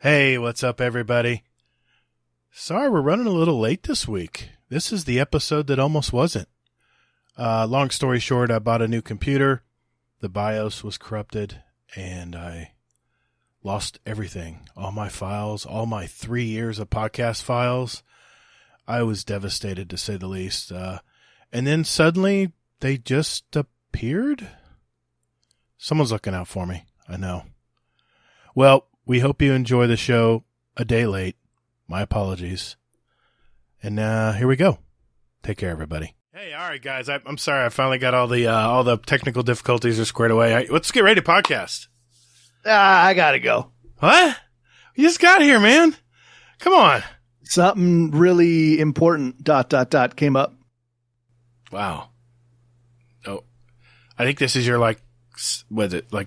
Hey, what's up, everybody? Sorry, we're running a little late this week. This is the episode that almost wasn't. Long story short, I bought a new computer. The BIOS was corrupted, and I lost everything. All my files, all my 3 years of podcast files. I was devastated, to say the least. And then suddenly, they just appeared? Someone's looking out for me. I know. Well, we hope you enjoy the show a day late. My apologies. And here we go. Take care, everybody. Hey, all right, guys. I'm sorry. I finally got all the technical difficulties are squared away. Let's get ready to podcast. I gotta go. What? You just got here, man. Come on. Something really important, ... came up. Wow. Oh, I think this is your, like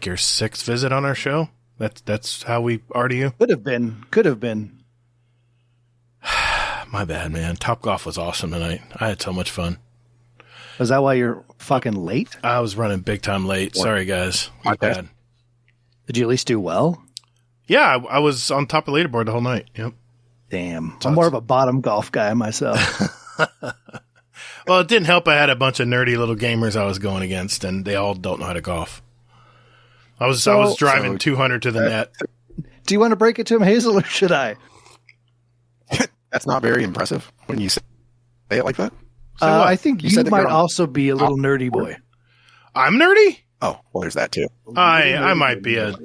your sixth visit on our show? That's how we are to you? Could have been. My bad, man. Top Golf was awesome tonight. I had so much fun. Is that why you're fucking late? I was running big time late. What? Sorry, guys. My bad. Did you at least do well? Yeah, I was on top of the leaderboard the whole night. Yep. Damn. I'm more of a bottom golf guy myself. Well, it didn't help. I had a bunch of nerdy little gamers I was going against, and they all don't know how to golf. I was driving 200 to the net. Do you want to break it to him, Hazel, or should I? That's not very impressive when you say it like that. I think you might also be a little nerdy boy. I'm nerdy? Oh, well, there's that too. I might be a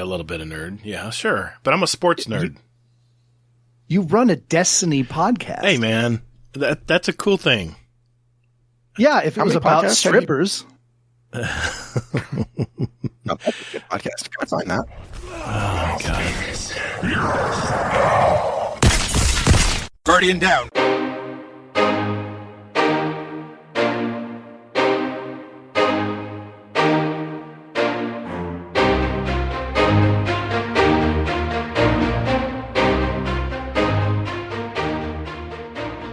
little bit of nerd. Yeah, sure. But I'm a sports nerd. You run a Destiny podcast. Hey, man. That's a cool thing. Yeah, if it was about strippers. No, that's a good podcast. Can I find that? Oh, my God. Guardian down.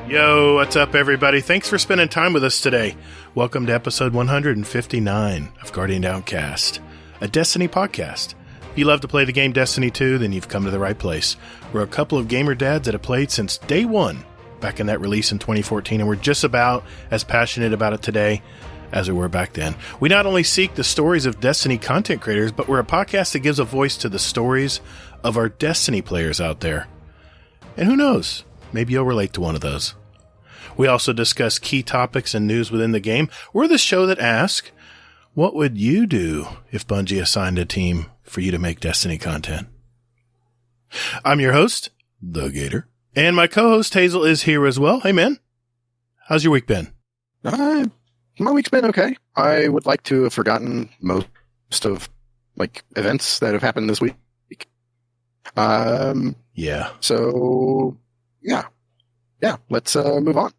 Yo, what's up, everybody? Thanks for spending time with us today. Welcome to episode 159 of Guardian Downcast, a Destiny podcast. If you love to play the game Destiny 2, then you've come to the right place. We're a couple of gamer dads that have played since day one, back in that release in 2014, and we're just about as passionate about it today as we were back then. We not only seek the stories of Destiny content creators, but we're a podcast that gives a voice to the stories of our Destiny players out there. And who knows, maybe you'll relate to one of those. We also discuss key topics and news within the game. We're the show that asks, what would you do if Bungie assigned a team for you to make Destiny content? I'm your host, The Gator, and my co-host Hazel is here as well. Hey, man. How's your week been? My week's been okay. I would like to have forgotten most of events that have happened this week. Yeah. So, yeah. Let's move on.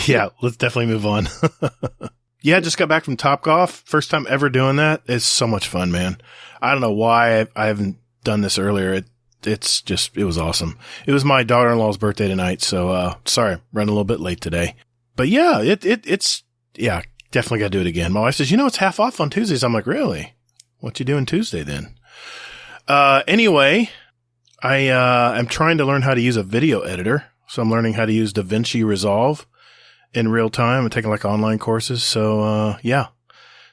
Yeah, let's definitely move on. Yeah, just got back from Top Golf. First time ever doing that. It's so much fun, man. I don't know why I haven't done this earlier. It was awesome. It was my daughter-in-law's birthday tonight, so sorry, running a little bit late today. But yeah, it's definitely got to do it again. My wife says, it's half off on Tuesdays. I'm like, really? What you doing Tuesday then? Anyway, I am trying to learn how to use a video editor. So I'm learning how to use DaVinci Resolve in real time. I'm taking online courses. So, yeah,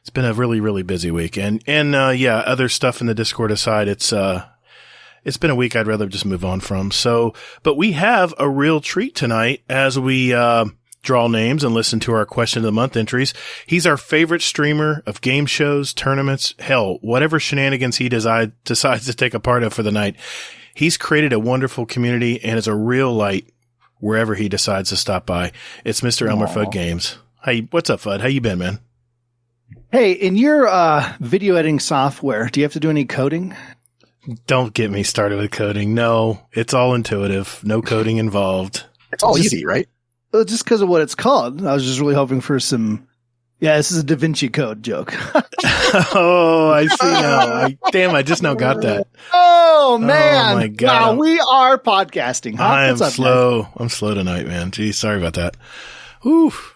it's been a really, really busy week. And other stuff in the Discord aside, it's been a week I'd rather just move on from. So, but we have a real treat tonight as we, draw names and listen to our question of the month entries. He's our favorite streamer of game shows, tournaments, hell, whatever shenanigans he decides to take a part of for the night. He's created a wonderful community and is a real light wherever he decides to stop by. It's Mr. ElmmerFuddGames. Hey, what's up, Fudd? How you been, man? Hey, in your video editing software, do you have to do any coding? Don't get me started with coding. No, it's all intuitive. No coding involved. It's all easy, right? Well, just because of what it's called. I was just really hoping for some... Yeah, this is a Da Vinci Code joke. Oh, I see now. I just now got that. Oh, man. Oh, my God. Wow, we are podcasting. Huh? I am slow. I'm slow tonight, man. Geez, sorry about that. Oof.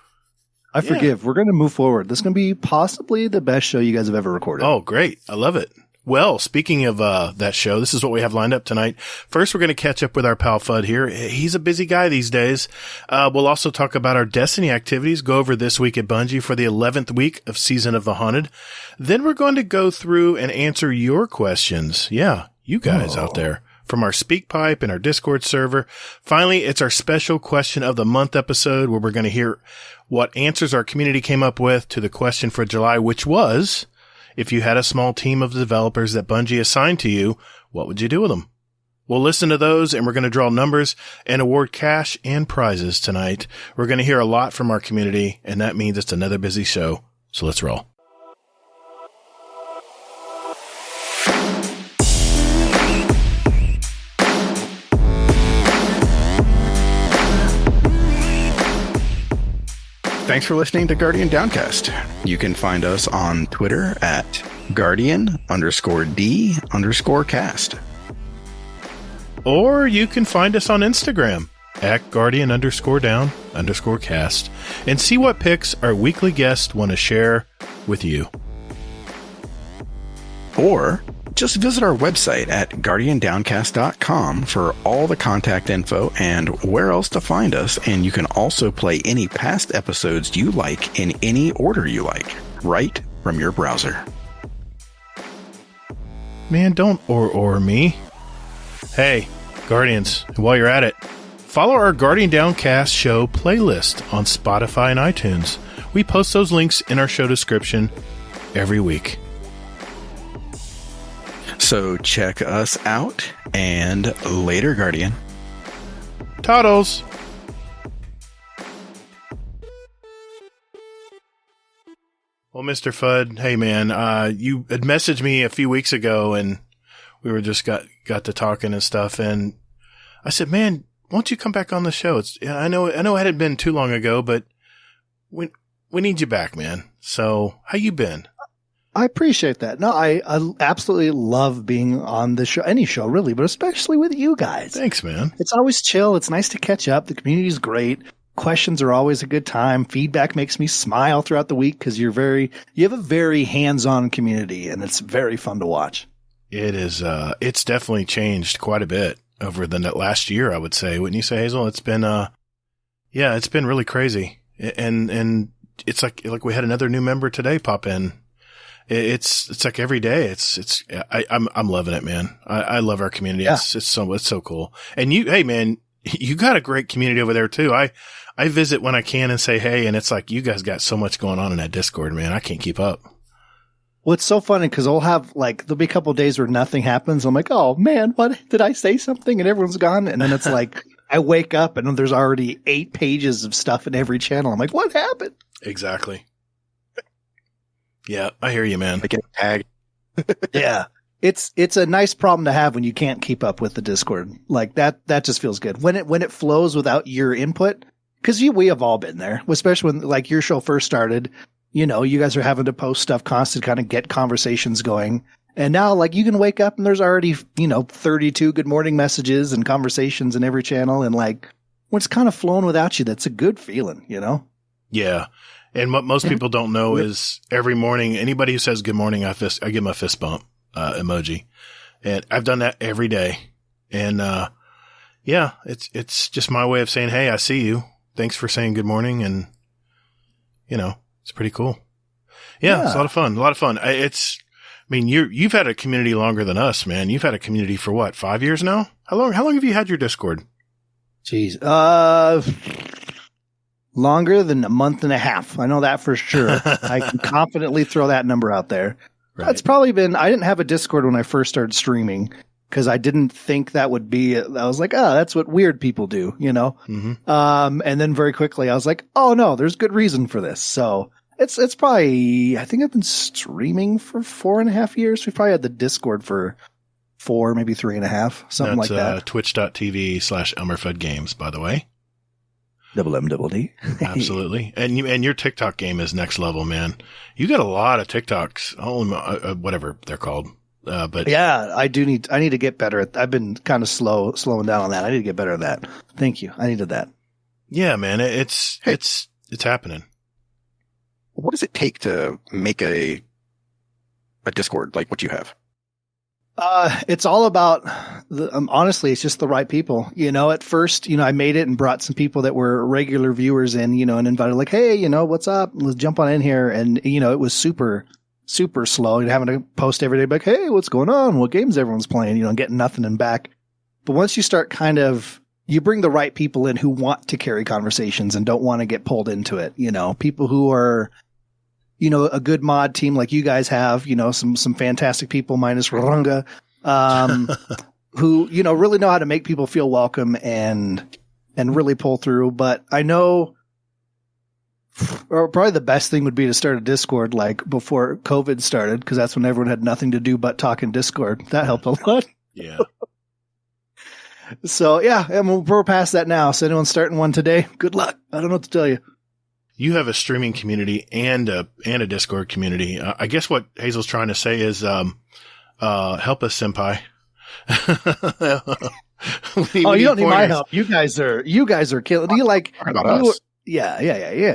I forgive. We're going to move forward. This is going to be possibly the best show you guys have ever recorded. Oh, great. I love it. Well, speaking of that show, this is what we have lined up tonight. First, we're going to catch up with our pal Fudd here. He's a busy guy these days. We'll also talk about our Destiny activities, go over this week at Bungie for the 11th week of Season of the Haunted. Then we're going to go through and answer your questions. Yeah, you guys out there from our SpeakPipe and our Discord server. Finally, it's our special question of the month episode where we're going to hear what answers our community came up with to the question for July, which was, if you had a small team of developers that Bungie assigned to you, what would you do with them? We'll listen to those, and we're going to draw numbers and award cash and prizes tonight. We're going to hear a lot from our community, and that means it's another busy show. So let's roll. Thanks for listening to Guardian Downcast. You can find us on Twitter at Guardian_D_cast. Or you can find us on Instagram at Guardian_Down_cast and see what pics our weekly guests want to share with you. Or just visit our website at guardiandowncast.com for all the contact info and where else to find us. And you can also play any past episodes you like in any order you like, right from your browser. Man, don't or me. Hey, Guardians, and while you're at it, follow our Guardian Downcast show playlist on Spotify and iTunes. We post those links in our show description every week. So check us out, and later, Guardian. Toddles! Well, Mr. Fudd, hey man, you had messaged me a few weeks ago, and we were just got to talking and stuff, and I said, man, why don't you come back on the show? I know it hadn't been too long ago, but we need you back, man. So, how you been? I appreciate that. No, I absolutely love being on the show, any show really, but especially with you guys. Thanks, man. It's always chill. It's nice to catch up. The community's great. Questions are always a good time. Feedback makes me smile throughout the week because you have a very hands-on community, and it's very fun to watch. It is. It's definitely changed quite a bit over the last year, I would say. Wouldn't you say, Hazel? It's been, it's been really crazy, and it's like we had another new member today pop in. It's like every day. I'm loving it, man. I love our community. Yeah. It's so cool. And hey man, you got a great community over there too. I visit when I can and say hey, and it's like you guys got so much going on in that Discord, man. I can't keep up. Well, it's so funny because there'll be a couple of days where nothing happens. I'm like, oh man, what did I say something? And everyone's gone. And then it's like, I wake up and there's already 8 pages of stuff in every channel. I'm like, what happened? Exactly. Yeah, I hear you, man. I get tagged. Yeah. It's a nice problem to have when you can't keep up with the Discord. Like that just feels good. When it flows without your input, because we have all been there, especially when like your show first started, you guys are having to post stuff constant, kind of get conversations going. And now like you can wake up and there's already, 32 good morning messages and conversations in every channel. And like when it's kind of flowing without you, that's a good feeling, Yeah. And what most people don't know is every morning, anybody who says good morning, I give them a fist bump emoji. And I've done that every day. And it's just my way of saying, hey, I see you. Thanks for saying good morning. And, it's pretty cool. Yeah, it's a lot of fun. You've had a community longer than us, man. You've had a community for what, 5 years now? How long have you had your Discord? Jeez. Longer than a month and a half. I know that for sure. I can confidently throw that number out there. Right. It's probably I didn't have a Discord when I first started streaming because I didn't think that would be, I was like, oh, that's what weird people do, Mm-hmm. And then very quickly I was like, oh no, there's good reason for this. So it's probably, I think I've been streaming for 4.5 years. We've probably had the Discord for 4, maybe 3.5, something like that. Twitch.tv/ElmmerFuddGames, by the way. MMDD. Absolutely. And your TikTok game is next level, man. You got a lot of TikToks, whatever they're called. But yeah, I need to get better. I've been kind of slowing down on that. I need to get better at that. Thank you. I needed that. Yeah, man. It's happening. What does it take to make a Discord like what you have? It's all about honestly, it's just the right people. At first, I made it and brought some people that were regular viewers in, and invited like, hey, what's up? Let's jump on in here. And, it was super, super slow. You're having to post every day, like, hey, what's going on? What games everyone's playing? And getting nothing in back. But once you start you bring the right people in who want to carry conversations and don't want to get pulled into it. People who are, a good mod team like you guys have, some fantastic people minus Rarunga, who, really know how to make people feel welcome and really pull through. But I know probably the best thing would be to start a Discord like before COVID started, because that's when everyone had nothing to do but talk in Discord. That helped a lot. Yeah. So yeah, and we're past that now. So anyone starting one today, good luck. I don't know what to tell you. You have a streaming community and a Discord community. I guess what Hazel's trying to say is, help us, senpai. You don't need my help. You guys are killing. You like about us? Yeah.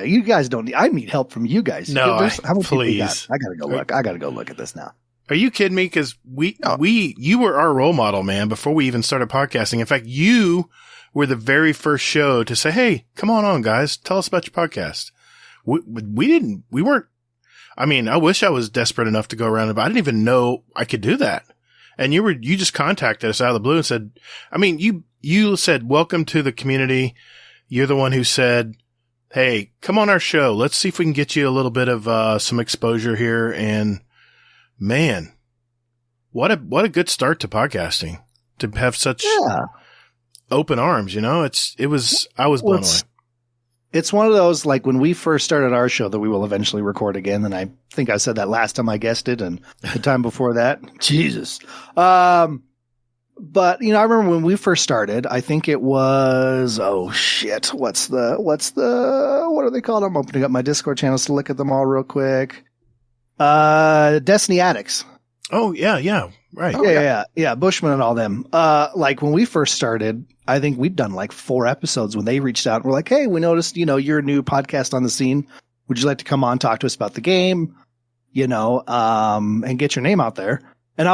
You guys don't need. I need help from you guys. No, please. I gotta go look. I gotta go look at this now. Are you kidding me? Because you were our role model, man. Before we even started podcasting. In fact, you were the very first show to say, hey, come on, guys. Tell us about your podcast. We weren't, I wish I was desperate enough to go around, but I didn't even know I could do that. And you just contacted us out of the blue and said, you said, welcome to the community. You're the one who said, hey, come on our show. Let's see if we can get you a little bit of, some exposure here. And man, what a good start to podcasting to have such open arms, I was blown away. It's one of those, like when we first started our show that we will eventually record again. And I think I said that last time I guessed it and the time before that. Jesus. But, I remember when we first started, I think it was, what are they called? I'm opening up my Discord channels to look at them all real quick. Destiny Addicts. Oh, yeah. Right. Yeah. Bushman and all them. Like when we first started, I think we'd done like 4 episodes when they reached out and were like, hey, we noticed, you're a new podcast on the scene. Would you like to come on, talk to us about the game, and get your name out there? And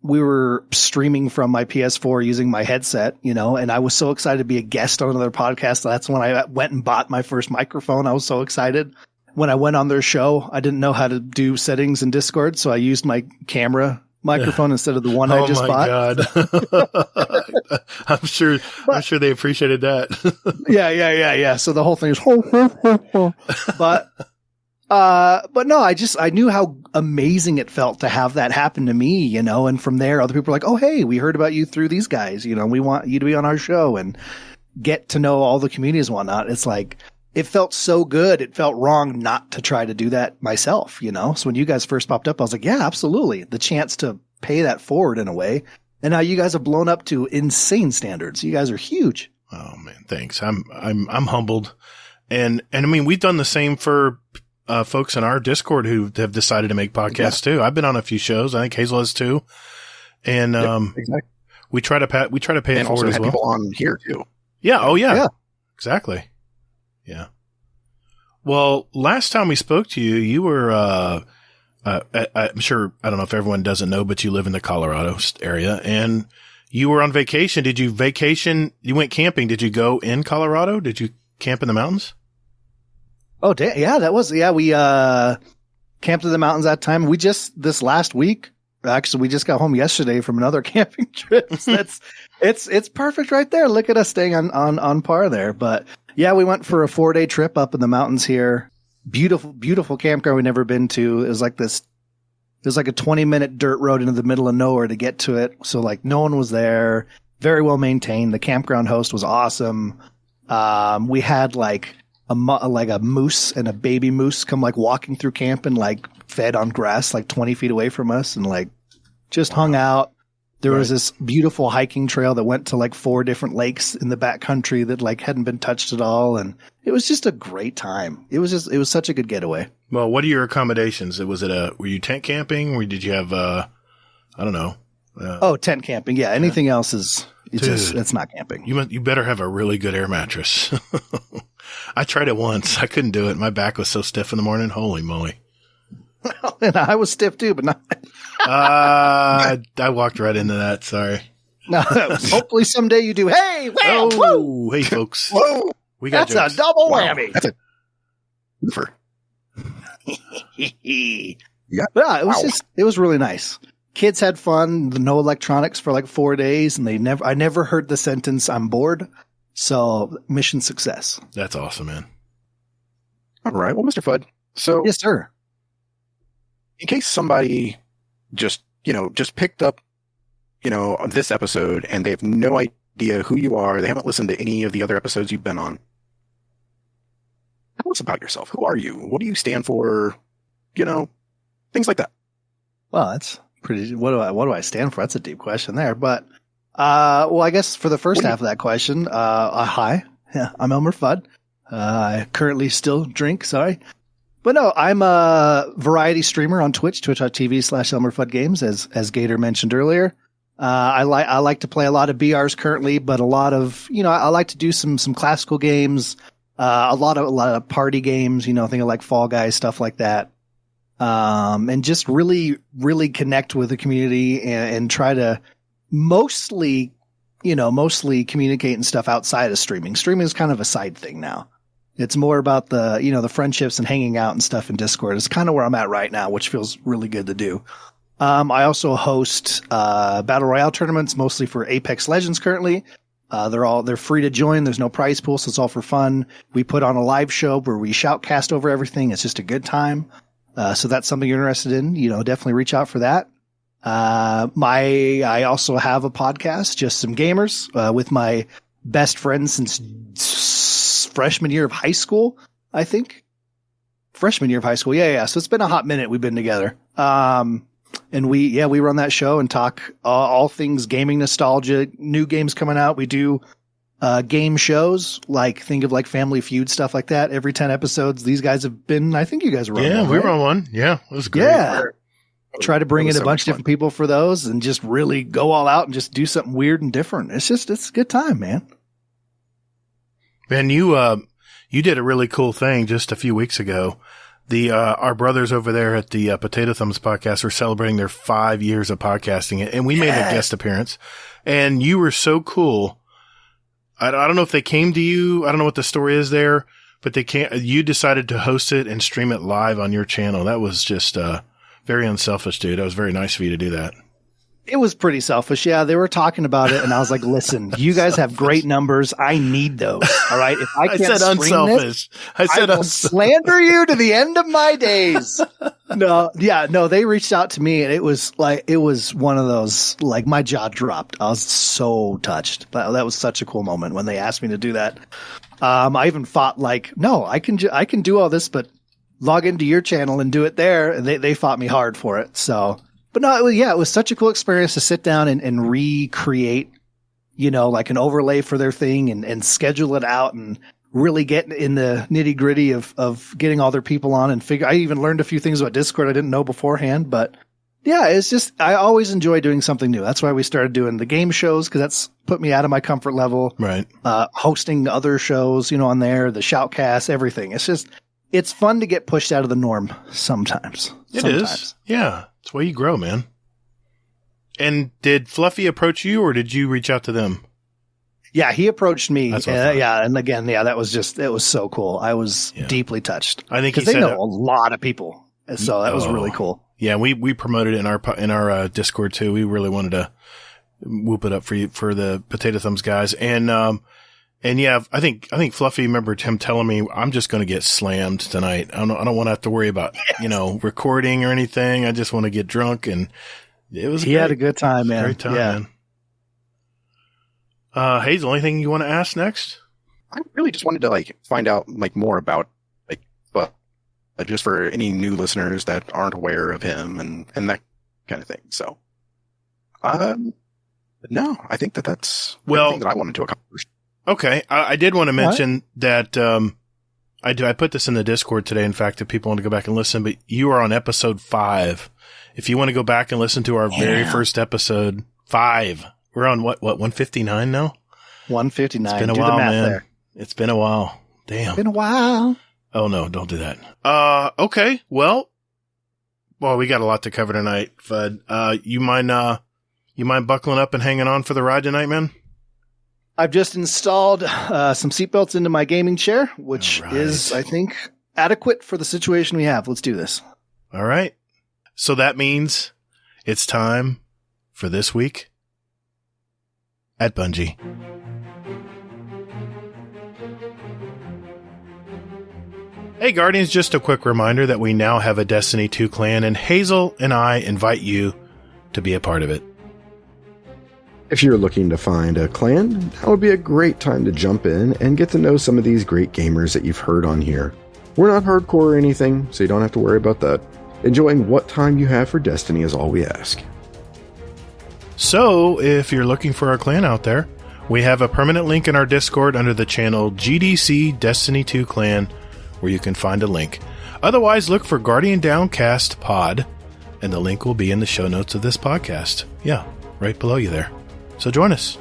we were streaming from my PS4 using my headset, and I was so excited to be a guest on another podcast. That's when I went and bought my first microphone. I was so excited. When I went on their show, I didn't know how to do settings in Discord, so I used my camera microphone instead of the one I just bought. God. I'm sure they appreciated that. Yeah. So the whole thing is but no, I knew how amazing it felt to have that happen to me, and from there other people were like, oh, hey, we heard about you through these guys, we want you to be on our show and get to know all the communities and whatnot. It's like, it felt so good. It felt wrong not to try to do that myself, So when you guys first popped up, I was like, yeah, absolutely. The chance to pay that forward in a way. And now you guys have blown up to insane standards. You guys are huge. Oh man, thanks. I'm humbled. And we've done the same for folks in our Discord who have decided to make podcasts too. I've been on a few shows. I think Hazel has too. And exactly. we try to pay it forward as well. People on here too. Yeah. Oh yeah. Exactly. Yeah. Well, last time we spoke to you, you were, I'm sure, I don't know if everyone doesn't know, but you live in the Colorado area and you were on vacation. Did you vacation? You went camping. Did you go in Colorado? Did you camp in the mountains? Oh, yeah, we, camped in the mountains that time. This last week, actually, we just got home yesterday from another camping trip. So it's perfect right there. Look at us staying on par there. But yeah, we went for a 4-day trip up in the mountains here. Beautiful, beautiful campground we'd never been to. It was like a 20-minute dirt road into the middle of nowhere to get to it. So like no one was there. Very well maintained. The campground host was awesome. We had like a moose and a baby moose come like walking through camp and like fed on grass like 20 feet away from us and like just hung out. There was this beautiful hiking trail that went to like 4 different lakes in the back country that like hadn't been touched at all. And it was just a great time. It was such a good getaway. Well, what are your accommodations? Were you tent camping or did you have, I don't know. Tent camping. Yeah. Anything else it's not camping. You better have a really good air mattress. I tried it once. I couldn't do it. My back was so stiff in the morning. Holy moly. And I was stiff too, but not. I walked right into that. Sorry. No, hopefully someday you do. Hey, wham, whoa. Hey, folks. Whoa. We got That's a double whammy. That's a for. Yeah, it was really nice. Kids had fun. No electronics for like 4 days, and I never heard the sentence "I'm bored." So mission success. That's awesome, man. All right. Well, Mr. Fudd. So yes, sir. In case somebody just picked up, this episode and they have no idea who you are, they haven't listened to any of the other episodes you've been on. Tell us about yourself. Who are you? What do you stand for? Things like that. Well, that's pretty. What do I stand for? That's a deep question there. But I guess for the first half of that question, hi, yeah, I'm ElmmerFudd. I currently still drink. Sorry. But no, I'm a variety streamer on Twitch, twitch.tv/ElmmerFuddGames, as Gator mentioned earlier. I like to play a lot of BRs currently, but a lot of, I like to do some classical games, a lot of party games, think of like Fall Guys, stuff like that. And just really, really connect with the community and try to mostly communicate and stuff outside of streaming. Streaming is kind of a side thing now. It's more about the friendships and hanging out and stuff in Discord. It's kind of where I'm at right now, which feels really good to do. I also host Battle Royale tournaments, mostly for Apex Legends currently. They're free to join. There's no prize pool, so it's all for fun. We put on a live show where we shoutcast over everything. It's just a good time. So that's something you're interested in, definitely reach out for that. I also have a podcast, Just Some Gamers, with my best friend since freshman year of high school, I think. Freshman year of high school. Yeah. So it's been a hot minute we've been together. And we run that show and talk all things gaming nostalgia, new games coming out. We do game shows, think of like Family Feud, stuff like that. Every 10 episodes, these guys have been, I think you guys were on one. Yeah, we were on one. Yeah, it was great. Yeah. Try to bring in a bunch of different people for those and just really go all out and just do something weird and different. It's a good time, man. Man, you did a really cool thing just a few weeks ago. Our brothers over there at the Potato Thumbs podcast were celebrating their 5 years of podcasting, and we made a guest appearance. And you were so cool. I don't know if they came to you. I don't know what the story is there, but you decided to host it and stream it live on your channel. That was just very unselfish, dude. That was very nice of you to do that. It was pretty selfish. Yeah, they were talking about it, and I was like, listen, you guys have great numbers. I need those. All right. If I can't said unselfish. I will slander you to the end of my days. No, they reached out to me, and it was one of those, like, my jaw dropped. I was so touched. That was such a cool moment when they asked me to do that. I even thought, no, I can do all this, but log into your channel and do it there. And they fought me hard for it. So. But no, it was such a cool experience to sit down and recreate, like an overlay for their thing and schedule it out and really get in the nitty gritty of getting all their people on and figure. I even learned a few things about Discord I didn't know beforehand, but yeah, it's just, I always enjoy doing something new. That's why we started doing the game shows, because that's put me out of my comfort level. Right. Hosting other shows, on there, the shoutcast, everything. It's fun to get pushed out of the norm sometimes. It is. Yeah. It's where you grow, man. And did Fluffy approach you, or did you reach out to them? Yeah, he approached me. That's and again, that was it was so cool. I was deeply touched. I think because they know a lot of people, so that was really cool. Yeah, we promoted it in our Discord too. We really wanted to whoop it up for the Potato Thumbs guys, and yeah, I think Fluffy remembered him telling me, I'm just going to get slammed tonight. I don't want to have to worry about, recording or anything. I just want to get drunk. And he had a good time, man. Great time, man. Hazel, anything you want to ask next? I really just wanted to find out more about just for any new listeners that aren't aware of him and that kind of thing. So, no, I think that's everything that I wanted to accomplish. Okay. I did want to mention that I put this in the Discord today, in fact, if people want to go back and listen, but you are on episode 5. If you want to go back and listen to our very first episode, 5. We're on what 159 now? 159. It's been a while, man. There. It's been a while. Damn. It's been a while. Oh, no, don't do that. Okay. Well, Well, we got a lot to cover tonight, Fudd. You mind buckling up and hanging on for the ride tonight, man? I've just installed some seatbelts into my gaming chair, which is, I think, adequate for the situation we have. Let's do this. All right. So that means it's time for This Week at Bungie. Hey Guardians, just a quick reminder that we now have a Destiny 2 clan, and Hazel and I invite you to be a part of it. If you're looking to find a clan, that would be a great time to jump in and get to know some of these great gamers that you've heard on here. We're not hardcore or anything, so you don't have to worry about that. Enjoying what time you have for Destiny is all we ask. So, if you're looking for our clan out there, we have a permanent link in our Discord under the channel GDC Destiny 2 Clan, where you can find a link. Otherwise, look for Guardian Downcast Pod, and the link will be in the show notes of this podcast. Yeah, right below you there. So join us.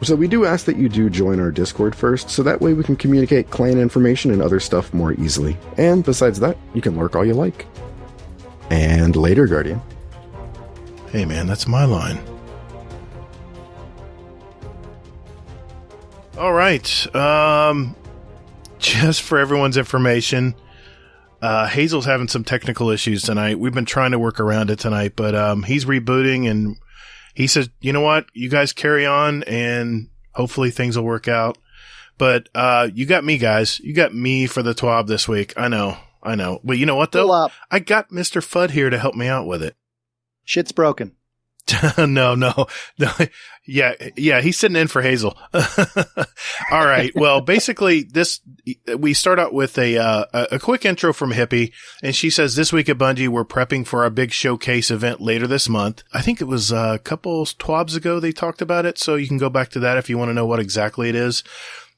So we do ask that you do join our Discord first, so that way we can communicate clan information and other stuff more easily. And besides that, you can lurk all you like. And later, Guardian. Hey man, that's my line. All right. Just for everyone's information, Hazel's having some technical issues tonight. We've been trying to work around it tonight, but he's rebooting, and he says, you know what? You guys carry on, and hopefully things will work out. But you got me, guys. You got me for the TWAB this week. I know. But you know what, though? I got Mr. Fudd here to help me out with it. Shit's broken. No. Yeah, he's sitting in for Hazel. All right. Well, basically we start out with a quick intro from Hippie, and she says, this week at Bungie, we're prepping for our big showcase event later this month. I think it was a couple TWABs ago they talked about it, so you can go back to that if you want to know what exactly it is.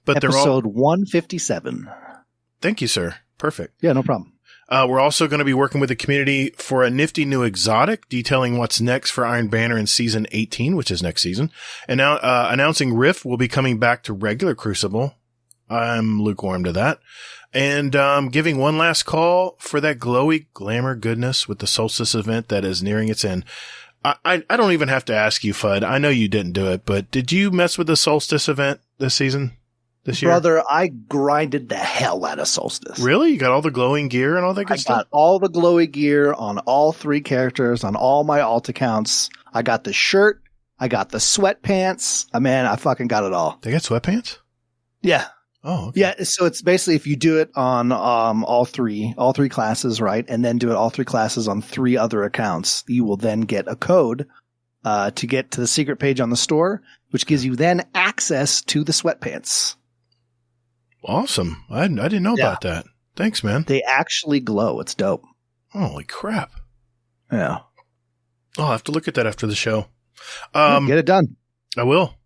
But Episode 157. Thank you, sir. Perfect. Yeah, no problem. We're also going to be working with the community for a nifty new exotic detailing what's next for Iron Banner in Season 18, which is next season. And now announcing Rift will be coming back to regular Crucible. I'm lukewarm to that. And giving one last call for that glowy glamour goodness with the Solstice event that is nearing its end. I don't even have to ask you, Fudd. I know you didn't do it, but did you mess with the Solstice event this season? This year? Brother, I grinded the hell out of Solstice. Really? You got all the glowing gear and all that good stuff? I got all the glowy gear on all 3 characters, on all my alt accounts. I got the shirt. I got the sweatpants. Man, I fucking got it all. They got sweatpants? Yeah. Oh, okay. Yeah, so it's basically if you do it on all three classes, right, and then do it all 3 classes on 3 other accounts, you will then get a code to get to the secret page on the store, which gives you then access to the sweatpants. Awesome. I didn't know about that. Thanks, man. They actually glow. It's dope. Holy crap. Yeah. I'll have to look at that after the show. Get it done. I will.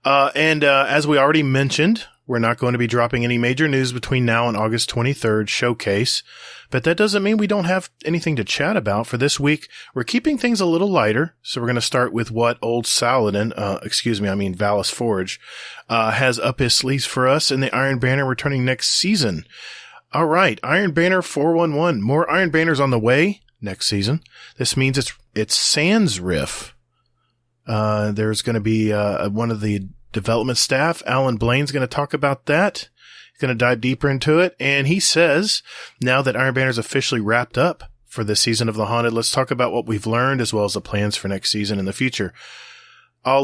And as we already mentioned, we're not going to be dropping any major news between now and August 23rd showcase, but that doesn't mean we don't have anything to chat about. For this week, we're keeping things a little lighter, so we're going to start with what old Saladin, Valus Forge, has up his sleeves for us in the Iron Banner returning next season. All right, Iron Banner 411. More Iron Banners on the way next season. This means it's Sans Riff. There's going to be one of the development staff, Alan Blaine's going to talk about that. He's going to dive deeper into it. And he says, now that Iron Banner is officially wrapped up for this season of The Haunted, let's talk about what we've learned as well as the plans for next season in the future. I'll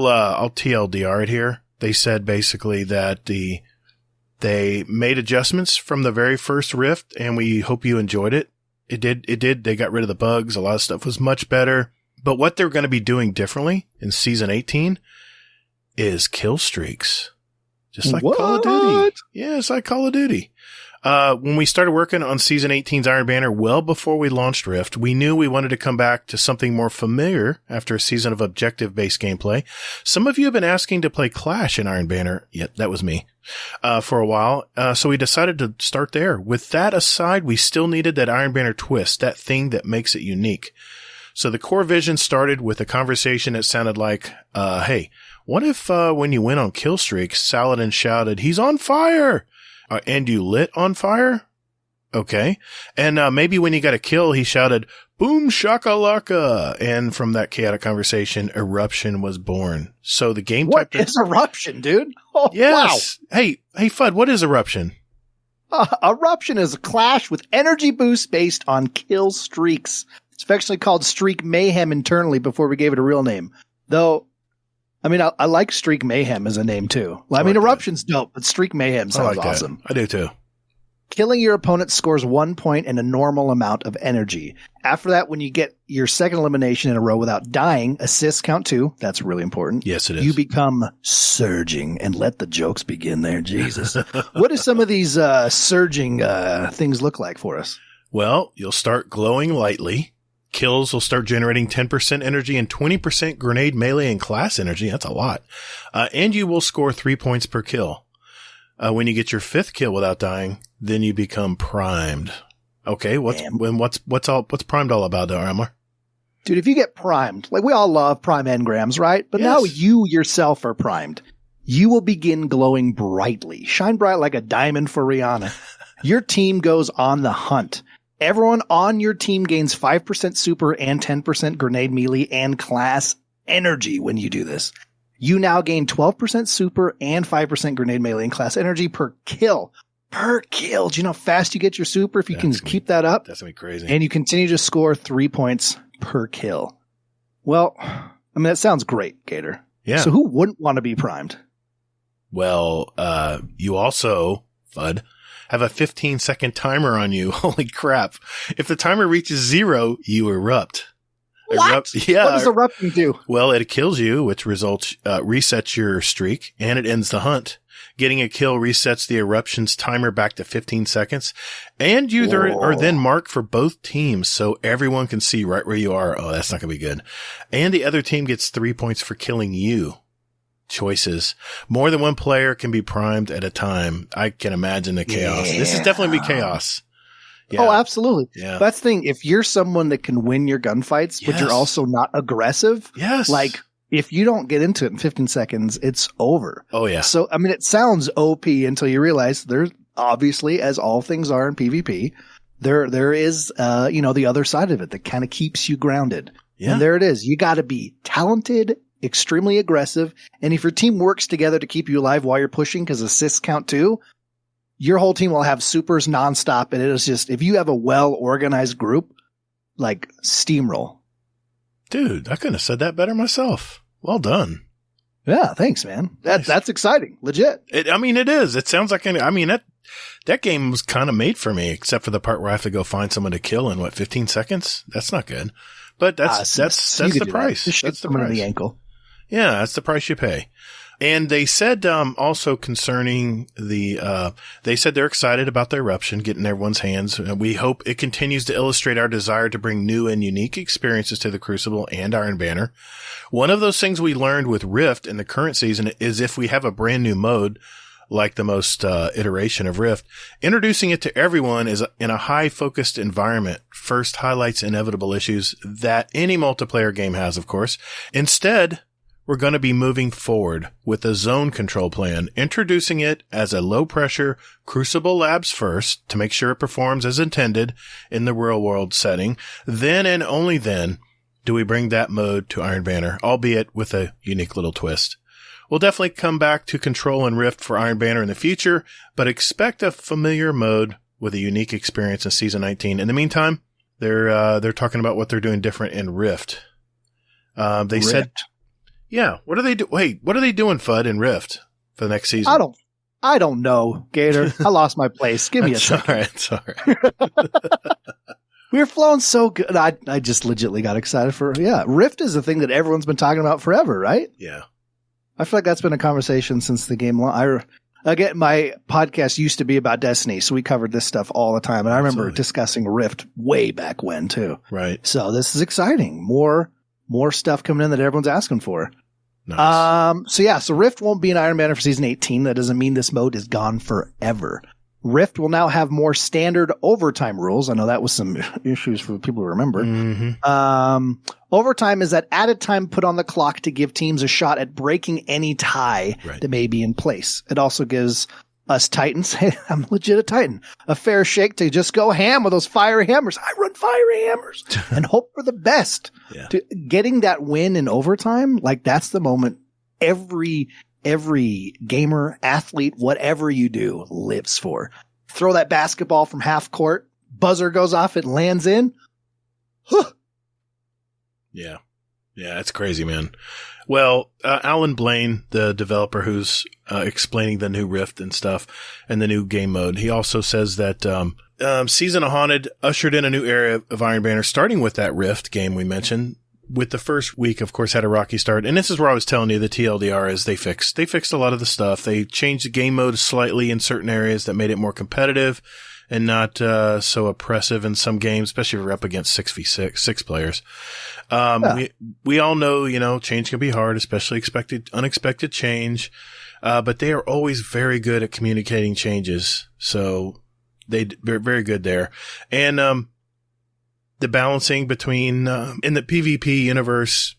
TLDR it here. They said basically that they made adjustments from the very first Rift, and we hope you enjoyed it. It did. They got rid of the bugs. A lot of stuff was much better. But what they're going to be doing differently in Season 18 is kill streaks. Just like Call of Duty. Yeah, it's like Call of Duty. When we started working on Season 18's Iron Banner well before we launched Rift, we knew we wanted to come back to something more familiar after a season of objective-based gameplay. Some of you have been asking to play Clash in Iron Banner. Yeah, that was me. For a while. So we decided to start there. With that aside, we still needed that Iron Banner twist, that thing that makes it unique. So the core vision started with a conversation that sounded like, hey, what if when you went on kill streaks, Saladin shouted, "He's on fire!" And you lit on fire? Okay. And maybe when he got a kill, he shouted, "Boom shakalaka." And from that chaotic conversation, Eruption was born. So the game What type is Eruption, dude? Oh, yes. Wow. Hey, Fudd, what is Eruption? Eruption is a clash with energy boosts based on kill streaks. It's affectionately called Streak Mayhem internally before we gave it a real name. Though, I mean, I like Streak Mayhem as a name too. Well, I mean, Eruption's dope, but Streak Mayhem sounds awesome. I do too. Killing your opponent scores 1 point and a normal amount of energy. After that, when you get your second elimination in a row without dying, assists count 2. That's really important. Yes, it is. You become surging, and let the jokes begin there, Jesus. What do some of these surging things look like for us? Well, you'll start glowing lightly. Kills will start generating 10% energy and 20% grenade, melee, and class energy. That's a lot. And you will score 3 points per kill. When you get your 5th kill without dying, then you become primed. Okay, what's primed all about, though, Elmer? Dude, if you get primed, like we all love prime engrams, right? But now you yourself are primed. You will begin glowing brightly. Shine bright like a diamond for Rihanna. Your team goes on the hunt. Everyone on your team gains 5% super and 10% grenade melee and class energy when you do this. You now gain 12% super and 5% grenade melee and class energy per kill. Per kill. Do you know how fast you get your super if you can keep that up? That's going to be crazy. And you continue to score 3 points per kill. Well, I mean, that sounds great, Gator. Yeah. So who wouldn't want to be primed? Well, you also, Fudd, have a 15-second timer on you. Holy crap. If the timer reaches 0, you erupt. What? Yeah. What does erupting do? Well, it kills you, which resets your streak, and it ends the hunt. Getting a kill resets the eruption's timer back to 15 seconds, and you are then marked for both teams, so everyone can see right where you are. Oh, that's not going to be good. And the other team gets 3 points for killing you. Choices. More than one player can be primed at a time. I can imagine the chaos. Yeah. This is definitely be chaos. Yeah. Oh, absolutely. Yeah. That's the thing. If you're someone that can win your gunfights, but you're also not aggressive, like if you don't get into it in 15 seconds, it's over. Oh, yeah. So, I mean, it sounds OP until you realize there's obviously, as all things are in PvP, there is, the other side of it that kind of keeps you grounded. Yeah. And there it is. You got to be talented, extremely aggressive. And if your team works together to keep you alive while you're pushing, because assists count too, your whole team will have supers nonstop. And it is just, if you have a well-organized group, like steamroll. Dude, I couldn't have said that better myself. Well done. Yeah, thanks, man. That's exciting. Legit. It is. It sounds like, that game was kind of made for me, except for the part where I have to go find someone to kill in 15 seconds? That's not good. But that's the price. That's the price. The ankle. Yeah, that's the price you pay. And they said, also concerning they said they're excited about the eruption, getting everyone's hands. We hope it continues to illustrate our desire to bring new and unique experiences to the Crucible and Iron Banner. One of those things we learned with Rift in the current season is if we have a brand new mode, like the most iteration of Rift, introducing it to everyone is in a high-focused environment first highlights inevitable issues that any multiplayer game has, of course. Instead, we're going to be moving forward with a zone control plan, introducing it as a low-pressure Crucible Labs first to make sure it performs as intended in the real-world setting. Then and only then do we bring that mode to Iron Banner, albeit with a unique little twist. We'll definitely come back to Control and Rift for Iron Banner in the future, but expect a familiar mode with a unique experience in Season 19. In the meantime, they're talking about what they're doing different in Rift. They said... Yeah. What are they doing, Fudd, in Rift for the next season? I don't know, Gator. I lost my place. Give me a second. It's all right. We were flowing so good. I just legitimately got excited Rift is a thing that everyone's been talking about forever, right? Yeah. I feel like that's been a conversation since the game. Again, my podcast used to be about Destiny, so we covered this stuff all the time. And I remember discussing Rift way back when too. Right. So this is exciting. More stuff coming in that everyone's asking for. Nice. So Rift won't be an Iron Banner for Season 18. That doesn't mean this mode is gone forever. Rift will now have more standard overtime rules. I know that was some issues for people to remember. Mm-hmm. Overtime is that added time put on the clock to give teams a shot at breaking any tie that may be in place. It also gives us Titans, hey, I'm legit a Titan. A fair shake to just go ham with those fiery hammers. I run fiery hammers and hope for the best. Yeah. Getting that win in overtime, like that's the moment every gamer, athlete, whatever you do, lives for. Throw that basketball from half court, buzzer goes off, it lands in. Yeah. Yeah, it's crazy, man. Well, Alan Blaine, the developer who's explaining the new Rift and stuff and the new game mode, he also says that Season of Haunted ushered in a new era of Iron Banner, starting with that Rift game we mentioned. With the first week, of course, had a rocky start. And this is where I was telling you the TLDR is they fixed a lot of the stuff. They changed the game mode slightly in certain areas that made it more competitive and not so oppressive in some games, especially if you're up against 6 players. We all know, change can be hard, especially unexpected change. But they are always very good at communicating changes. So they're very good there. And, the balancing between, in the PvP universe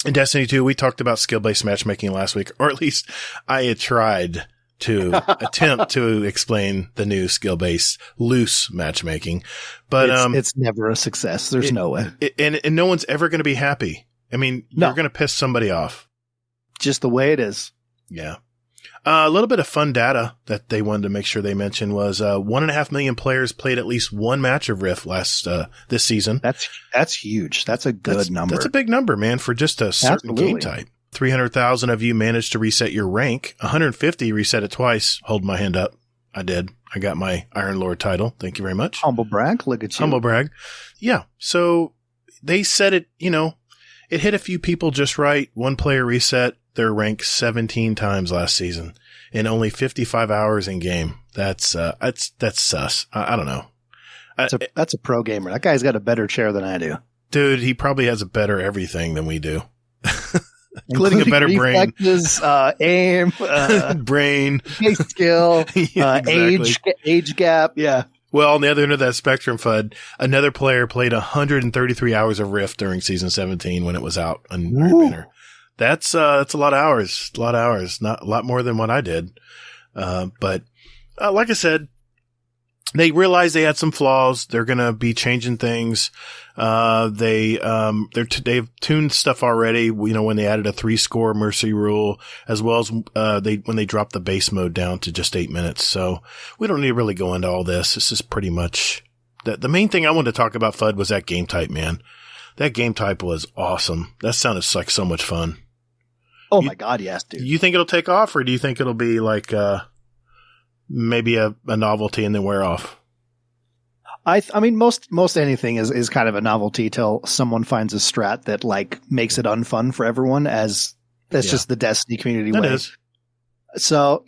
in Destiny 2, we talked about skill-based matchmaking last week, or at least I had tried to attempt to explain the new skill-based loose matchmaking, but it's never a success. There's no way, and no one's ever going to be happy. I mean, you're going to piss somebody off. Just the way it is. Yeah. A little bit of fun data that they wanted to make sure they mentioned was 1.5 million players played at least one match of Rift this season. That's huge. That's a good number. That's a big number, man, for just a certain game type. 300,000 of you managed to reset your rank. 150 reset it twice. Hold my hand up. I did. I got my Iron Lord title. Thank you very much. Humble brag. Look at you. Humble brag. Yeah. So they said it, it hit a few people just right. One player reset their rank 17 times last season in only 55 hours in game. That's sus. I don't know. That's a pro gamer. That guy's got a better chair than I do. Dude, he probably has a better everything than we do. Including a better brain. Aim, brain, skill, yeah, exactly. age gap. Yeah. Well, on the other end of that spectrum, Fudd, another player played 133 hours of Rift during season 17 when it was out on Iron Banner. That's a lot of hours. A lot of hours. Not a lot more than what I did. But like I said, they realized they had some flaws. They're going to be changing things. They've tuned stuff already, when they added a 3-score mercy rule, as well as, when they dropped the base mode down to just 8 minutes. So we don't need to really go into all this. This is pretty much the main thing I wanted to talk about, Fudd, was that game type, man. That game type was awesome. That sounded like so much fun. Oh my God. Yes, dude. You think it'll take off, or do you think it'll be like, maybe a novelty and then wear off? I mean, most anything is kind of a novelty till someone finds a strat that like makes it unfun for everyone, as that's just the Destiny community way. It is. So,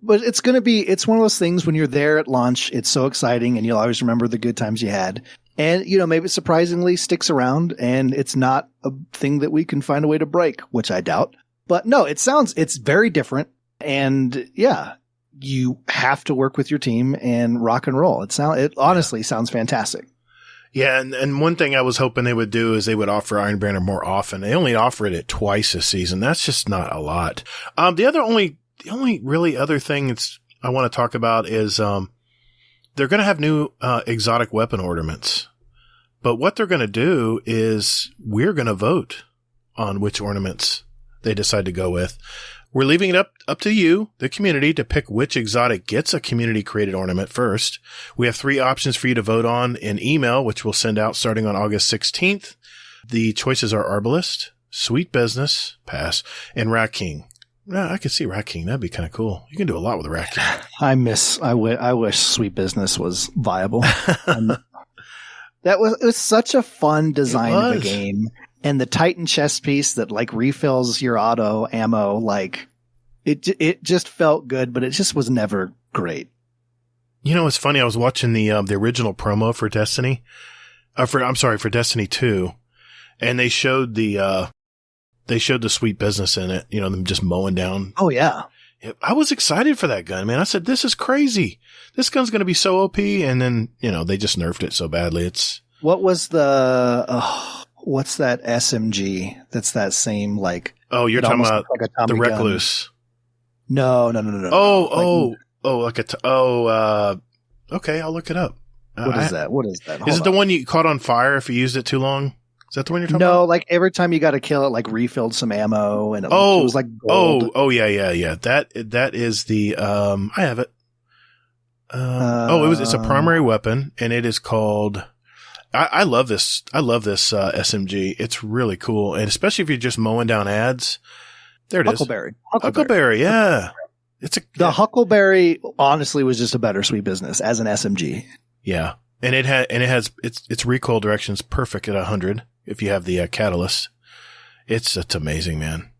but it's one of those things when you're there at launch, it's so exciting and you'll always remember the good times you had. And, maybe it surprisingly sticks around and it's not a thing that we can find a way to break, which I doubt. But no, it's very different. And yeah, you have to work with your team and rock and roll. It honestly sounds fantastic. Yeah. And one thing I was hoping they would do is they would offer Iron Banner more often. They only offered it twice this season. That's just not a lot. The only really other thing I want to talk about is, they're going to have new, exotic weapon ornaments, but what they're going to do is we're going to vote on which ornaments they decide to go with. We're leaving it up to you, the community, to pick which exotic gets a community-created ornament first. We have 3 options for you to vote on in email, which we'll send out starting on August 16th. The choices are Arbalist, Sweet Business, pass, and Rat King. I could see Rat King. That'd be kind of cool. You can do a lot with a Rat King. I wish Sweet Business was viable. It was such a fun design of a game. And the Titan chest piece that like refills your auto ammo, like it just felt good, but it just was never great. It's funny. I was watching the original promo for Destiny, for Destiny 2, and they showed the Sweet Business in it. Them just mowing down. Oh yeah. I was excited for that gun, man. I said, this is crazy. This gun's going to be so OP. And then, they just nerfed it so badly. What was what's that SMG? That's that same like. Oh, you're talking about like the Recluse. No. Okay, I'll look it up. What is that? What is that? Is it the one you caught on fire if you used it too long? Is that the one you're talking about? No, like every time you got to kill it, like refilled some ammo, and it was like gold. Yeah. That is the I have it. It's a primary weapon, and it is called. I love this. I love this SMG. It's really cool, and especially if you're just mowing down ads. There it is. Huckleberry. Yeah. The Huckleberry honestly was just a better sweet business as an SMG. Yeah, and its recoil direction's perfect at 100 if you have the catalyst. It's amazing, man.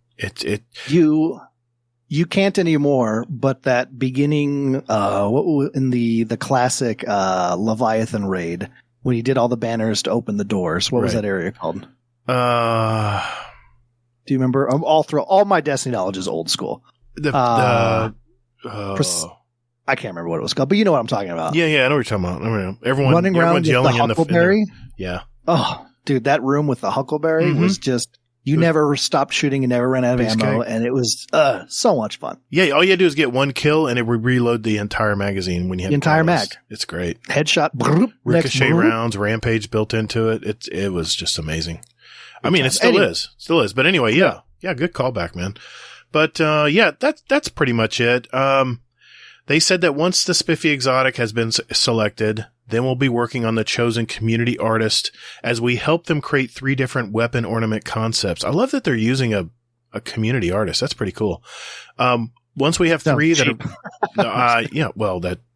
You can't anymore, but that beginning in the classic Leviathan raid when you did all the banners to open the doors. What was that area called? Do you remember? All my Destiny knowledge is old school. I can't remember what it was called, but you know what I'm talking about. Yeah, I know what you're talking about. Everyone's yelling in the Huckleberry. Yeah. Oh, dude, that room with the Huckleberry was just. You never stopped shooting, you never ran out of ammo, and it was so much fun. Yeah, all you had to do is get one kill, and it would reload the entire magazine when you had the entire mag. It's great. Headshot, ricochet rounds, rampage built into it. It was just amazing. I mean, it still is. But anyway, yeah, good callback, man. But that's pretty much it. They said that once the Spiffy Exotic has been selected, then we'll be working on the chosen community artist as we help them create 3 different weapon ornament concepts. I love that they're using a community artist. That's pretty cool. Once we have 3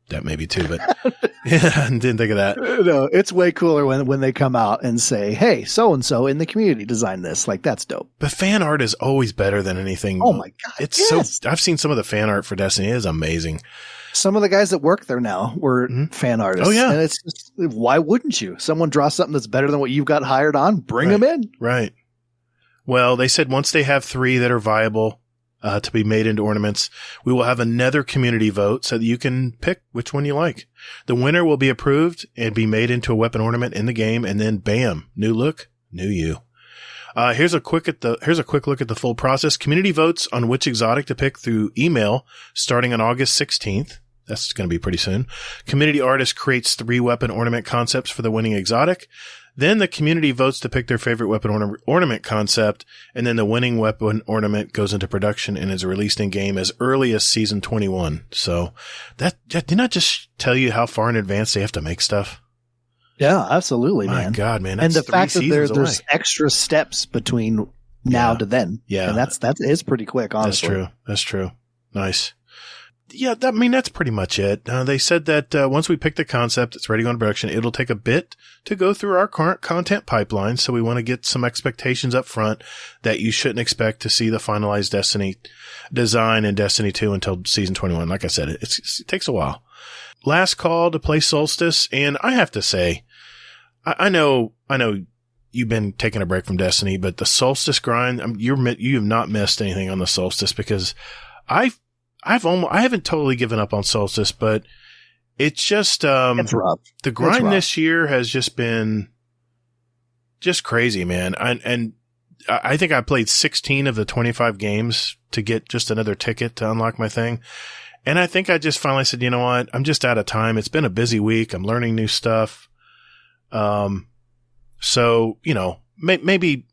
that may be too, but I didn't think of that. No, it's way cooler when they come out and say, hey, so-and-so in the community designed this. Like, that's dope. But fan art is always better than anything. Oh my God. I've seen some of the fan art for Destiny. It is amazing. Some of the guys that work there now were fan artists. Oh, yeah. And it's just, why wouldn't you? Someone draw something that's better than what you've got hired on, bring them in. Right. Well, they said once they have 3 that are viable to be made into ornaments, we will have another community vote so that you can pick which one you like. The winner will be approved and be made into a weapon ornament in the game, and then bam, new look, new you. Here's a quick look at the full process. Community votes on which exotic to pick through email starting on August 16th. That's going to be pretty soon. Community artist creates 3 weapon ornament concepts for the winning exotic. Then the community votes to pick their favorite weapon ornament concept, and then the winning weapon ornament goes into production and is released in game as early as season 21. So that didn't I just tell you how far in advance they have to make stuff? Yeah, absolutely, man. My God, man. And the fact that there's extra steps between now to then. Yeah. And that is pretty quick, honestly. That's true. Nice. Yeah, that's pretty much it. They said that once we pick the concept, it's ready to go into production. It'll take a bit to go through our current content pipeline, so we want to get some expectations up front that you shouldn't expect to see the finalized Destiny design in Destiny 2 until Season 21. Like I said, it takes a while. Last call to play Solstice, and I have to say, I know you've been taking a break from Destiny, but the Solstice grind, you have not missed anything on the Solstice, because I haven't totally given up on Solstice, but it's just, it's rough. The grind this year has just been just crazy, man. And I think I played 16 of the 25 games to get just another ticket to unlock my thing. And I think I just finally said, you know what? I'm just out of time. It's been a busy week. I'm learning new stuff. So, maybe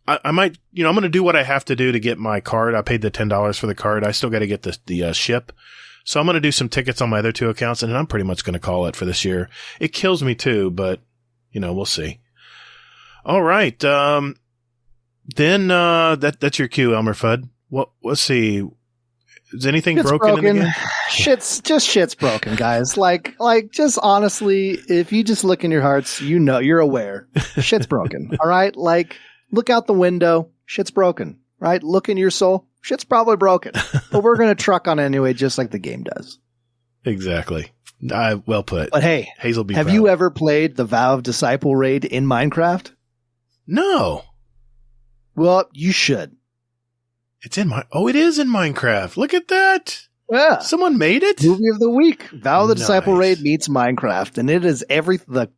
I might, I'm going to do what I have to do to get my card. I paid the $10 for the card. I still got to get the ship. So I'm going to do some tickets on my other 2 accounts, and I'm pretty much going to call it for this year. It kills me too, but we'll see. All right. Then, that's your cue, ElmmerFudd. Let's see. Is anything broken in the game? Shit's broken, guys. Like, just honestly, if you just look in your hearts, you're aware. Shit's broken. All right. Like, look out the window. Shit's broken, right? Look in your soul. Shit's probably broken, but we're going to truck on anyway, just like the game does. Exactly. Well put. But hey, Hazel, have you ever played the Valve Disciple raid in Minecraft? No. Well, you should. It is in Minecraft. Look at that. Yeah. Someone made it? Movie of the week. Valve the Disciple raid meets Minecraft, and it is the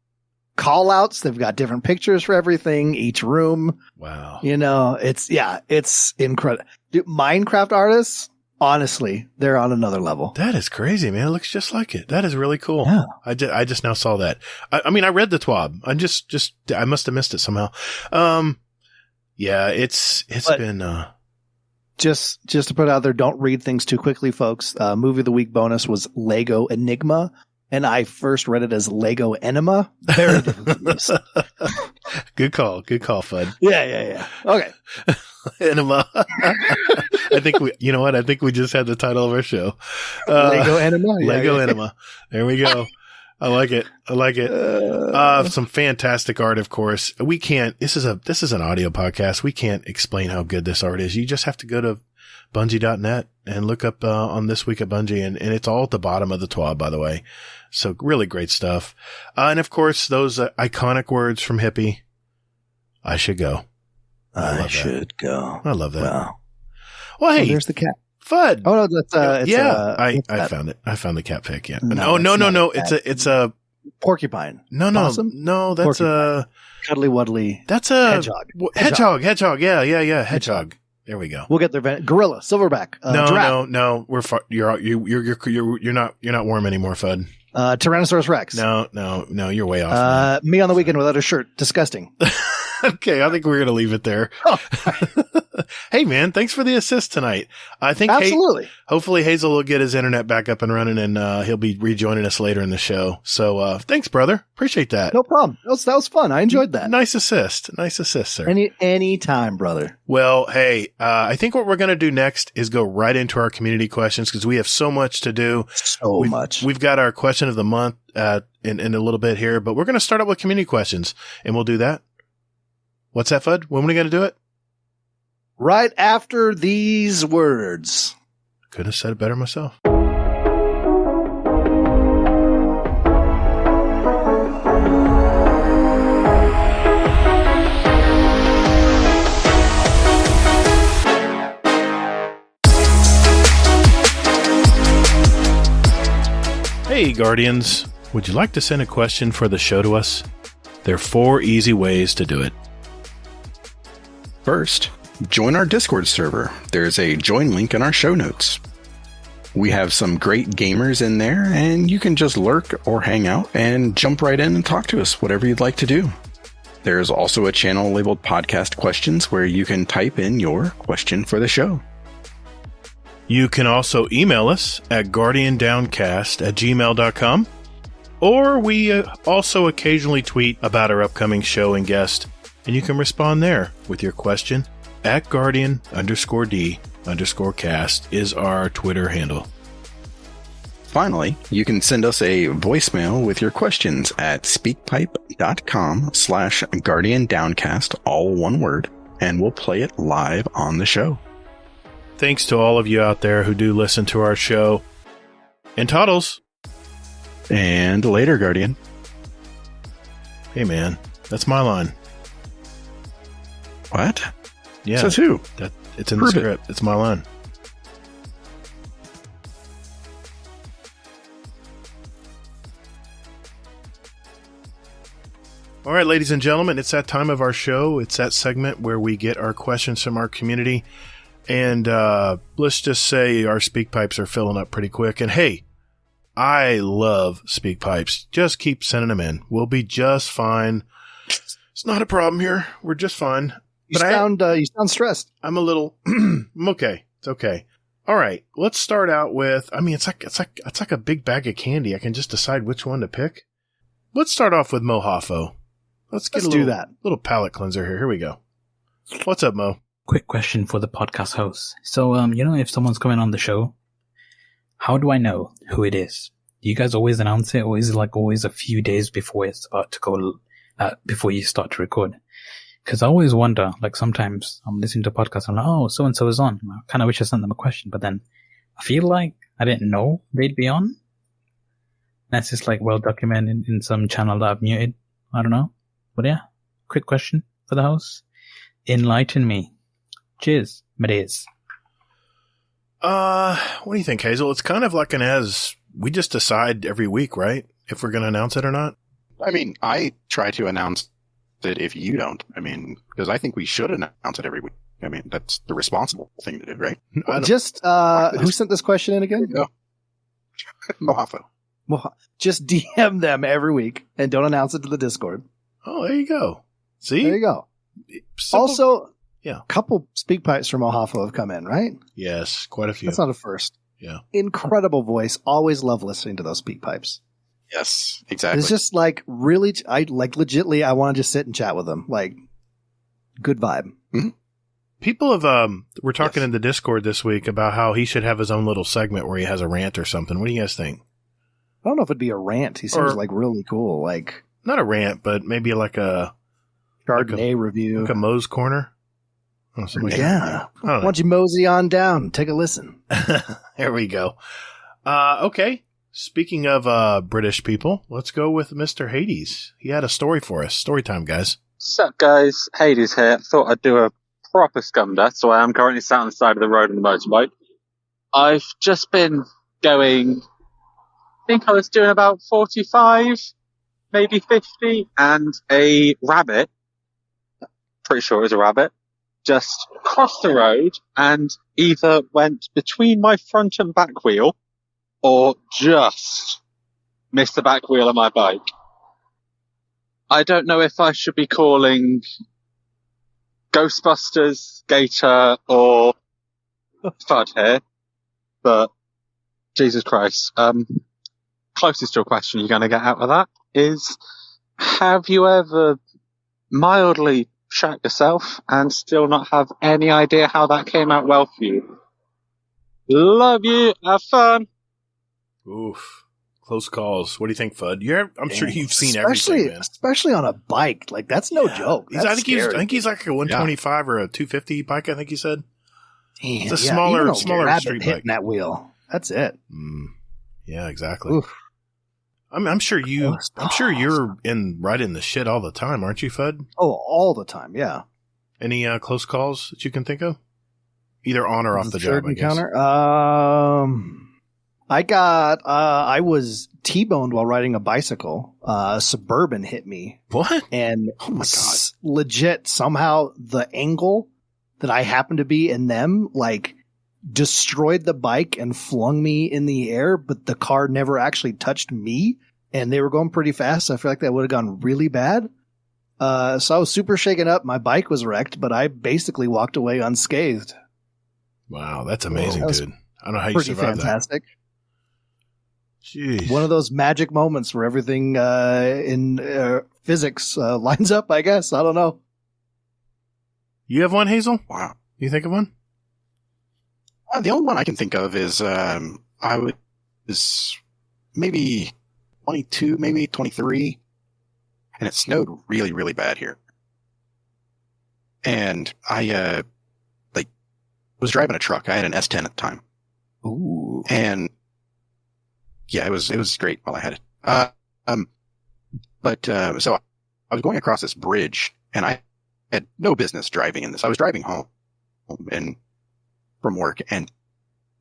call outs. They've got different pictures for everything, each room. Wow. It's incredible. Dude, Minecraft artists, honestly, they're on another level. That is crazy, man. It looks just like it. That is really cool. Yeah. I just now saw that. I mean, I read the TWAB. I must have missed it somehow. Yeah, it's been, just to put it out there, don't read things too quickly, folks. Movie of the week bonus was Lego Enigma, and I first read it as Lego Enema. Very different. Good call, Fudd. Yeah. Okay. Enema. I think you know what? I think we just had the title of our show. Lego Enema. Lego Enema. There we go. I like it. Some fantastic art, of course. We can't, this is an audio podcast. We can't explain how good this art is. You just have to go to Bungie.net and look up, on This Week at Bungie, and it's all at the bottom of the TWAB, by the way. So really great stuff. And of course, those iconic words from Hippie. I should go. I should go. I love that. Well, hey, there's the cat. Fudd. Oh no, that's I found it. I found the cat pic. Yeah. No. It's a porcupine. Possum? No, that's porcupine. Cuddly Wuddly. That's a hedgehog. Hedgehog. Yeah. Hedgehog. There we go. We'll get there. Gorilla, silverback. Giraffe. No. We're you're not warm anymore, Fudd. Tyrannosaurus Rex. No. You're way off. Me on the weekend without a shirt. Disgusting. Okay, I think we're gonna leave it there. Oh. Hey, man, thanks for the assist tonight. I think absolutely. Hopefully Hazel will get his internet back up and running, and he'll be rejoining us later in the show. So thanks, brother. Appreciate that. No problem. That was fun. I enjoyed that. Nice assist, sir. Any time, brother. Well, hey, I think what we're gonna do next is go right into our community questions because we have so much to do. We've got our question of the month in a little bit here, but we're gonna start out with community questions, and we'll do that. What's that, Fudd? When are we going to do it? Right after these words. Couldn't have said it better myself. Hey, Guardians. Would you like to send a question for the show to us? There are 4 easy ways to do it. First, join our Discord server. There's a join link in our show notes. We have some great gamers in there, and you can just lurk or hang out and jump right in and talk to us, whatever you'd like to do. There's also a channel labeled Podcast Questions where you can type in your question for the show. You can also email us at guardiandowncast@gmail.com, or we also occasionally tweet about our upcoming show and guest. And you can respond there with your question at Guardian_D_cast is our Twitter handle. Finally, you can send us a voicemail with your questions at speakpipe.com/GuardianDowncast, all one word, and we'll play it live on the show. Thanks to all of you out there who do listen to our show. And Toddles. And later, Guardian. Hey, man, that's my line. What? Yeah. Says who? It's in the script. It's my line. All right, ladies and gentlemen, it's that time of our show. It's that segment where we get our questions from our community. And let's just say our speak pipes are filling up pretty quick. And hey, I love speak pipes. Just keep sending them in. We'll be just fine. It's not a problem here. We're just fine. You sound stressed. I'm a little. I'm okay. It's okay. All right. Let's start out with. I mean, it's like a big bag of candy. I can just decide which one to pick. Let's start off with Mo Hoffo. Let's do that. Little palate cleanser here. Here we go. What's up, Mo? Quick question for the podcast host. So, if someone's coming on the show, how do I know who it is? Do you guys always announce it, or is it like always a few days before it's about to go, before you start to record? Because I always wonder, like sometimes I'm listening to a podcast and I'm like, oh, so-and-so is on. I kind of wish I sent them a question, but then I feel like I didn't know they'd be on. That's just like well documented in some channel that I've muted. I don't know. But yeah, quick question for the host. Enlighten me. Cheers, Madeas. What do you think, Hazel? It's kind of like we just decide every week, right? If we're going to announce it or not. I mean, I try to announce it if you don't. I mean, because I think we should announce it every week. I mean, that's the responsible thing to do, right? Just, who sent this question in again? Mojafo. Well, just DM them every week and don't announce it to the Discord. Oh, there you go. See? There you go. Simple. Also, yeah, a couple speak pipes from Mojafo have come in, right? Yes, quite a few. That's not a first. Yeah. Incredible voice. Always love listening to those speak pipes. Yes, exactly. It's just like really, legitly, I want to just sit and chat with them. Like, good vibe. Mm-hmm. People have, we're talking in the Discord this week about how he should have his own little segment where he has a rant or something. What do you guys think? I don't know if it'd be a rant. He seems like really cool. Like, not a rant, but maybe like a Chardonnay review. Like a Moe's Corner. Oh, yeah. Why don't you mosey on down and take a listen? There we go. Okay. Speaking of British people, let's go with Mr. Hades. He had a story for us. Story time, guys. Sup, guys? Hades here. Thought I'd do a proper scum death, so I am currently sat on the side of the road on the motorbike. I've just been going, I think I was doing about 45, maybe 50, and a rabbit, pretty sure it was a rabbit, just crossed the road and either went between my front and back wheel or just missed the back wheel of my bike. I don't know if I should be calling Ghostbusters, Gator, or Fudd here, but Jesus Christ. Closest to a question you're going to get out of that is, have you ever mildly shat yourself and still not have any idea how that came out well for you? Love you. Have fun. Oof. Close calls. What do you think, Fudd? I'm sure you've seen everything, man. Especially on a bike. Like, that's no joke. That's I think he's like a 125 or a 250 bike, I think he said. Damn, it's a smaller street bike. That wheel. That's it. Yeah, exactly. Oof. I'm sure you're right in the shit all the time, aren't you, Fudd? Oh, all the time, yeah. Any close calls that you can think of? Either on or off the job, I guess. Encounter? I was T-boned while riding a bicycle. A Suburban hit me. What? And oh my God. Legit, somehow the angle that I happened to be in them, like, destroyed the bike and flung me in the air, but the car never actually touched me, and they were going pretty fast. So I feel like that would have gone really bad. So I was super shaken up. My bike was wrecked, but I basically walked away unscathed. Wow, that's amazing, dude. I don't know how you pretty survived fantastic. That. Jeez. One of those magic moments where everything in physics lines up, I guess. I don't know. You have one, Hazel? Wow. You think of one? The only one I can think of is I was maybe 22, maybe 23, and it snowed really, really bad here. And I was driving a truck. I had an S10 at the time. Ooh. And yeah, it was great while I had it. So I was going across this bridge, and I had no business driving in this. I was driving home and from work, and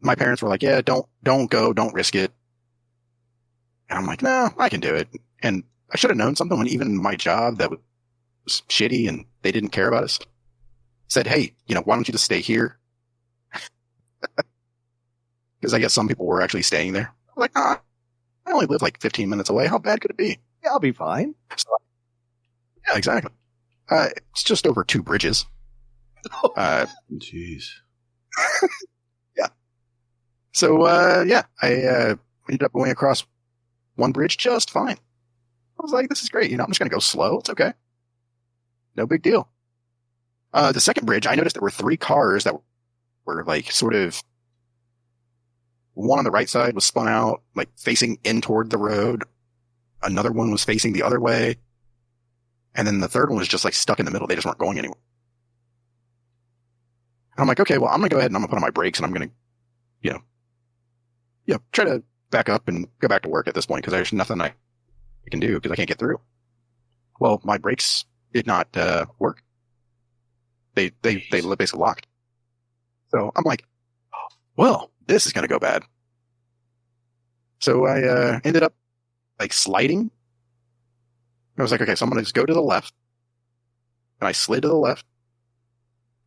my parents were like, "Yeah, don't go, don't risk it." And I'm like, "No, I can do it." And I should have known something when even my job that was shitty and they didn't care about us said, "Hey, why don't you just stay here?" Because I guess some people were actually staying there. I'm like, I only live like 15 minutes away. How bad could it be? Yeah, I'll be fine. So, yeah, exactly. It's just over 2 bridges. Jeez. Yeah. So, I ended up going across one bridge just fine. I was like, this is great. I'm just going to go slow. It's okay. No big deal. The second bridge, I noticed there were 3 cars that were like sort of, one on the right side was spun out, like facing in toward the road. Another one was facing the other way. And then the third one was just like stuck in the middle. They just weren't going anywhere. And I'm like, okay, well, I'm going to go ahead and I'm going to put on my brakes and I'm going to, try to back up and go back to work at this point because there's nothing I can do because I can't get through. Well, my brakes did not work. They basically locked. So I'm like, well, this is going to go bad. So I ended up like sliding. I was like, okay, so I'm going to just go to the left. And I slid to the left.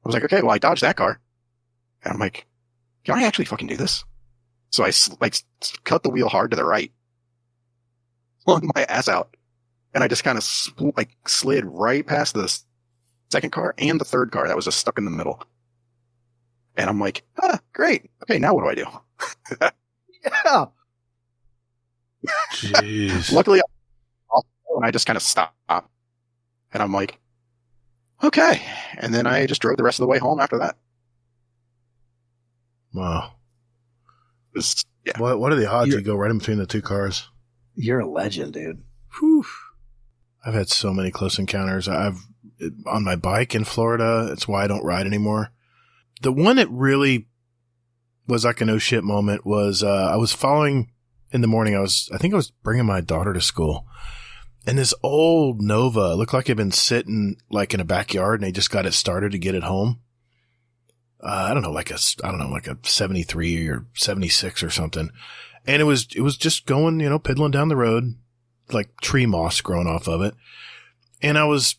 was like, okay, well, I dodged that car. And I'm like, can I actually fucking do this? So I cut the wheel hard to the right, flung my ass out, and I just kind of slid right past the second car and the third car that was just stuck in the middle. And I'm like, great. Okay, now what do I do? Yeah. Jeez. Luckily, I just kind of stopped. And I'm like, okay. And then I just drove the rest of the way home after that. Wow. Yeah. What are the odds you go right in between the two cars? You're a legend, dude. Whew. I've had so many close encounters. I've on my bike in Florida. It's why I don't ride anymore. The one that really was like an oh shit moment was I was following in the morning. I think I was bringing my daughter to school, and this old Nova looked like it had been sitting like in a backyard, and they just got it started to get it home. I don't know, like a 73 or 76 or something. And it was just going, piddling down the road, like tree moss growing off of it. And I was,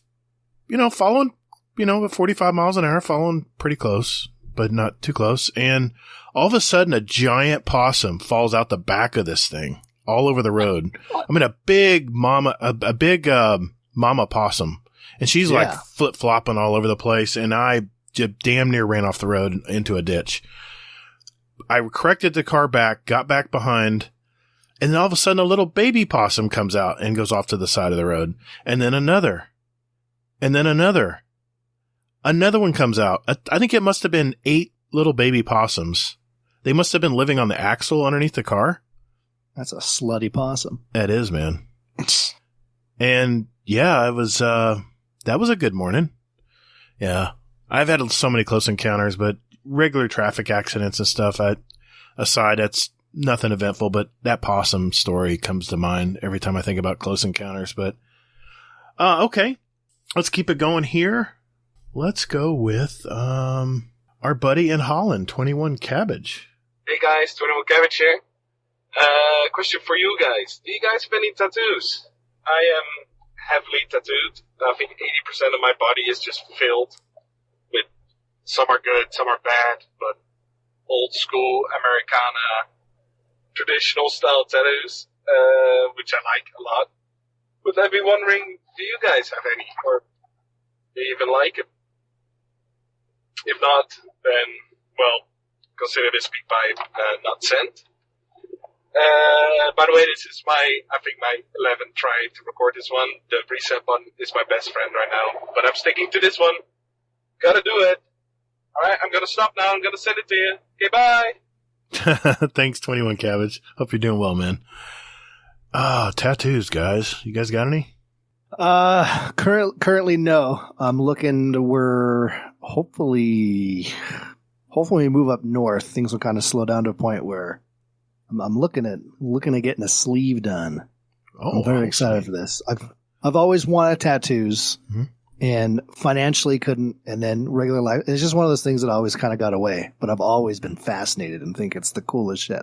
following, at 45 miles an hour, following pretty close, but not too close. And all of a sudden a giant possum falls out the back of this thing all over the road. I mean, a big mama possum, and she's like flip flopping all over the place. And I damn near ran off the road into a ditch. I corrected the car back, got back behind, and then all of a sudden a little baby possum comes out and goes off to the side of the road. And then another. And then another. Another one comes out. I think it must have been 8 little baby possums. They must have been living on the axle underneath the car. That's a slutty possum. That is, man. And yeah, it was, that was a good morning. Yeah. I've had so many close encounters, but regular traffic accidents and stuff aside, that's nothing eventful, but that possum story comes to mind every time I think about close encounters. But, okay. Let's keep it going here. Let's go with, our buddy in Holland, 21 Cabbage. Hey guys, 21 Cabbage here. Question for you guys. Do you guys have any tattoos? I am heavily tattooed. I think 80% of my body is just filled. Some are good, some are bad, but old school Americana, traditional style tattoos, which I like a lot. But I'd be wondering, do you guys have any, or do you even like it? If not, then, well, consider this big pipe not sent. By the way, this is my 11th try to record this one. The reset button is my best friend right now, but I'm sticking to this one. Gotta do it. All right, I'm going to stop now. I'm going to send it to you. Okay, bye. Thanks, 21 Cabbage. Hope you're doing well, man. Tattoos, guys. You guys got any? Currently, no. I'm looking to where hopefully we move up north. Things will kind of slow down to a point where I'm looking at getting a sleeve done. Oh, I'm very excited for this. I've always wanted tattoos. Mm-hmm. And financially couldn't, and then regular life. It's just one of those things that always kind of got away. But I've always been fascinated and think it's the coolest shit.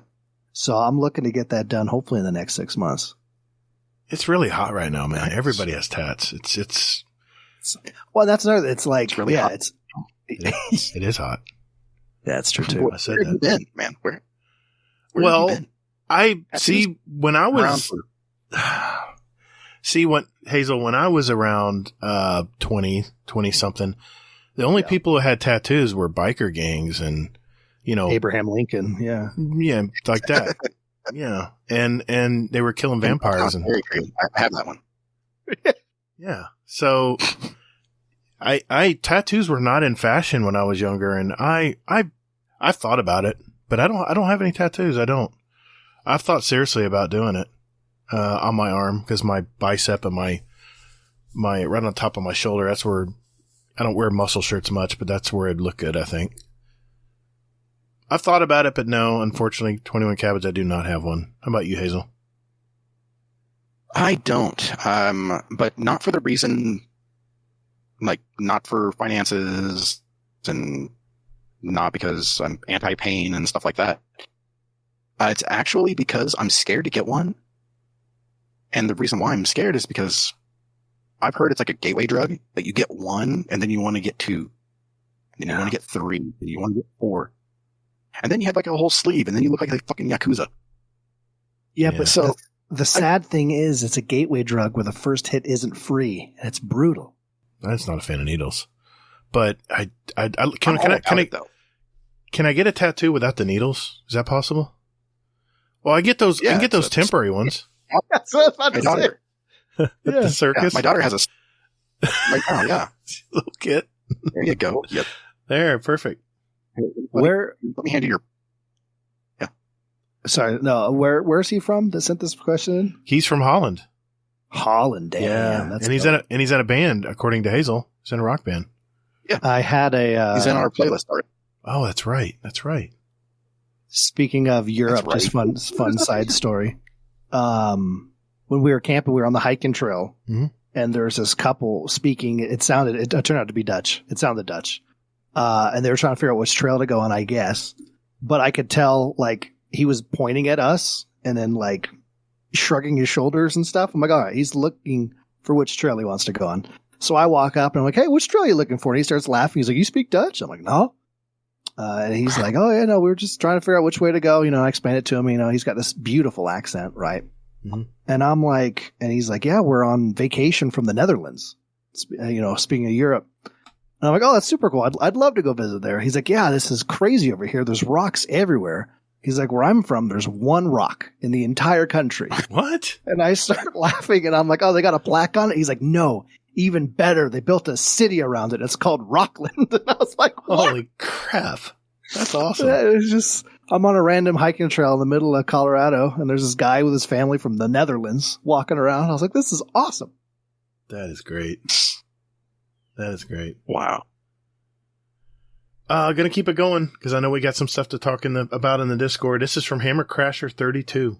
So I'm looking to get that done hopefully in the next 6 months. It's really hot right now, man. Everybody has tats. It's well, that's another. It's like, it's really hot. It is hot. That's true too. I said where that. Have you been, man? Where well, have you been? I see when I was. See, when I was around 20 something, the only people who had tattoos were biker gangs and, Abraham Lincoln. Yeah. Yeah, like that. Yeah. And they were killing vampires. And very crazy. I have that one. Yeah. So I tattoos were not in fashion when I was younger, and I thought about it, but I don't have any tattoos. I don't. I've thought seriously about doing it. On my arm, because my bicep and my right on top of my shoulder, that's where I don't wear muscle shirts much, but that's where it'd look good, I think. I've thought about it, but no, unfortunately, 21 Cabbage, I do not have one. How about you, Hazel? I don't, but not for the reason, like, not for finances and not because I'm anti-pain and stuff like that. It's actually because I'm scared to get one. And the reason why I'm scared is because I've heard it's like a gateway drug that you get one and then you want to get two. then you want to get 3, and you want to get 4. And then you had like a whole sleeve, and then you look like a fucking Yakuza. Yeah, but so the sad thing is it's a gateway drug where the first hit isn't free. And it's brutal. I'm just not a fan of needles. But can I get a tattoo without the needles? Is that possible? Well, I get those. I can get those temporary ones. That's what I was about to say. At the circus. Yeah, my daughter has a little kit. There you go. Yep. There, perfect. Let me hand you your. Yeah. Sorry, no. Where's he from that sent this question in? He's from Holland. Holland, damn. Yeah, and he's in a band, according to Hazel. He's in a rock band. Yeah, I had he's in our playlist already. Oh, that's right. That's right. Speaking of Europe, right. just fun side story. When we were camping, we were on the hiking trail, and there was this couple speaking. It turned out to be Dutch. It sounded Dutch, and they were trying to figure out which trail to go on, I guess. But I could tell, like, he was pointing at us and then like shrugging his shoulders and stuff. I'm like, all right, he's looking for which trail he wants to go on. So I walk up and I'm like, hey, which trail are you looking for? And he starts laughing. He's like, you speak Dutch? I'm like, no. And he's like, oh, yeah, no, we were just trying to figure out which way to go. You know, I explained it to him. You know, he's got this beautiful accent, right? Mm-hmm. And I'm like, and he's like, yeah, we're on vacation from the Netherlands, you know, speaking of Europe. And I'm like, oh, that's super cool. I'd love to go visit there. He's like, yeah, this is crazy over here. There's rocks everywhere. He's like, where I'm from, there's one rock in the entire country. What? And I start laughing and I'm like, oh, they got a plaque on it? He's like, no, even better. They built a city around it. It's called Rockland. And I was like, what? Holy crap. That's awesome. It was just, I'm on a random hiking trail in the middle of Colorado and there's this guy with his family from the Netherlands walking around. I was like, this is awesome. That is great. That is great. Wow. Gonna keep it going because I know we got some stuff to talk about in the Discord. This is from HammerCrasher32.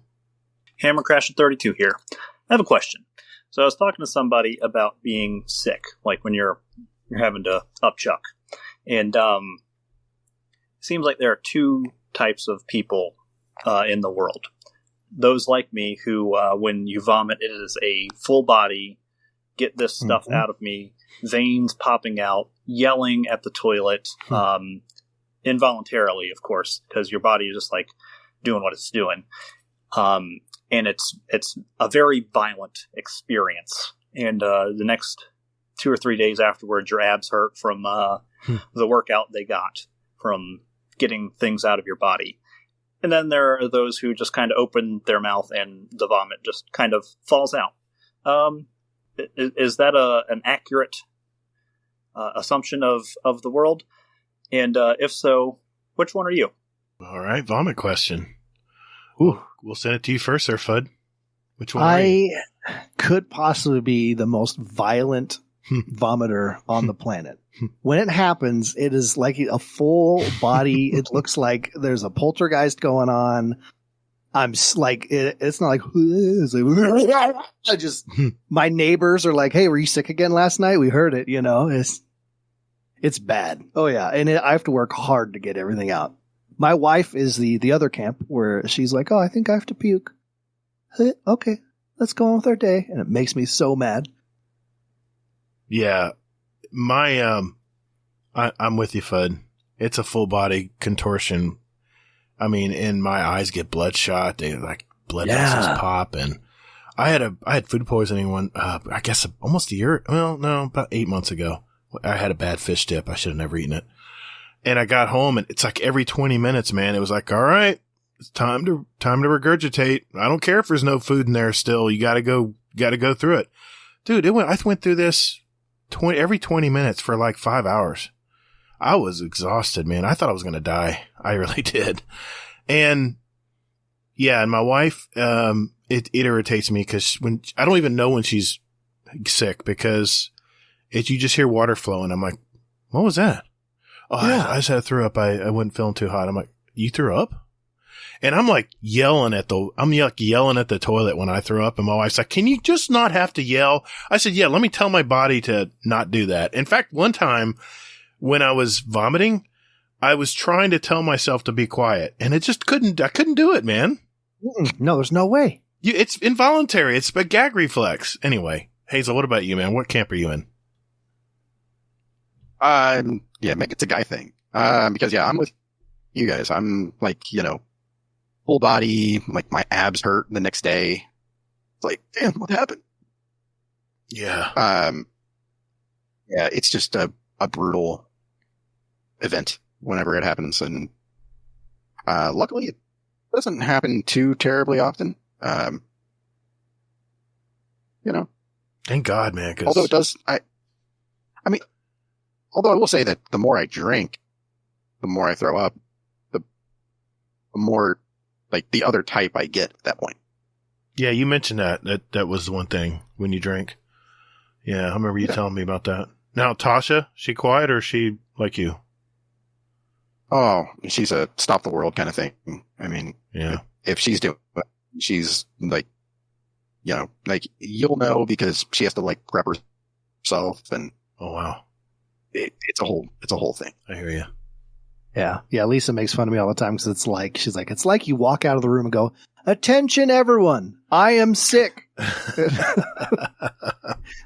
HammerCrasher32 here. I have a question. So I was talking to somebody about being sick, like when you're having to upchuck, and it seems like there are two types of people in the world. Those like me who, when you vomit, it is a full body, get this stuff out of me, veins popping out, yelling at the toilet, involuntarily, of course, because your body is just like doing what it's doing. And it's a very violent experience. And the next 2 or 3 days afterwards, your abs hurt from the workout they got from getting things out of your body. And then there are those who just kind of open their mouth and the vomit just kind of falls out. Is that an accurate assumption of the world? And if so, which one are you? All right, vomit question. Ooh. We'll send it to you first, sir, Fudd. Which one are you? I could possibly be the most violent vomiter on the planet. When it happens, it is like a full body. It looks like there's a poltergeist going on. I'm like, it's not like, it's like I just, my neighbors are like, hey, were you sick again last night? We heard it, you know, it's bad. Oh yeah. And I have to work hard to get everything out. My wife is the other camp where she's like, oh, I think I have to puke. Okay, let's go on with our day. And it makes me so mad. Yeah. I'm with you, Fudd. It's a full body contortion. I mean, and my eyes get bloodshot. They like blood vessels pop. And I had food poisoning I guess almost a year. Well, no, about 8 months ago. I had a bad fish dip. I should have never eaten it. And I got home and it's like every 20 minutes, man, it was like, all right, it's time to regurgitate. I don't care if there's no food in there still. You gotta go through it. Dude, I went through this every 20 minutes for like 5 hours. I was exhausted, man. I thought I was going to die. I really did. And yeah, and my wife, it irritates me because I don't even know when she's sick because you just hear water flowing. I'm like, what was that? Oh, yeah. I just had to throw up. I wasn't feeling too hot. I'm like, you threw up? And I'm like yelling at the toilet when I throw up. And my wife's like, can you just not have to yell? I said, yeah, let me tell my body to not do that. In fact, one time when I was vomiting, I was trying to tell myself to be quiet and I couldn't do it, man. No, there's no way. It's involuntary. It's a gag reflex. Anyway, Hazel, what about you, man? What camp are you in? I'm Yeah, make it's a guy thing. Because I'm with you guys. I'm like, full body, like my abs hurt the next day. It's like, damn, what happened? Yeah. Yeah, it's just a brutal event whenever it happens. And, luckily it doesn't happen too terribly often. Thank God, man. Although it does, although I will say that the more I drink, the more I throw up, the more like the other type I get at that point. Yeah, you mentioned that was the one thing when you drink. Yeah, I remember you telling me about that. Now, Tasha, she quiet or is she like you? Oh, she's a stop the world kind of thing. I mean, yeah. If she's doing it, she's like, like you'll know because she has to like prep herself and. Oh, wow. It's a whole thing. I hear you. Yeah. Yeah. Lisa makes fun of me all the time because she's like, it's like you walk out of the room and go, attention, everyone. I am sick.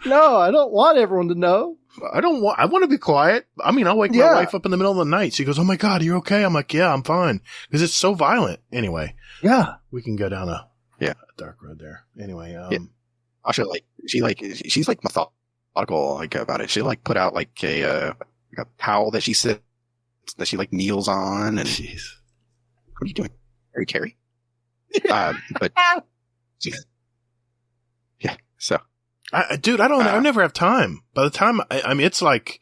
No, I don't want everyone to know. I want to be quiet. I mean, I'll wake my wife up in the middle of the night. She goes, oh my God, are you okay? I'm like, yeah, I'm fine. Because it's so violent. Anyway. Yeah. We can go down a dark road there. Anyway. Asha, she's like methodical like about it. She like put out like a towel that she like kneels on and jeez. What are you doing? Harry Carey? But yeah, so I never have time. By the time I mean, it's like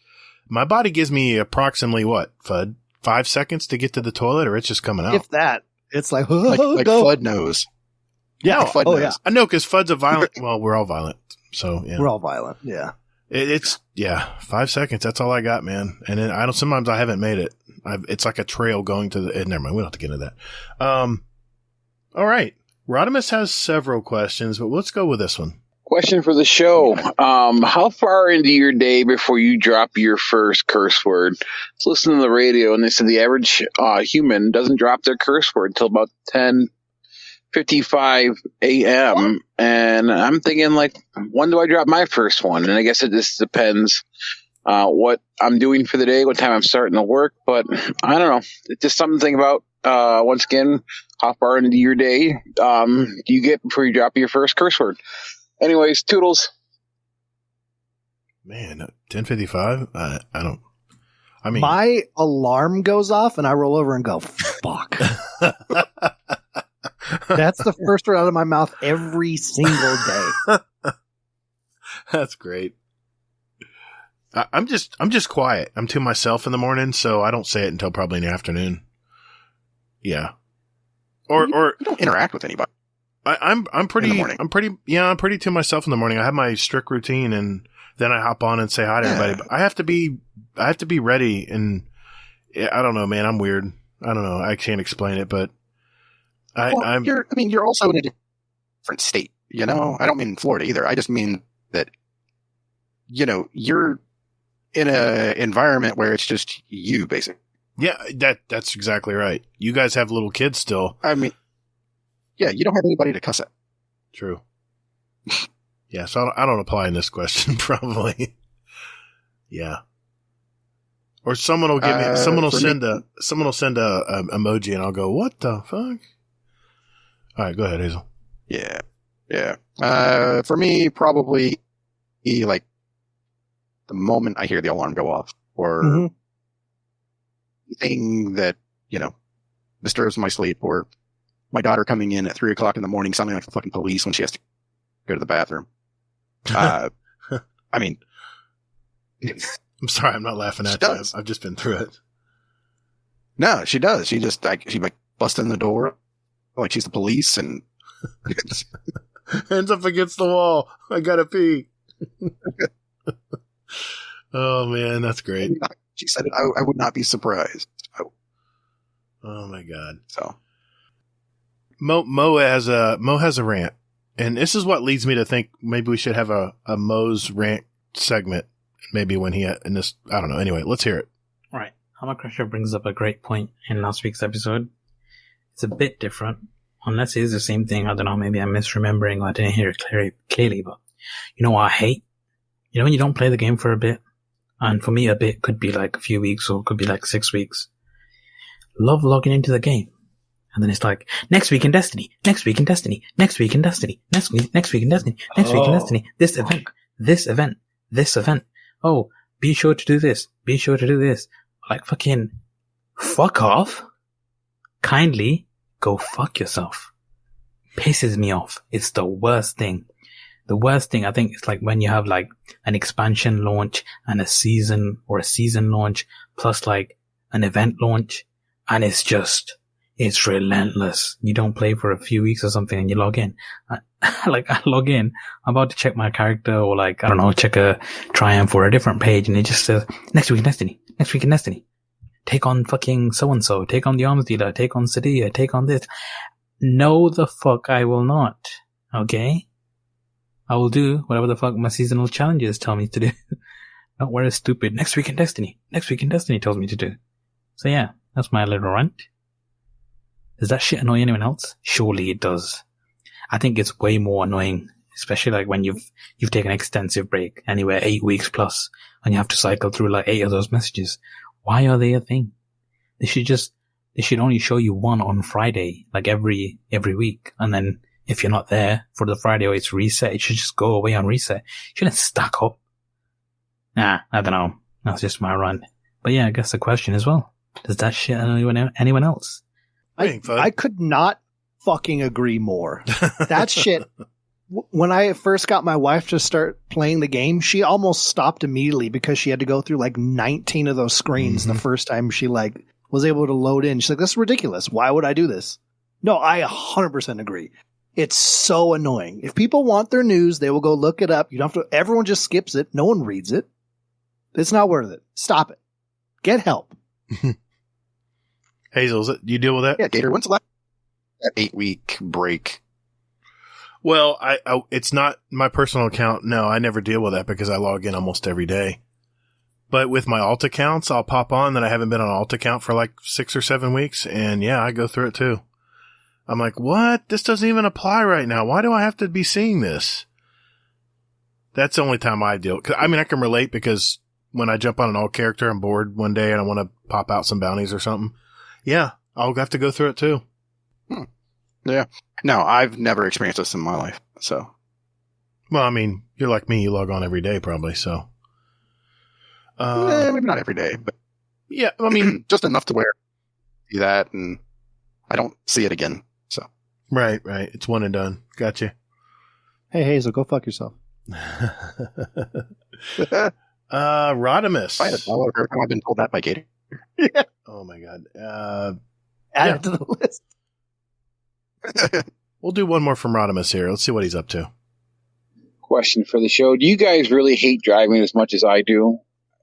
my body gives me approximately what, Fudd, 5 seconds to get to the toilet, or it's just coming out. If that, it's like go. Fudd knows. Yeah, Fudd knows. Yeah. I know because Fudd's a violent. Well, we're all violent, so yeah. We're all violent. Yeah. It's 5 seconds. That's all I got, man. And then sometimes I haven't made it. It's like a trail going to the. Never mind. We don't have to get into that. All right. Rodimus has several questions, but let's go with this one. Question for the show. How far into your day before you drop your first curse word? I was listening to the radio and they said the average human doesn't drop their curse word until about 10:55 a.m. And I'm thinking, like, when do I drop my first one? And I guess it just depends what I'm doing for the day, what time I'm starting to work. But I don't know. It's just something to think about. Once again, how far into your day do you get before you drop your first curse word? Anyways, toodles. Man, 10:55? I don't. I mean, my alarm goes off and I roll over and go, fuck. That's the first word out of my mouth every single day. That's great. I'm just quiet. I'm to myself in the morning, so I don't say it until probably in the afternoon. Yeah. Or you don't interact with anybody. I'm pretty in the morning. I'm pretty to myself in the morning. I have my strict routine and then I hop on and say hi to everybody. But I have to be ready, and I don't know, man, I'm weird. I don't know. I can't explain it, but you're also in a different state, I don't mean Florida either. I just mean that, you're in a environment where it's just you, basically. Yeah, that's exactly right. You guys have little kids still. I mean, yeah, you don't have anybody to cuss at. True. Yeah, so I don't apply in this question, probably. Yeah. Or someone will give me, someone will send a emoji and I'll go, what the fuck? All right, go ahead, Hazel. Yeah. For me, probably like the moment I hear the alarm go off or anything that, disturbs my sleep, or my daughter coming in at 3:00 in the morning sounding like the fucking police when she has to go to the bathroom. I mean, I'm sorry, I'm not laughing at you. I've just been through it. No, she does. She just she like busts in the door like she's the police and hands up against the wall. I gotta pee. Oh man, that's great. She said it. I would not be surprised. Oh my god. So Mo has a rant, and this is what leads me to think maybe we should have a Mo's rant segment. Maybe when he in this, I don't know. Anyway, let's hear it. All right. Hammer Crusher brings up a great point in last week's episode. It's a bit different. Unless it is the same thing, I don't know, maybe I'm misremembering or I didn't hear it clearly, but you know what I hate? When you don't play the game for a bit, And for me, a bit could be like a few weeks or could be like 6 weeks. Love logging into the game. And then it's like, next week in Destiny, next week in Destiny, next week in Destiny, next week in Destiny, next week in Destiny, this event, this event, this event. Oh, be sure to do this, be sure to do this. Like fucking, fuck off. Kindly go fuck yourself. Pisses me off. It's the worst thing. The worst thing, I think, is like when you have like an expansion launch and a season launch plus like an event launch, and it's relentless. You don't play for a few weeks or something and you log in. I log in, I'm about to check my character or like, I don't know, check a triumph or a different page, and it just says, next week in Destiny, next week in Destiny. Take on fucking so-and-so, take on the arms dealer, take on Sadia, take on this. No, the fuck I will not. Okay? I will do whatever the fuck my seasonal challenges tell me to do. Not wear a stupid next week in Destiny tells me to do. So yeah, that's my little rant. Does that shit annoy anyone else? Surely it does. I think it's way more annoying, especially like when you've taken an extensive break, anywhere 8 weeks plus, and you have to cycle through like 8 of those messages. Why are they a thing? They should only show you one on Friday, like every week. And then if you're not there for the Friday or it's reset, it should just go away on reset. It shouldn't stack up. Nah, I don't know. That's just my rant. But yeah, I guess the question as well. Does that shit annoy anyone else? I could not fucking agree more. That shit, when I first got my wife to start playing the game, she almost stopped immediately because she had to go through like 19 of those screens the first time she like was able to load in. She's like, this is ridiculous. Why would I do this? No, I 100% agree. It's so annoying. If people want their news, they will go look it up. You don't have to, everyone just skips it. No one reads it. It's not worth it. Stop it. Get help. Hazel, do you deal with that? Yeah, Gator, when's the last 8-week break? Well, it's not my personal account. No, I never deal with that because I log in almost every day. But with my alt accounts, I'll pop on that I haven't been on alt account for like 6 or 7 weeks. And yeah, I go through it too. I'm like, what? This doesn't even apply right now. Why do I have to be seeing this? That's the only time I deal. I mean, I can relate because when I jump on an alt character, I'm bored one day and I want to pop out some bounties or something. Yeah, I'll have to go through it too. Yeah. No, I've never experienced this in my life. So, well, I mean, you're like me. You log on every day probably. So, maybe not every day, but yeah, I mean, just enough to where see that and I don't see it again. So, right. It's one and done. Gotcha. Hey, Hazel, go fuck yourself. Rodimus. I had $1 every time I've been told that by Gator. Yeah. Oh my God. Add it to the list. We'll do one more from Rodimus here. Let's see what he's up to. Question for the show. Do you guys really hate driving as much as I do?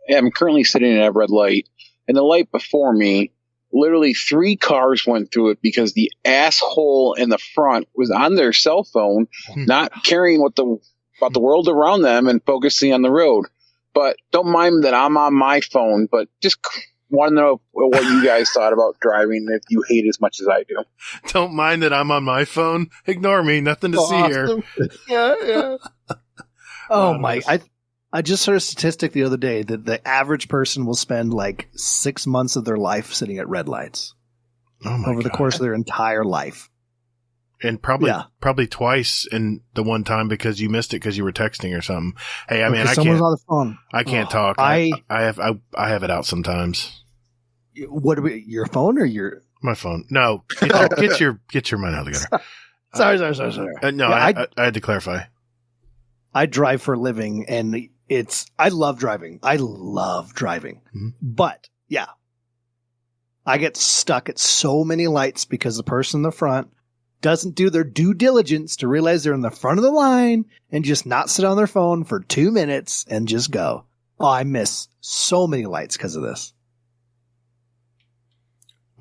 I'm currently sitting at a red light, and the light before me, literally 3 cars went through it because the asshole in the front was on their cell phone, not caring about the world around them and focusing on the road. But don't mind that I'm on my phone, but just want to know what you guys thought about driving if you hate as much as I do. Don't mind that I'm on my phone. Ignore me. Nothing to see here. Yeah. Oh my! I just heard a statistic the other day that the average person will spend like 6 months of their life sitting at red lights over the course of their entire life. And probably twice in the one time because you missed it because you were texting or something. Hey, I mean, I someone's can't. On the phone. I can't talk. I have it out sometimes. What do we? Your phone or your? My phone. No, get your mind out of the gutter. Sorry. No, yeah, I had to clarify. I drive for a living, and I love driving. But yeah, I get stuck at so many lights because the person in the front doesn't do their due diligence to realize they're in the front of the line and just not sit on their phone for 2 minutes and just go. Oh, I miss so many lights because of this.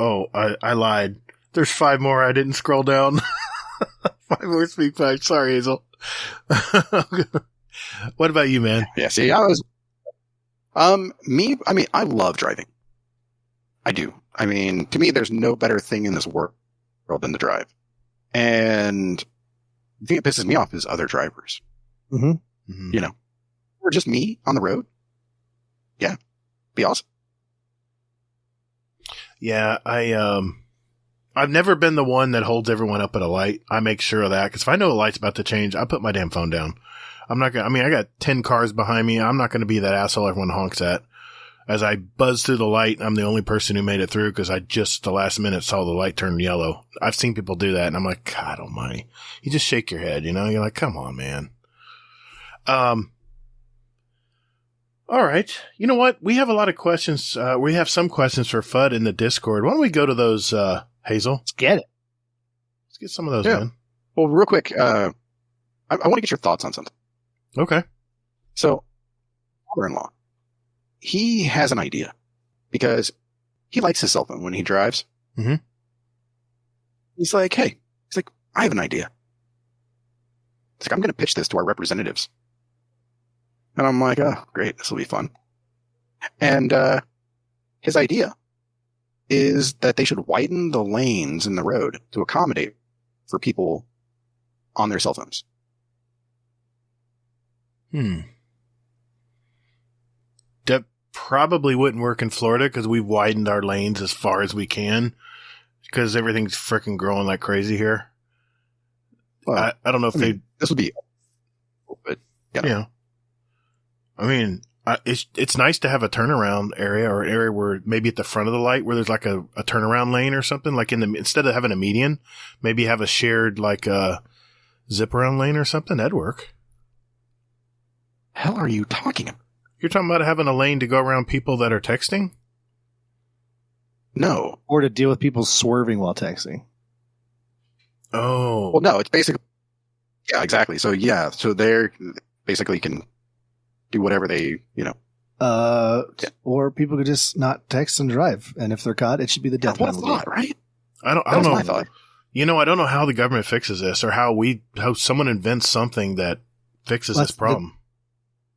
Oh, I lied. There's 5 more. I didn't scroll down. 5 more speak facts. Sorry, Hazel. What about you, man? Yeah, see, I was, I mean, I love driving. I do. I mean, to me, there's no better thing in this world than to drive. And the thing that pisses me off is other drivers. Mm-hmm. You know, or just me on the road. yeah, be awesome. Yeah, I've never been the one that holds everyone up at a light. I make sure of that, because if I know a light's about to change, I put my damn phone down. I'm not gonna, I mean, I got 10 cars behind me. I'm not gonna be that asshole everyone honks at. As I buzz through the light, I'm the only person who made it through because I just the last minute saw the light turn yellow. I've seen people do that, and I'm like, God almighty. You just shake your head, you know? You're like, come on, man. All right. You know what? We have a lot of questions. We have some questions for FUD in the Discord. Why don't we go to those, Hazel? Let's get it. Let's get some of those, Yeah. man. Well, real quick, I want to get your thoughts on something. Okay. So, father-in-law, he has an idea because he likes his cell phone when he drives. Mm-hmm. He's like, hey, I have an idea. He's like, I'm going to pitch this to our representatives. And I'm like, oh, great. This will be fun. And his idea is that they should widen the lanes in the road to accommodate for people on their cell phones. That probably wouldn't work in Florida because we've widened our lanes as far as we can because everything's freaking growing like crazy here. Well, I don't know if this would be, but yeah. I mean, it's nice to have a turnaround area or an area where maybe at the front of the light where there's like a turnaround lane or something, like instead of having a median, maybe have a shared like a zip around lane or something. That'd work. Hell are you talking about? You're talking about having a lane to go around people that are texting? No. Or to deal with people swerving while texting. Oh. Well, no, it's basically, yeah, exactly. So yeah, so they're basically can do whatever they, Or people could just not text and drive. And if they're caught, it should be the death That's what I penalty. thought, right? I don't That was know. my thought. You know, I don't know how the government fixes this or how someone invents something that fixes this problem.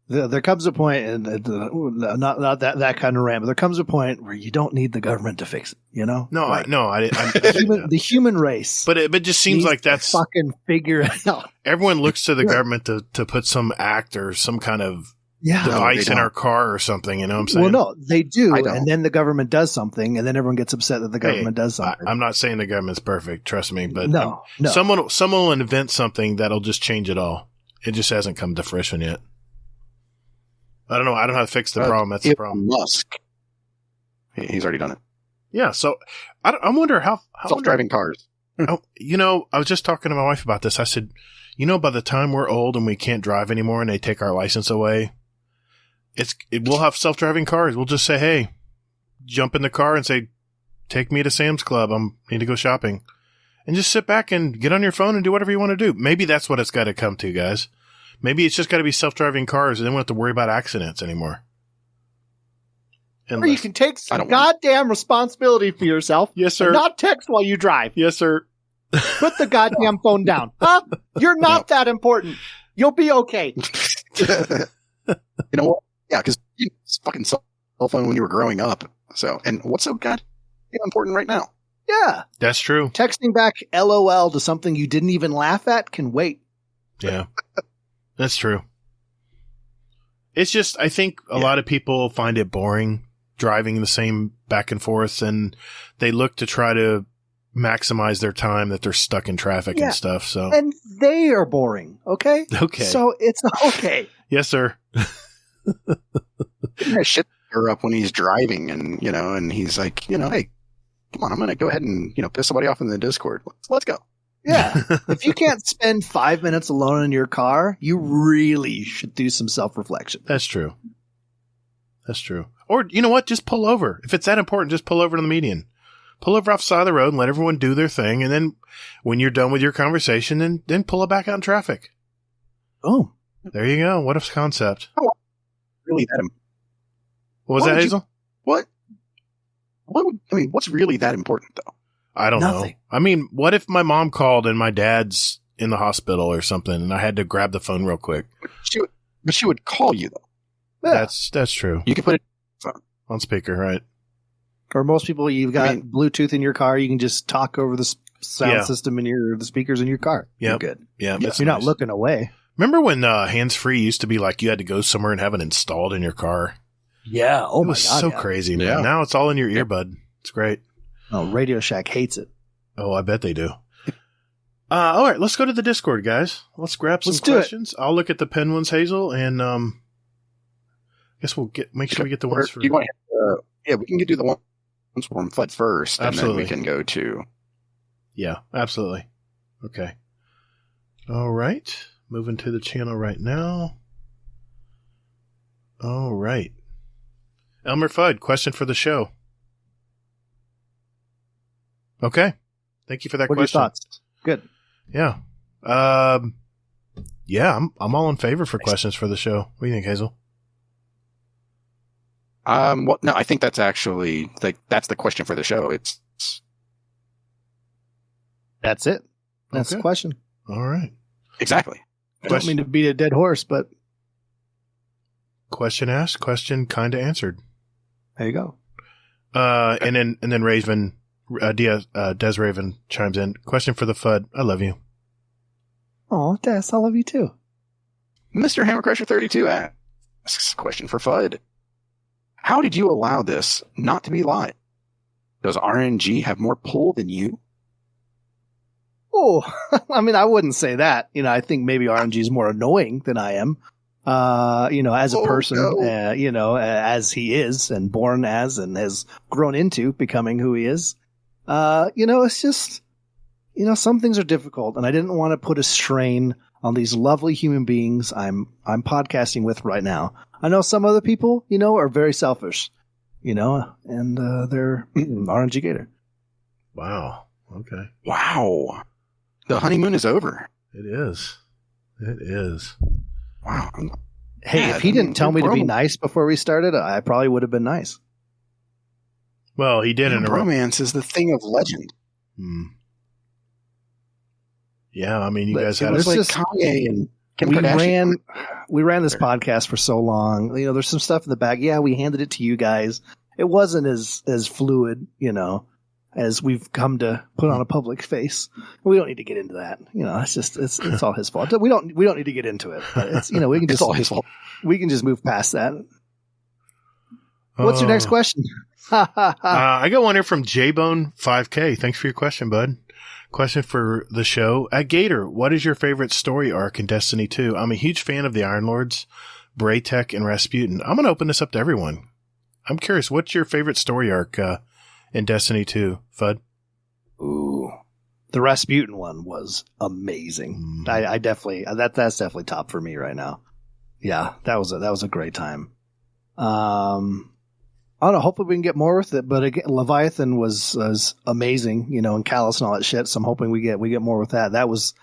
There comes a point, and not that kind of rant, but there comes a point where you don't need the government to fix it. You know? No, Like, the human race. But it just seems needs like to that's fucking figure it out. everyone looks to the government to put some act or some kind of Yeah. device No, in our car or something. You know what I'm saying? Well, no, they do, I don't. and then the government does something, and then everyone gets upset that the government does something. I'm not saying the government's perfect. Trust me, but No. someone will invent something that'll just change it all. It just hasn't come to fruition yet. I don't know. I don't know how to fix the problem. That's the problem. Musk. He's already done it. Yeah. So I wonder how Self-driving cars. Oh, I was just talking to my wife about this. I said, by the time we're old and we can't drive anymore and they take our license away, we'll have self-driving cars. We'll just say, hey, jump in the car and say, take me to Sam's Club. I need to go shopping. And just sit back and get on your phone and do whatever you want to do. Maybe that's what it's got to come to, guys. Maybe it's just got to be self-driving cars and then we don't have to worry about accidents anymore. Or you can take some goddamn responsibility for yourself. Yes, sir. And not text while you drive. Yes, sir. Put the goddamn phone down. Huh? You're not that important. You'll be okay. You know what? Yeah, because it's fucking cell phone when you were growing up. So, and what's so goddamn important right now? Yeah. That's true. Texting back LOL to something you didn't even laugh at can wait. Yeah. That's true. It's just, I think a lot of people find it boring driving the same back and forth, and they look to try to maximize their time that they're stuck in traffic and stuff. So, and they are boring. Okay. Okay. So it's okay. Yes, sir. That shit her up when he's driving, and and he's like, hey, come on, I'm gonna go ahead and piss somebody off in the Discord. Let's go. Yeah. If you can't spend 5 minutes alone in your car, you really should do some self-reflection. That's true. That's true. Or, you know what? Just pull over. If it's that important, just pull over to the median. Pull over off the side of the road and let everyone do their thing. And then when you're done with your conversation, then pull it back out in traffic. Oh. There you go. What a concept. Really that What was that, Hazel? What's really that important, though? I don't know. I mean, what if my mom called and my dad's in the hospital or something and I had to grab the phone real quick? But she would call you, though. Yeah. That's true. You can put it on speaker, right? Or most people, you've got Bluetooth in your car. You can just talk over the sound system in the speakers in your car. Yeah. You're good. Yeah. You're not looking away. Remember when hands-free used to be like you had to go somewhere and have it installed in your car? Yeah. Oh it my was God. so yeah. crazy, man. Yeah. Now it's all in your earbud. It's great. Oh, Radio Shack hates it. Oh, I bet they do. All right, let's go to the Discord, guys. Let's grab some Let's do it. questions. I'll look at the pen ones, Hazel, and I guess we'll make sure we get the ones for. You want? Yeah, we can do the ones from Flood first, and Absolutely. then we can go to. Yeah, absolutely. Okay. All right, moving to the channel right now. All right, Elmer Fudd, question for the show. Okay, thank you for that What are your question. thoughts? Good. Yeah. Yeah, I'm all in favor for questions for the show. What do you think, Hazel? Well, no, I think that's actually that's the question for the show. That's it. That's Okay. the question. All right. Exactly. I don't mean to beat a dead horse, but Question asked, question kind of answered. there you go. And then Raven, Des Raven chimes in. Question for the Fudd. I love you. Oh, Des, I love you too. Mr. Hammercrusher 32 asks, question for Fudd. How did you allow this not to be live? Does RNG have more pull than you? Oh, I mean, I wouldn't say that. I think maybe RNG is more annoying than I am. As a person, no. as he is and born as and has grown into becoming who he is. It's just, some things are difficult, and I didn't want to put a strain on these lovely human beings I'm podcasting with right now. I know some other people, are very selfish, and they're RNG Gator. Wow. Okay. Wow. The honeymoon is over. It is. It is. Wow. Hey, Yeah, if he didn't tell me to be bro- nice before we started, I probably would have been nice. Well, he did in a romance is the thing of legend. Yeah, I mean, you But guys it had was us. It's like Kanye and Kim Kardashian. We ran this podcast for so long. There's some stuff in the back. Yeah, we handed it to you guys. It wasn't as fluid, as we've come to put on a public face. We don't need to get into that. It's just it's all his fault. We don't need to get into it. But it's we can just It's all his fault. We can just move past that. What's your next question? I got one here from JBone5K. Thanks for your question, bud. Question for the show. At Gator, what is your favorite story arc in Destiny 2? I'm a huge fan of the Iron Lords, Braytech, and Rasputin. I'm going to open this up to everyone. I'm curious, what's your favorite story arc in Destiny 2, Fudd? Ooh, the Rasputin one was amazing. I definitely that's definitely top for me right now. Yeah, that was a great time. I don't know. Hopefully we can get more with it. But again, Leviathan was amazing, and Callus and all that shit. So I'm hoping we get more with that. That was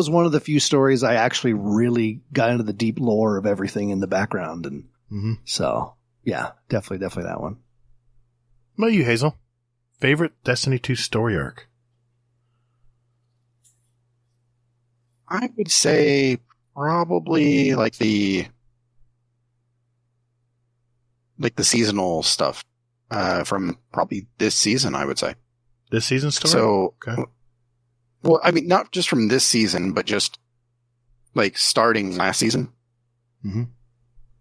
one of the few stories I actually really got into the deep lore of everything in the background, and so yeah, definitely that one. What about you, Hazel? Favorite Destiny 2 story arc? I would say probably like the seasonal stuff from probably this season, I would say. This season's story? So, okay. Well, I mean, not just from this season, but just like starting last season. How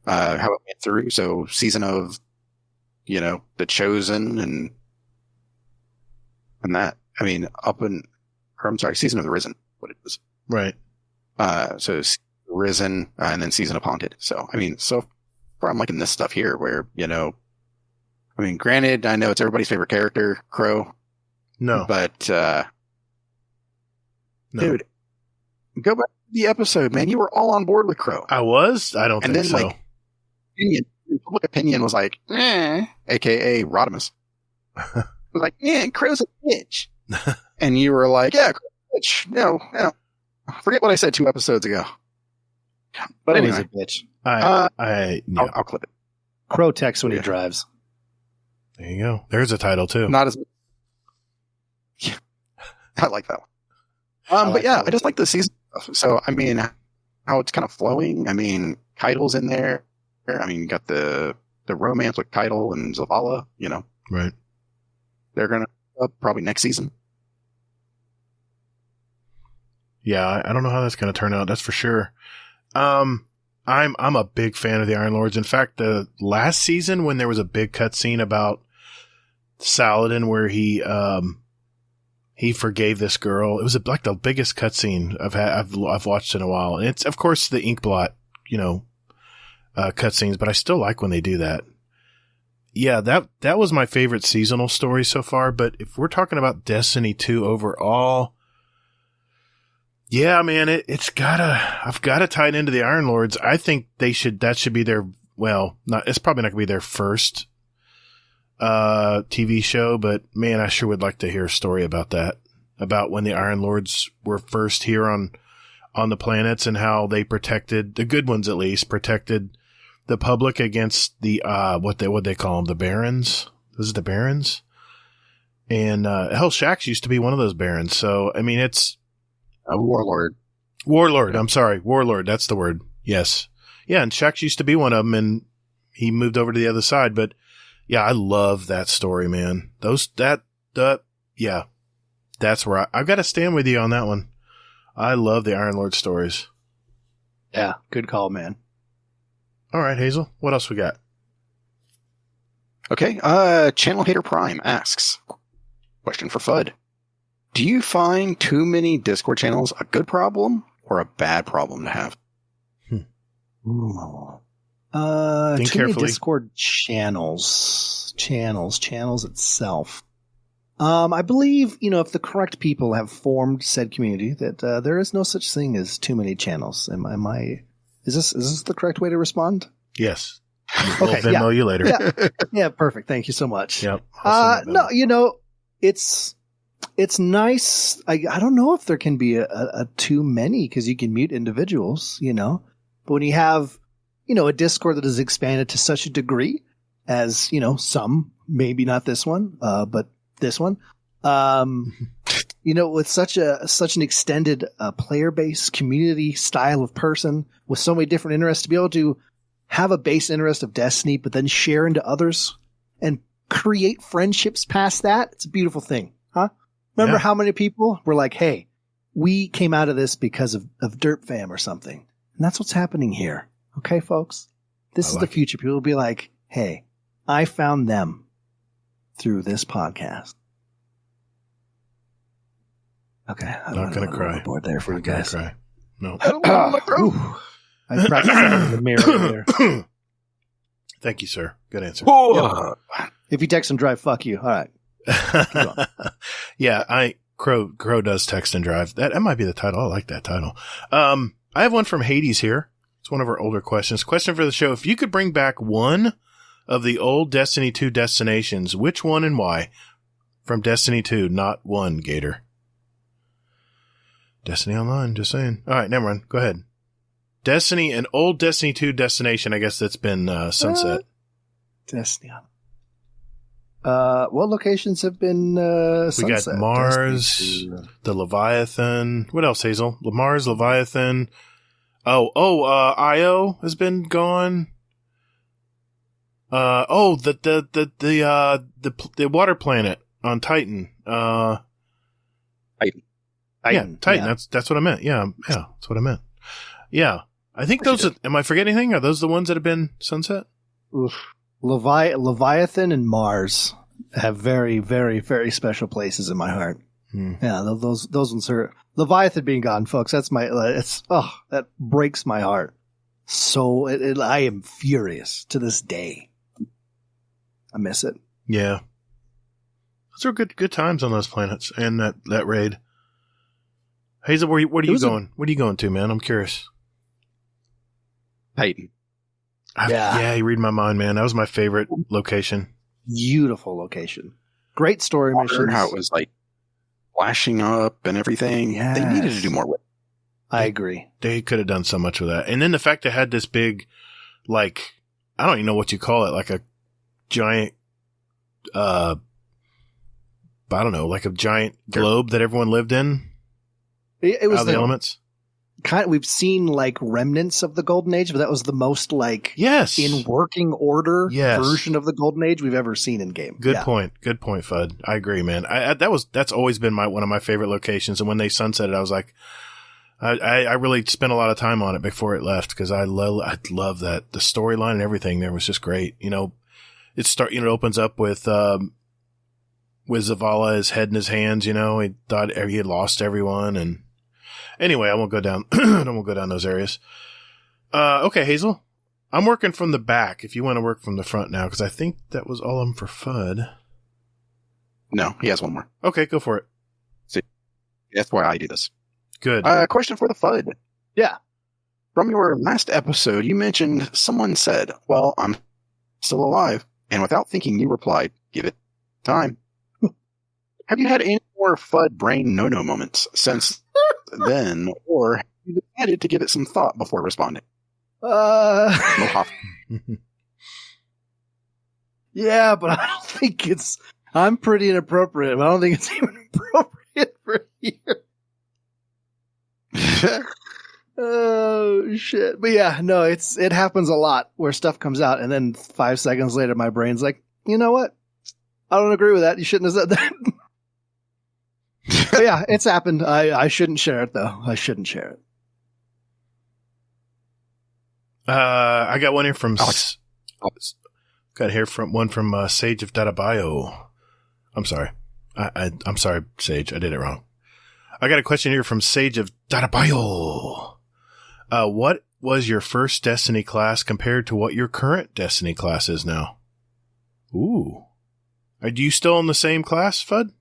it went through. So season of, The Chosen and that. I mean, season of the Risen, what it is. Right. So Risen and then season of Haunted. So, I mean, so far I'm liking this stuff here where, I mean, granted, I know it's everybody's favorite character, Crow. No. But, No. dude, go back to the episode, man. You were all on board with Crow. I was? I don't And think then, so. like, public opinion was like, aka Rodimus. Was like, Crow's a bitch. And you were like, yeah, Crow's a bitch. No. Forget what I said 2 episodes ago. But He's anyway, a bitch. I'll clip it. Crow texts when he drives. There you go. There's a title, too. Not as. I like that one. But yeah, I just like the season stuff. So, I mean, how it's kind of flowing. I mean, Keitel's in there. I mean, you got the romance with Keitel and Zavala, Right. They're going to probably next season. Yeah, I don't know how that's going to turn out. That's for sure. I'm a big fan of the Iron Lords. In fact, the last season when there was a big cutscene about Saladin where he forgave this girl, it was like the biggest cutscene I've watched in a while. And it's of course the Inkblot, cutscenes, but I still like when they do that. Yeah, that was my favorite seasonal story so far. But if we're talking about Destiny 2 overall, yeah, man, I've gotta tie it into the Iron Lords. I think that should be their, it's probably not gonna be their first TV show, but man, I sure would like to hear a story about that, about when the Iron Lords were first here on the planets and how they protected, the good ones at least, protected the public against the what they call them, the Barons. This is the Barons, and hell, Shaxx used to be one of those Barons. So I mean, it's a warlord. Warlord. I'm sorry, warlord. That's the word. Yes, yeah. And Shaxx used to be one of them, and he moved over to the other side. But yeah, I love that story, man. Yeah, that's where I've got to stand with you on that one. I love the Iron Lord stories. Yeah, good call, man. All right, Hazel, what else we got? Okay, Channel Hater Prime asks, question for Fudd. Do you find too many Discord channels a good problem or a bad problem to have? Think carefully. Many Discord channels itself. I believe, if the correct people have formed said community, that there is no such thing as too many channels. Is this the correct way to respond? Yes. Okay, We'll Venmo you later. Yeah, perfect. Thank you so much. Yep. No, it's nice. I don't know if there can be a too many because you can mute individuals, but when you have, a Discord that is expanded to such a degree as, some, maybe not this one, but this one, with such an extended player base, community style of person with so many different interests, to be able to have a base interest of Destiny, but then share into others and create friendships past that, it's a beautiful thing, huh? Remember how many people were like, hey, we came out of this because of Derp Fam or something. And that's what's happening here. Okay, folks? This is the future. People will be like, hey, I found them through this podcast. Okay. I'm not going to cry. Board there for you guys. Cry. No. I practiced that in the mirror there. Thank you, sir. Good answer. If you text and drive, fuck you. All right. Yeah, Crow does text and drive. That might be the title. I like that title. I have one from Hades here. It's one of our older questions. Question for the show. If you could bring back one of the old Destiny 2 destinations, which one and why? From Destiny 2, not one, Gator. Destiny Online, just saying. All right, never mind. Go ahead. An old Destiny 2 destination, I guess that's been sunset. Destiny Online. What locations have been sunset? We got Mars, the Leviathan. What else, Hazel? Mars, Leviathan. Io has been gone. The water planet on Titan. Titan. Yeah, Titan. Yeah. That's what I meant. Yeah, that's what I meant. Yeah, I think those. Am I forgetting anything? Are those the ones that have been sunset? Oof. Leviathan and Mars have very, very, very special places in my heart. Yeah, those ones are. Leviathan being gone, folks. That's that breaks my heart. So I am furious to this day. I miss it. Yeah, those are good times on those planets and that raid. Hazel, what are you going? What are you going to, man? I'm curious. Titan. Yeah, you read my mind, man. That was my favorite location. Beautiful location. Great story missions. How it was like flashing up and everything. Yes. They needed to do more with it. I agree. They could have done so much with that. And then the fact they had this big, I don't even know what you call it, like a giant, I don't know, like a giant globe that everyone lived in. It was the elements. We've seen like remnants of the Golden Age, but that was the most in working order version of the Golden Age we've ever seen in game. Good point, Fudd. I agree, man. That's always been one of my favorite locations. And when they sunsetted, I was like, I really spent a lot of time on it before it left because I love that the storyline and everything there was just great. You know, it opens up with Zavala, his head in his hands. You know, he thought he had lost everyone, and anyway, I won't go down. I won't go down those areas. Okay, Hazel, I'm working from the back. If you want to work from the front now, because I think that was all of them for FUD. No, he has one more. Okay, go for it. See, that's why I do this. Good. Question for the FUD. Yeah. From your last episode, you mentioned someone said, well, I'm still alive. And without thinking, you replied, give it time. Have you had any more FUD brain no-no moments since then? Or have you decided to give it some thought before responding? Yeah, but I don't think I'm pretty inappropriate, but I don't think it's even appropriate for here. Oh shit. But yeah, no, it happens a lot where stuff comes out and then 5 seconds later my brain's like, you know what? I don't agree with that. You shouldn't have said that. But yeah, it's happened. I shouldn't share it though. I shouldn't share it. I got one here from one from Sage of Databayo. I'm sorry. I'm sorry, Sage. I did it wrong. I got a question here from Sage of Databayo. What was your first Destiny class compared to what your current Destiny class is now? Ooh. Are you still in the same class, FUD?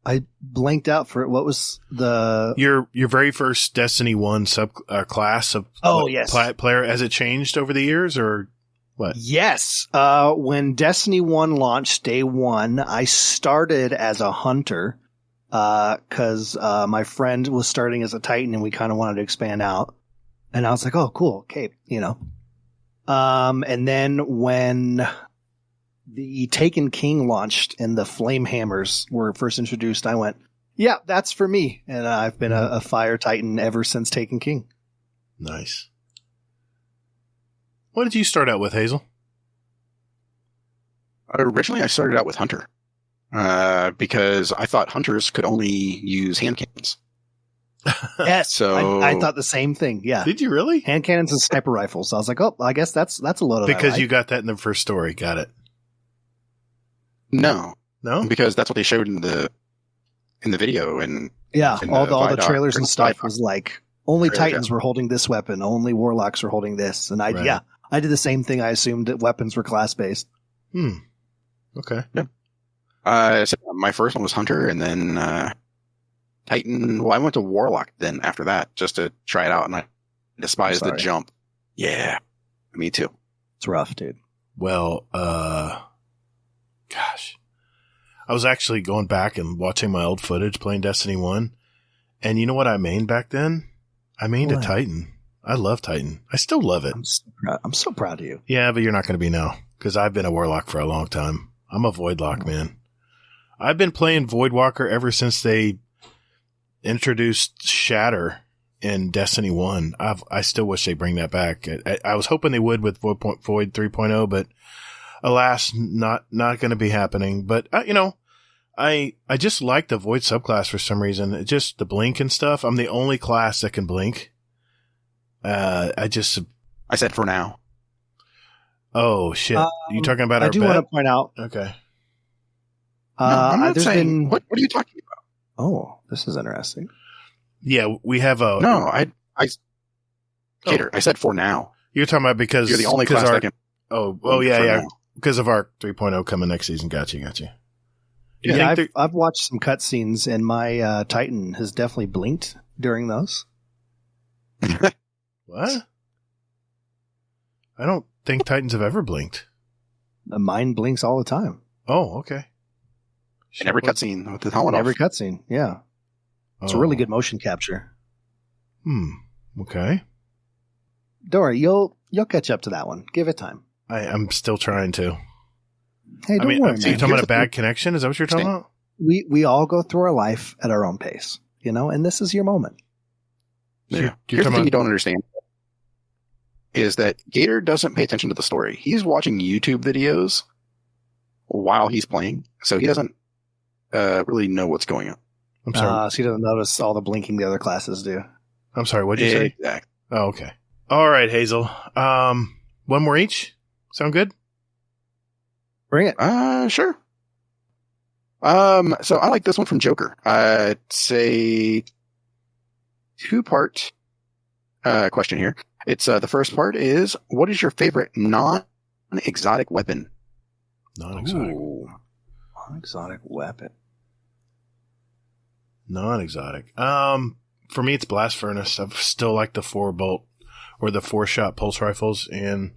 I blanked out for it. What was your very first Destiny 1 class of yes. player? Has it changed over the years or what? Yes. When Destiny 1 launched day 1, I started as a hunter. Cause my friend was starting as a Titan and we kind of wanted to expand out. And I was like, oh, cool. Cape, you know. And then when the Taken King launched and the Flame Hammers were first introduced, I went, yeah, that's for me. And I've been a Fire Titan ever since Taken King. Nice. What did you start out with, Hazel? Originally, I started out with Hunter. Because I thought hunters could only use hand cannons. Yes, so I thought the same thing. Yeah, did you really? Hand cannons and sniper rifles. I was like, oh, I guess that's a load of because you got that in the first story. Got it? No, because that's what they showed in the video and all the trailers and stuff was like only Titans were holding this weapon, only Warlocks were holding this, and I did the same thing. I assumed that weapons were class based. Okay. Yeah. So my first one was Hunter, and then Titan. Well, I went to Warlock then after that just to try it out, and I despised the jump. Yeah, me too. It's rough, dude. Well, gosh, I was actually going back and watching my old footage playing Destiny 1, and you know what I mained back then? I mained a Titan. I love Titan. I still love it. I'm so proud of you. Yeah, but you're not going to be now because I've been a Warlock for a long time. I'm a Voidlock, man. I've been playing Voidwalker ever since they introduced Shatter in Destiny 1. I still wish they bring that back. I was hoping they would with Void 3.0, but alas, not going to be happening. But, I just like the Void subclass for some reason. It just the blink and stuff. I'm the only class that can blink. I said for now. Oh, shit. You talking about our bet? I do want to point out. Okay. No, I'm not saying. What are you talking about? Oh, this is interesting. Yeah, we have a. No, Gator, I said for now. You're talking about because you're the only class that can. Yeah. Because of our 3.0 coming next season. Got you. Yeah, I've watched some cutscenes, and my Titan has definitely blinked during those. What? I don't think Titans have ever blinked. Mine blinks all the time. Oh, okay. In every cutscene with the helmet off. Every cutscene, yeah. It's a really good motion capture. Okay. Don't worry, you'll catch up to that one. Give it time. I'm still trying to. Hey, don't worry, man. You're talking about a bad connection? Is that what you're talking about? We all go through our life at our own pace, and this is your moment. Yeah. Here's the thing you don't understand is that Gator doesn't pay attention to the story. He's watching YouTube videos while he's playing, so he doesn't really know what's going on. I'm sorry. So he doesn't notice all the blinking the other classes do. I'm sorry, what'd you say? Exactly. Oh, okay. All right, Hazel. One more each? Sound good? Bring it. Sure. So I like this one from Joker. It's a 2-part question here. It's the first part is, what is your favorite non-exotic weapon? Non-exotic. Ooh, non-exotic weapon. Non-exotic. For me, it's Blast Furnace. I still like the 4-bolt or the 4-shot pulse rifles, and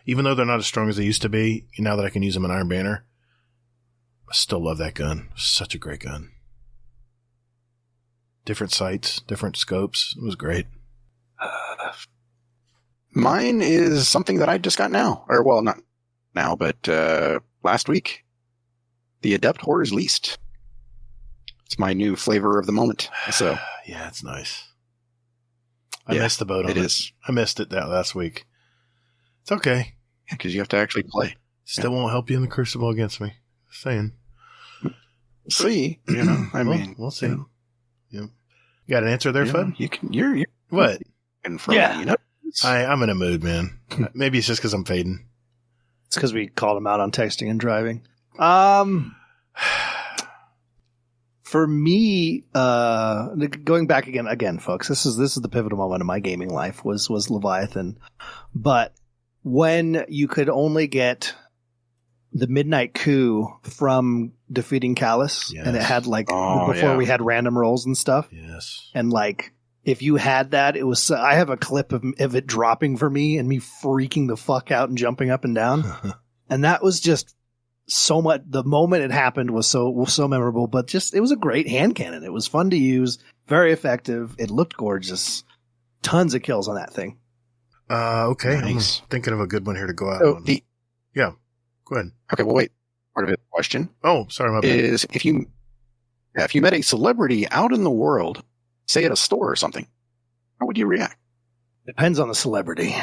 even though they're not as strong as they used to be, now that I can use them in Iron Banner, I still love that gun. Such a great gun. Different sights, different scopes. It was great. Mine is something that I just got now. Or, well, not now, but last week. The Adept Horrors Least. It's my new flavor of the moment. So Yeah, it's nice. I missed the boat on it. It is. I missed it that last week. It's okay. Because you have to actually play. Still won't help you in the Crucible against me. Just saying. See, I mean, we'll see. Yeah. You got an answer there, Fud? You're What? Yeah. I'm in a mood, man. Maybe it's just because I'm fading. It's because we called him out on texting and driving. For me, going back again, folks, this is the pivotal moment of my gaming life was Leviathan. But when you could only get the Midnight Coup from defeating Callus, and it had before we had random rolls and stuff. Yes. And if you had that, it was. I have a clip of it dropping for me and me freaking the fuck out and jumping up and down, and that was just so much. The moment it happened was so memorable. But just it was a great hand cannon. It was fun to use, very effective. It looked gorgeous. Tons of kills on that thing. Okay. Nice. I'm thinking of a good one here to go out So on. Yeah. Go ahead. Okay, well, wait. Part of the question Oh, sorry, my bad. is if you met a celebrity out in the world, say at a store or something, how would you react? Depends on the celebrity.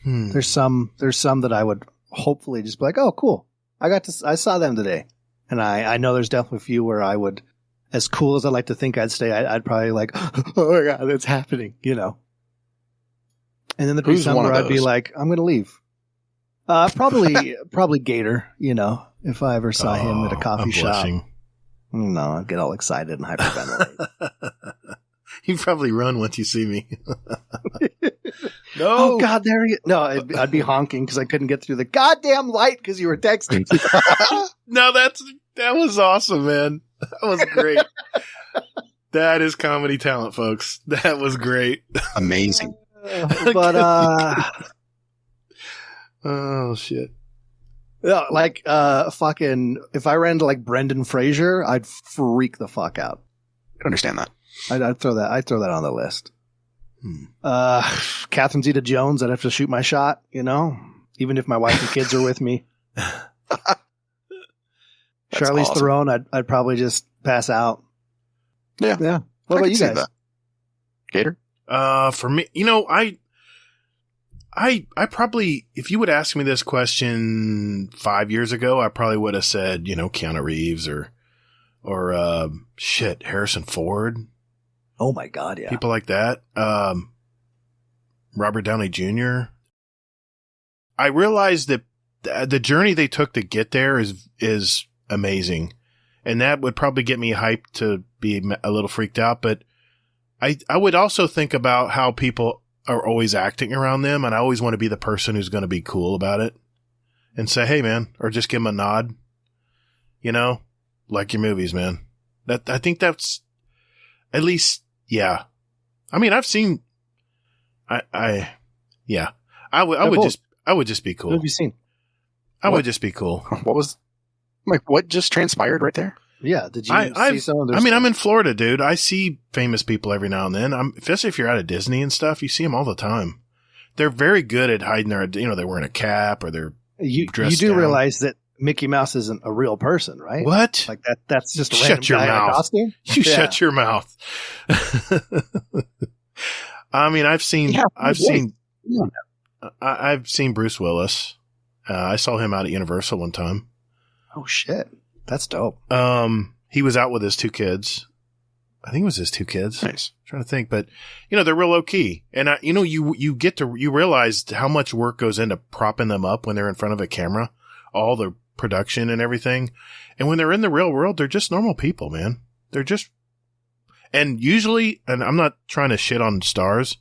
There's some that I would hopefully just be like, oh, cool. I saw them today. And I know there's definitely a few where I would, as cool as I like to think I'd stay, I'd probably oh my God, it's happening, And then there'd be some where I'd be like, I'm going to leave. Probably Gator, if I ever saw him at a coffee shop. No, I'd get all excited and hyperventilate. You probably run once you see me. No. Oh God, there he is. No, I'd be honking because I couldn't get through the goddamn light because you were texting. No, that was awesome, man. That was great. That is comedy talent, folks. That was great. Amazing. But oh shit. Yeah, fucking if I ran to Brendan Fraser, I'd freak the fuck out. I understand that. I'd throw that on the list. Catherine Zeta-Jones, I'd have to shoot my shot, even if my wife and kids are with me. Charlize awesome. Theron, I'd probably just pass out. Yeah. What about you guys? That. Gator? For me, I probably, if you would ask me this question 5 years ago, I probably would have said, Keanu Reeves or Harrison Ford. Oh my God, yeah. People like that. Robert Downey Jr. I realized that the journey they took to get there is amazing. And that would probably get me hyped to be a little freaked out. But I would also think about how people are always acting around them. And I always want to be the person who's going to be cool about it and say, hey, man, or just give them a nod, like your movies, man. I think that's at least, yeah. I mean, I've seen, I would just be cool. What have you seen? I would just be cool. What just transpired right there? Yeah. Did you see some of their I'm stuff? in Florida, dude. I see famous people every now and then. Especially if you're out of Disney and stuff, you see them all the time. They're very good at hiding their, they're wearing a cap or they're dressed You do down. realize that Mickey Mouse isn't a real person, right? What? Like that's just a Shut random your guy in a mouth. costume? You shut your mouth. I mean, I've seen Bruce Willis. I saw him out at Universal one time. Oh shit. That's dope. He was out with his 2 kids. I think it was his 2 kids. Nice. I'm trying to think, but they're real low key. And you realize how much work goes into propping them up when they're in front of a camera, all the production and everything. And when they're in the real world, they're just normal people, man. They're just, and usually, and I'm not trying to shit on stars,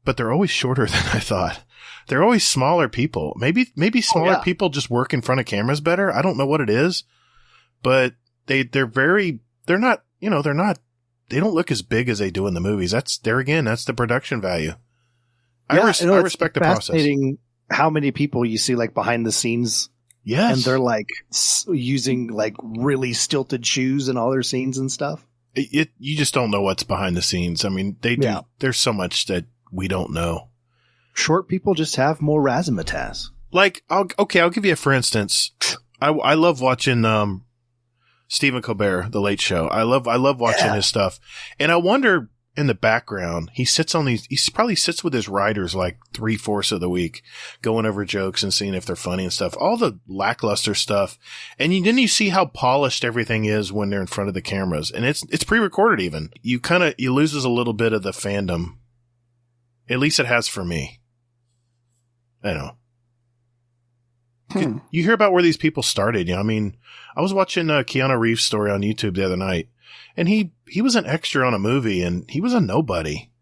but they're always shorter than I thought. They're always smaller people. Maybe smaller people just work in front of cameras better. I don't know what it is, but they don't look as big as they do in the movies. That's the production value. I respect the process. Fascinating how many people you see like behind the scenes. Yes. And they're like using like really stilted shoes in all their scenes and stuff. You just don't know what's behind the scenes. I mean, they do. Yeah. There's so much that we don't know. Short people just have more razzmatazz. Like, I'll give you a for instance. I love watching Stephen Colbert, The Late Show. I love watching his stuff. And I wonder in the background, he probably sits with his writers like 3/4 of the week, going over jokes and seeing if they're funny and stuff. All the lackluster stuff. And then you see how polished everything is when they're in front of the cameras. And it's pre-recorded even. You loses a little bit of the fandom. At least it has for me. I know. You hear about where these people started. I mean, I was watching Keanu Reeves' story on YouTube the other night, and he was an extra on a movie, and he was a nobody.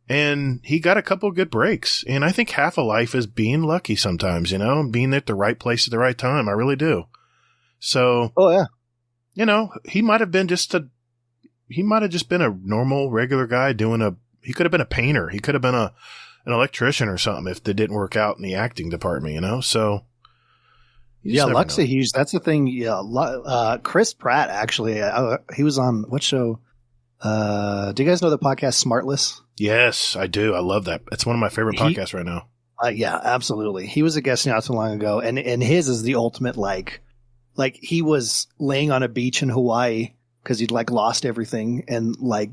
And he got a couple of good breaks. And I think half of life is being lucky sometimes, being at the right place at the right time. I really do. So, he might have been just been a normal, regular guy he could have been a painter. He could have been an electrician or something if it didn't work out in the acting department, so. Luck's a huge, that's the thing. Yeah. Chris Pratt, actually, he was on what show? Do you guys know the podcast Smartless? Yes, I do. I love that. It's one of my favorite podcasts right now. Yeah, absolutely. He was a guest not too long ago, and his is the ultimate, like he was laying on a beach in Hawaii because he'd like lost everything, and like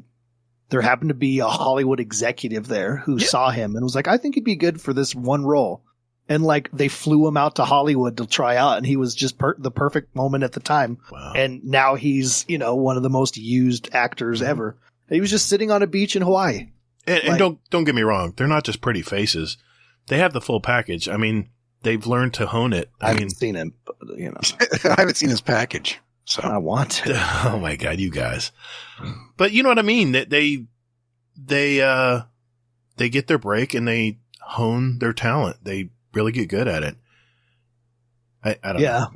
there happened to be a Hollywood executive there who saw him and was like, I think he'd be good for this one role. And like they flew him out to Hollywood to try out, and he was just the perfect moment at the time. Wow. And now he's, one of the most used actors ever. And he was just sitting on a beach in Hawaii. And don't get me wrong, they're not just pretty faces. They have the full package. I mean, they've learned to hone it. I haven't seen him, but, I haven't seen his package, so I want to. Oh my God, you guys! But you know what I mean? That they get their break and they hone their talent. They really get good at it. I don't know.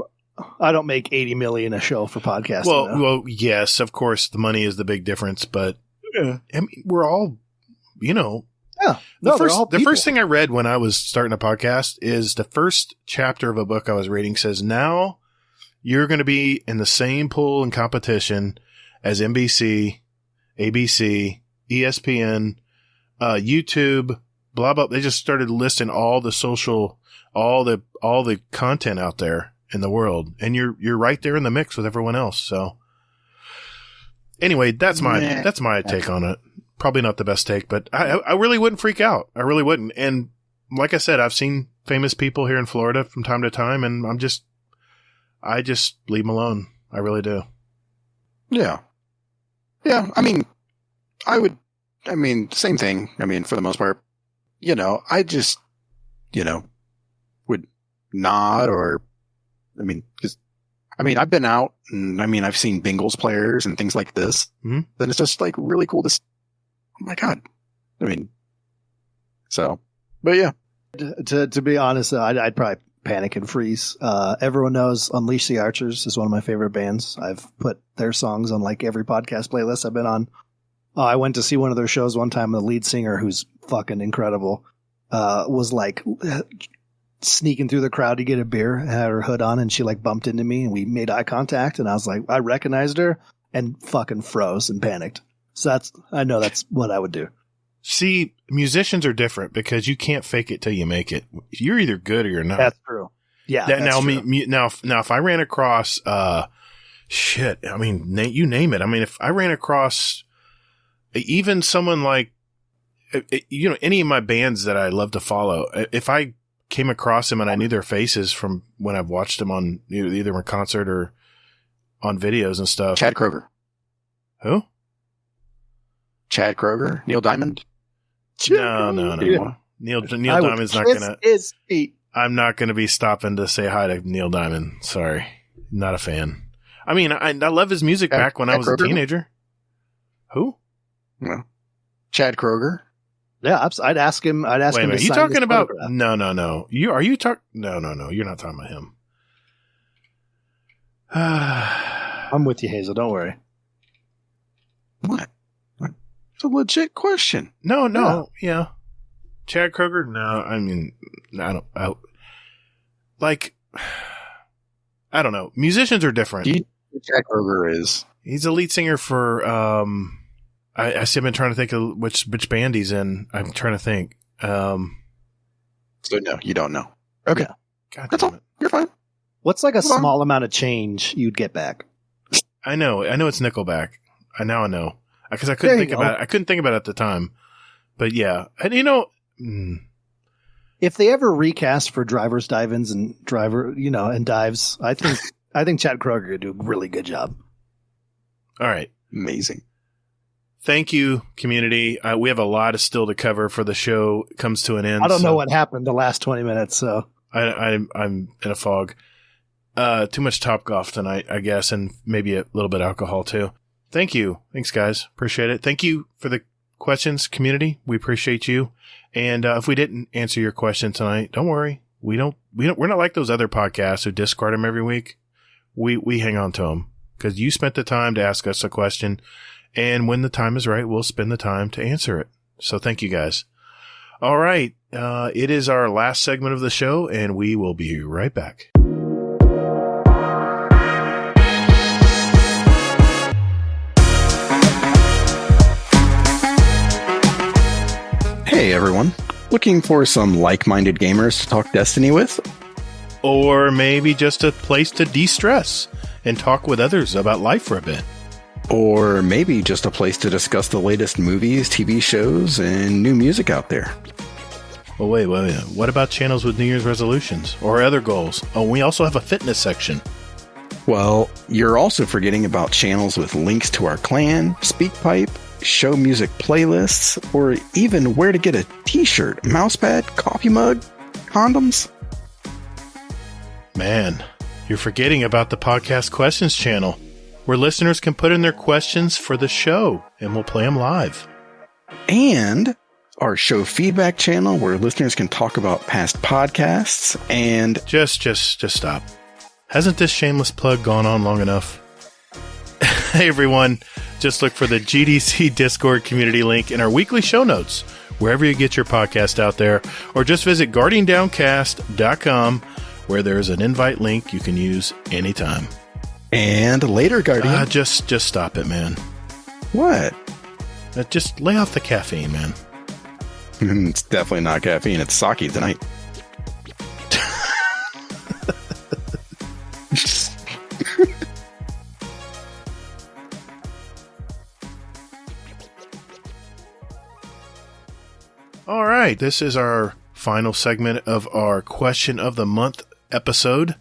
I don't make $80 million a show for podcasting. Well, yes, of course, the money is the big difference, but I mean, we're all, the first thing I read when I was starting a podcast is the first chapter of a book I was reading says, now you're going to be in the same pool and competition as NBC, ABC, ESPN, YouTube, blah, blah. They just started listing all the social, all the content out there in the world. And you're right there in the mix with everyone else. So anyway, that's my take on it. Probably not the best take, but I really wouldn't freak out. I really wouldn't. And like I said, I've seen famous people here in Florida from time to time, and I just leave them alone. I really do. Yeah. Yeah. I mean, same thing. I mean, for the most part, I just, would nod I've been out and I've seen Bengals players and things like this. Mm-hmm. Then it's just like really cool to, oh my God. But yeah. To be honest, I'd probably panic and freeze. Everyone knows Unleash the Archers is one of my favorite bands. I've put their songs on like every podcast playlist I've been on. I went to see one of their shows one time. The lead singer, who's fucking incredible, was like sneaking through the crowd to get a beer, had her hood on, and she like bumped into me, and we made eye contact, and I was like, I recognized her and fucking froze and panicked. So I know that's what I would do. See, musicians are different because you can't fake it till you make it. You're either good or you're not. That's true. Yeah. Now, if I ran across, you name it. If I ran across even someone like, any of my bands that I love to follow, if I came across them and I knew their faces from when I've watched them on either in concert or on videos and stuff. Chad Kroger. Who? Chad Kroger? Neil Diamond? No. Yeah. Neil I would Diamond's not kiss gonna. his feet. I'm not gonna be stopping to say hi to Neil Diamond. Sorry, not a fan. I mean, I love his music back when I was a teenager. Who? No. Chad Kroger? Yeah, I'd ask him. I'd ask Wait a him. minute. To You sign talking this about? photograph. No. You talking? No. You're not talking about him. I'm with you, Hazel. Don't worry. What? It's a legit question. No. Yeah. Chad Kroger? No. I mean, I don't know. Musicians are different. Do you know who Chad Kroger is? He's the lead singer for, I've been trying to think of which band he's in. I'm trying to think. So no, you don't know. Okay. God That's damn all. it. You're fine. What's like a Hold on. small amount of change you'd get back? I know it's Nickelback. I know. Because I There couldn't you think go. about it. I couldn't think about it at the time. But yeah. And If they ever recast for drivers, dive-ins, and and dives, I think Chad Kroger would do a really good job. all right. Amazing. Thank you, community. We have a lot of still to cover for the show comes to an end. I don't know so what happened the last 20 minutes, so I'm in a fog. Too much Topgolf tonight, I guess, and maybe a little bit of alcohol too. Thank you. Thanks, guys. Appreciate it. Thank you for the questions, community. We appreciate you. And if we didn't answer your question tonight, don't worry. We're not like those other podcasts who discard them every week. We hang on to them because you spent the time to ask us a question. And when the time is right, we'll spend the time to answer it. So thank you guys. All right. It is our last segment of the show, and we will be right back. Hey, everyone. Looking for some like-minded gamers to talk Destiny with? Or maybe just a place to de-stress and talk with others about life for a bit. Or maybe just a place to discuss the latest movies, TV shows, and new music out there. Well, wait. What about channels with New Year's resolutions or other goals? Oh, we also have a fitness section. Well, you're also forgetting about channels with links to our clan, SpeakPipe, show music playlists, or even where to get a t-shirt, mousepad, coffee mug, condoms. Man, you're forgetting about the podcast questions channel, where listeners can put in their questions for the show, and we'll play them live. And our show feedback channel, where listeners can talk about past podcasts, and Just stop. Hasn't this shameless plug gone on long enough? Hey everyone, just look for the GDC Discord community link in our weekly show notes, wherever you get your podcast out there, or just visit guardiandowncast.com, where there's an invite link you can use anytime. and later, Guardian. Just stop it, man. What? Just lay off the caffeine, man. It's definitely not caffeine. It's sake tonight. All right, this is our final segment of our Question of the Month episode.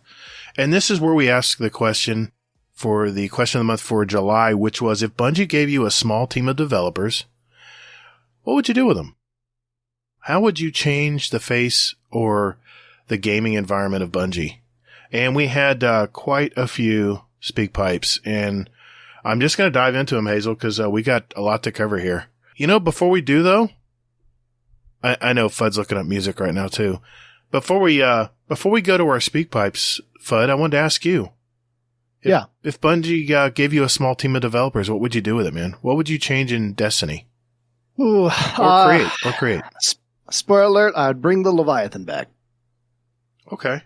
And this is where we ask the question for the Question of the Month for July, which was, if Bungie gave you a small team of developers, what would you do with them? How would you change the face or the gaming environment of Bungie? And we had quite a few speak pipes, and I'm just going to dive into them, Hazel, because we got a lot to cover here. You know, before we do, though, I know Fudd's looking up music right now too. Before we go to our speak pipes, Fudd, I wanted to ask you. If Bungie gave you a small team of developers, what would you do with it, man? What would you change in Destiny? Ooh, Or create. Spoiler alert, I'd bring the Leviathan back. Okay.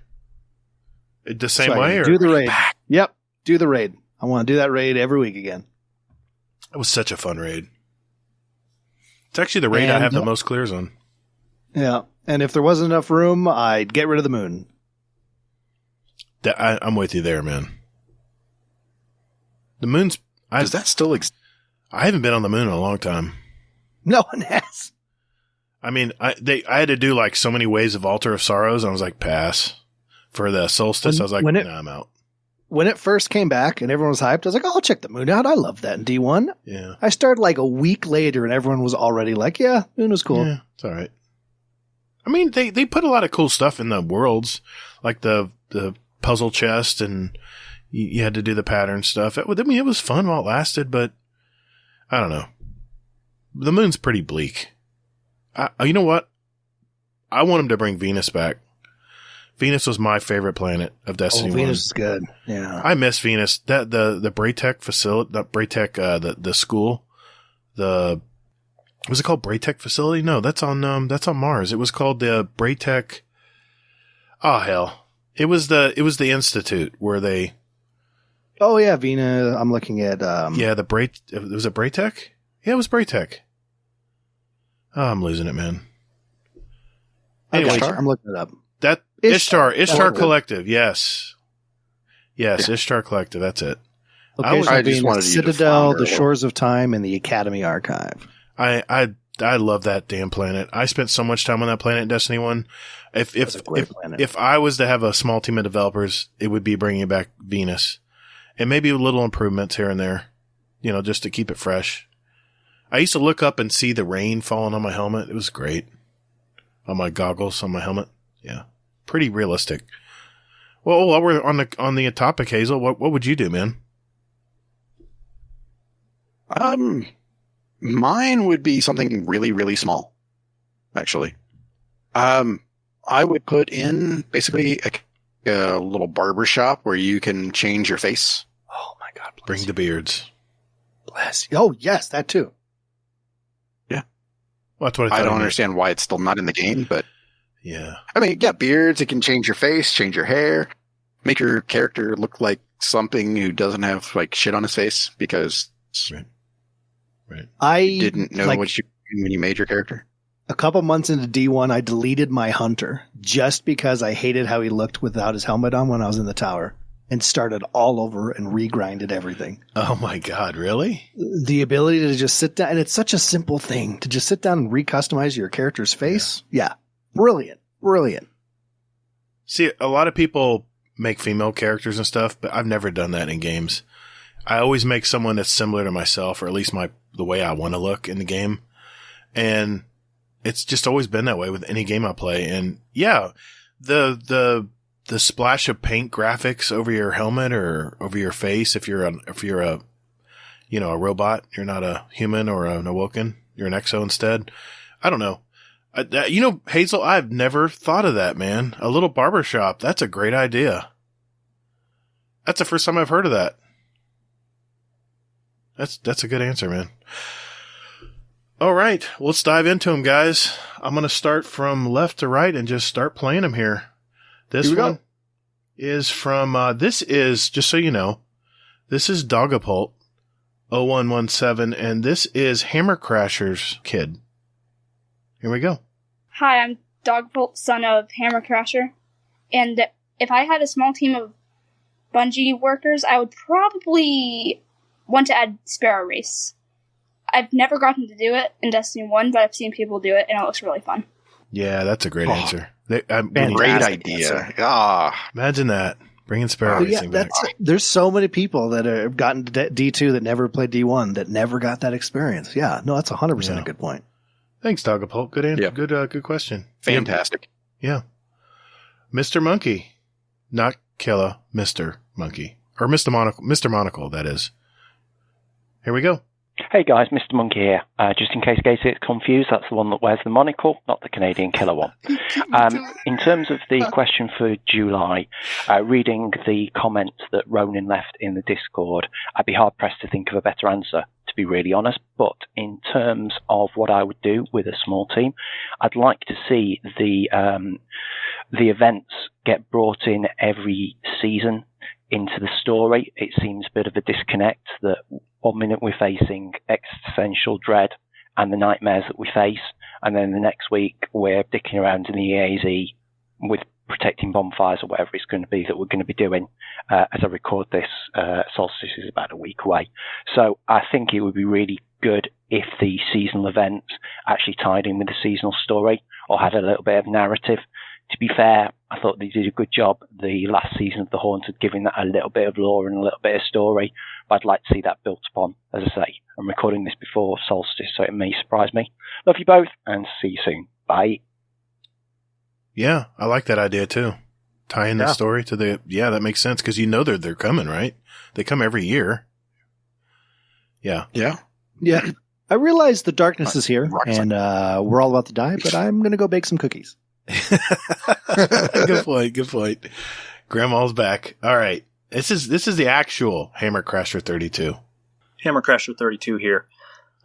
The same So I way, can or do the raid. Yep, do the raid. I want to do that raid every week again. It was such a fun raid. It's actually the raid I have the most clears on. Yeah, and if there wasn't enough room, I'd get rid of the moon. I'm with you there, man. The moon's... Does that still exist? I haven't been on the moon in a long time. No one has. I mean, I had to do like so many waves of Altar of Sorrows, and I was like, pass. For the solstice, I was like, nah, I'm out. when it first came back and everyone was hyped, I was like, oh, I'll check the Moon out. I love that in D1. Yeah. I started like a week later and everyone was already like, yeah, Moon was cool. Yeah, it's all right. I mean, they put a lot of cool stuff in the worlds, like the puzzle chest, and you had to do the pattern stuff. I mean, it was fun while it lasted, but I don't know. The Moon's pretty bleak. You know what? I want them to bring Venus back. Venus was my favorite planet of Destiny 1. Venus is good. Yeah. I miss Venus. That the Braytech facility, not Braytech, the school, was it called Braytech facility? No, that's on Mars. It was called the Braytech. Oh hell. It was the institute where they. Oh yeah, Venus. I'm looking at. Yeah, was it Braytech? Yeah, it was Braytech. Oh, I'm losing it, man. Anyway, I'm looking it up. That Ishtar Collective. Yes, Ishtar Collective. That's it. Location I just being wanted you to Citadel, find the her. Shores of Time, and the Academy Archive. I love that damn planet. I spent so much time on that planet in Destiny 1. That's a great planet. If I was to have a small team of developers, it would be bringing back Venus, and maybe little improvements here and there, just to keep it fresh. I used to look up and see the rain falling on my helmet. It was great. On my goggles, on my helmet. Yeah. Pretty realistic. Well, while we're on the topic, Hazel, what would you do, man? Mine would be something really, really small, actually. I would put in basically a little barber shop where you can change your face. Oh my God! Bring the beards. Bless you. Oh yes, that too. Yeah. Well, that's what I don't understand why it's still not in the game, but yeah. I mean, yeah, beards. It can change your face, change your hair, make your character look like something who doesn't have like shit on his face because right. I didn't know what you when you made your character. A couple months into D1, I deleted my hunter just because I hated how he looked without his helmet on when I was in the tower, and started all over and regrinded everything. Oh my God, really? The ability to just sit down, and it's such a simple thing to just sit down and recustomize your character's face. Yeah. Brilliant. See, a lot of people make female characters and stuff, but I've never done that in games. I always make someone that's similar to myself, or at least the way I want to look in the game. And it's just always been that way with any game I play. And yeah, the splash of paint graphics over your helmet or over your face, if you're a robot, you're not a human or an awoken, you're an exo instead. I don't know. Hazel, I've never thought of that, man. A little barber shop. That's a great idea. That's the first time I've heard of that. That's a good answer, man. All right, let's dive into them, guys. I'm going to start from left to right and just start playing them here. This one is from, just so you know, this is Dogapult 0117, and this is Hammer Crasher's kid. Here we go. Hi, I'm Dogbolt, son of Hammer Crasher, and if I had a small team of Bungie workers, I would probably want to add Sparrow Race. I've never gotten to do it in Destiny 1, but I've seen people do it, and it looks really fun. Yeah, that's a great answer. Great idea. Imagine that. Bringing Sparrow Racing back. There's so many people that have gotten to D2 that never played D1 that never got that experience. Yeah, no, that's 100% a good point. Thanks, Dogapult. Good answer. Yeah. Good question. Fantastic. Yeah. Mr. Monkey. Not Killa, Mr. Monkey. Or Mr. Monocle, that is. Here we go. Hey guys, Mr. Monkey here. Just in case Gacy gets confused, that's the one that wears the monocle, not the Canadian killer one. In terms of the question for July, reading the comments that Ronan left in the Discord, I'd be hard-pressed to think of a better answer, to be really honest. But in terms of what I would do with a small team, I'd like to see the events get brought in every season into the story. It seems a bit of a disconnect that 1 minute we're facing existential dread and the nightmares that we face, and then the next week we're dicking around in the EAZ with protecting bonfires or whatever it's going to be that we're going to be doing. As I record this, Solstice is about a week away. So I think it would be really good if the seasonal events actually tied in with the seasonal story or had a little bit of narrative, To be fair, I thought they did a good job the last season of The Haunted, giving that a little bit of lore and a little bit of story. But I'd like to see that built upon. As I say, I'm recording this before Solstice, so it may surprise me. Love you both, and see you soon. Bye. Yeah, I like that idea too. Tie in the story to the, that makes sense because you know they're coming, right? They come every year. Yeah. Yeah. Yeah. I realize the darkness is here and we're all about to die, but I'm going to go bake some cookies. Good point. Grandma's back. All right. This is the actual Hammer Crasher 32. Hammer Crasher 32 here.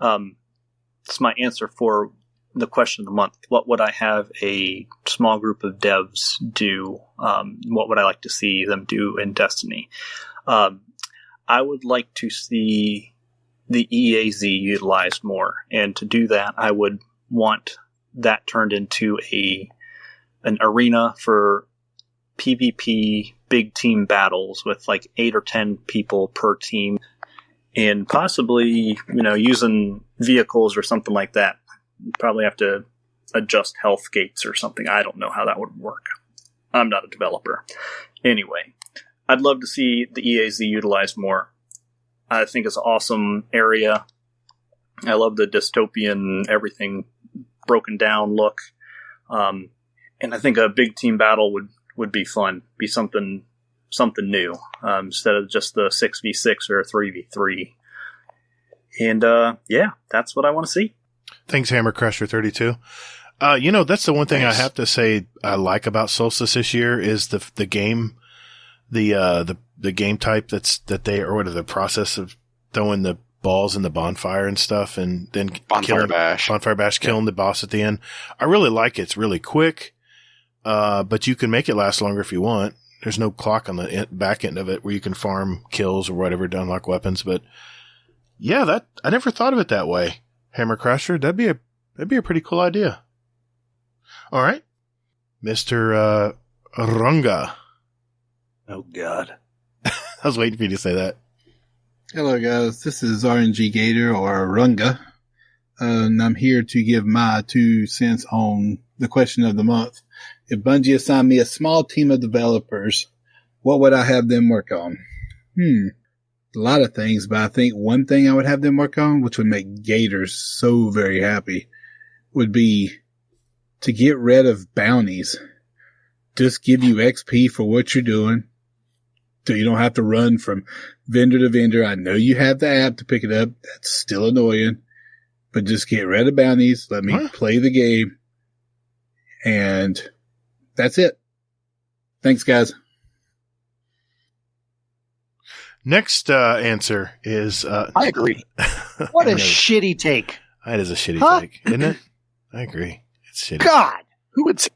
It's my answer for the question of the month. What would I have a small group of devs do? What would I like to see them do in Destiny? I would like to see the EAZ utilized more. And to do that, I would want that turned into an arena for PvP big team battles with like 8 or 10 people per team, and possibly, using vehicles or something like that. You'd probably have to adjust health gates or something. I don't know how that would work. I'm not a developer. Anyway, I'd love to see the EAZ utilized more. I think it's an awesome area. I love the dystopian, everything broken down look. And I think a big team battle would be fun. Be something new, instead of just the 6v6 or 3v3. And that's what I want to see. Thanks, Hammer Crusher 32. That's the one thing I have to say I like about Solstice this year is the game, the game type the process of throwing the balls in the bonfire and stuff, and then Bonfire Bash, killing the boss at the end. I really like it. It's really quick, but you can make it last longer if you want. There's no clock on the back end of it where you can farm kills or whatever to unlock weapons. But yeah, I never thought of it that way. Hammer Crusher, that'd be a pretty cool idea. All right, Mr. Runga. Oh God, I was waiting for you to say that. Hello guys, this is RNG Gator or Runga, and I'm here to give my 2 cents on the question of the month. If Bungie assigned me a small team of developers, what would I have them work on? A lot of things, but I think one thing I would have them work on, which would make Gators so very happy, would be to get rid of bounties. Just give you XP for what you're doing, so you don't have to run from vendor to vendor. I know you have the app to pick it up. That's still annoying, but just get rid of bounties. Let me play the game, and that's it. Thanks, guys. Next answer is I agree. What a shitty take. That is a shitty take, isn't it? I agree. It's shitty. God, who would say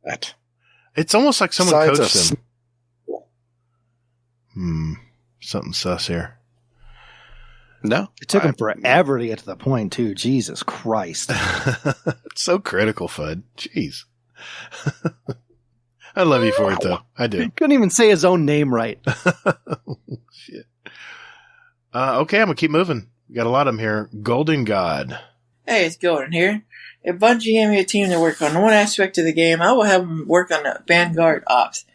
that? It's almost like someone Besides coached us. them. Something sus here. No, it took him forever to get to the point too. Jesus Christ. It's so critical, Fudd. Jeez. I love you for it, though. I do. He couldn't even say his own name right. Shit. Okay, I'm going to keep moving. We got a lot of them here. Golden God. Hey, it's Golden here. If Bungie gave me a team to work on one aspect of the game, I will have them work on the Vanguard Ops.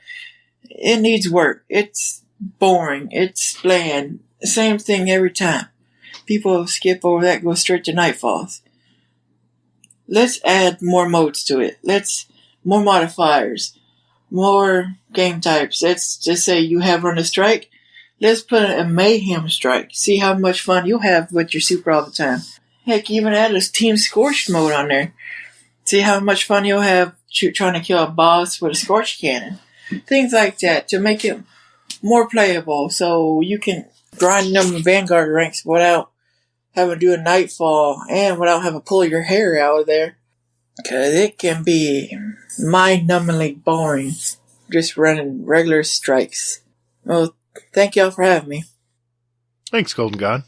It needs work. It's boring. It's bland. The same thing every time. People skip over that, go straight to Nightfalls. Let's add more modes to it. More modifiers. More game types. Let's just say you have run a strike. Let's put a mayhem strike. See how much fun you'll have with your super all the time. Heck, even add a team scorched mode on there. See how much fun you'll have trying to kill a boss with a scorched cannon. Things like that to make it more playable, so you can grind them Vanguard ranks without having to do a Nightfall and without having to pull your hair out of there. Because it can be mind-numbingly boring just running regular strikes. Well, thank y'all for having me. Thanks, Golden God.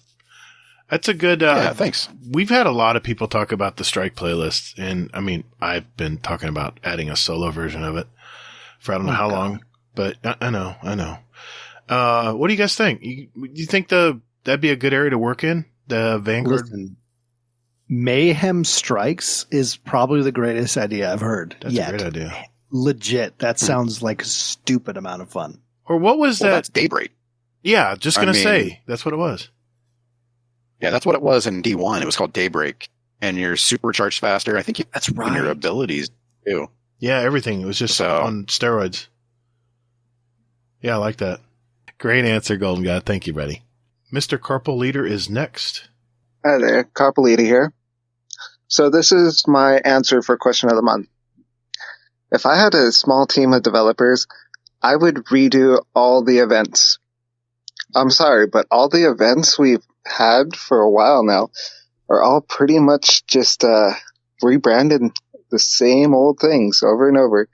That's a good... thanks. We've had a lot of people talk about the strike playlist, and I mean, I've been talking about adding a solo version of it for I don't know how long, but I know. What do you guys think? You think that'd be a good area to work in? The Vanguard? Listen, Mayhem Strikes is probably the greatest idea I've heard That's yet. a great idea. legit. That sounds like a stupid amount of fun. Or what was that? That's Daybreak. Yeah, just going to say. That's what it was. Yeah, that's what it was in D1. It was called Daybreak. And you're supercharged faster. I think that's right. Your abilities, too. Yeah, everything. It was just on steroids. Yeah, I like that. Great answer, Golden God. Thank you, buddy. Mr. Corporal Leader is next. Hi there, Corporal Leader here. So this is my answer for question of the month. If I had a small team of developers, I would redo all the events. I'm sorry, but all the events we've had for a while now are all pretty much just rebranded the same old things over and over.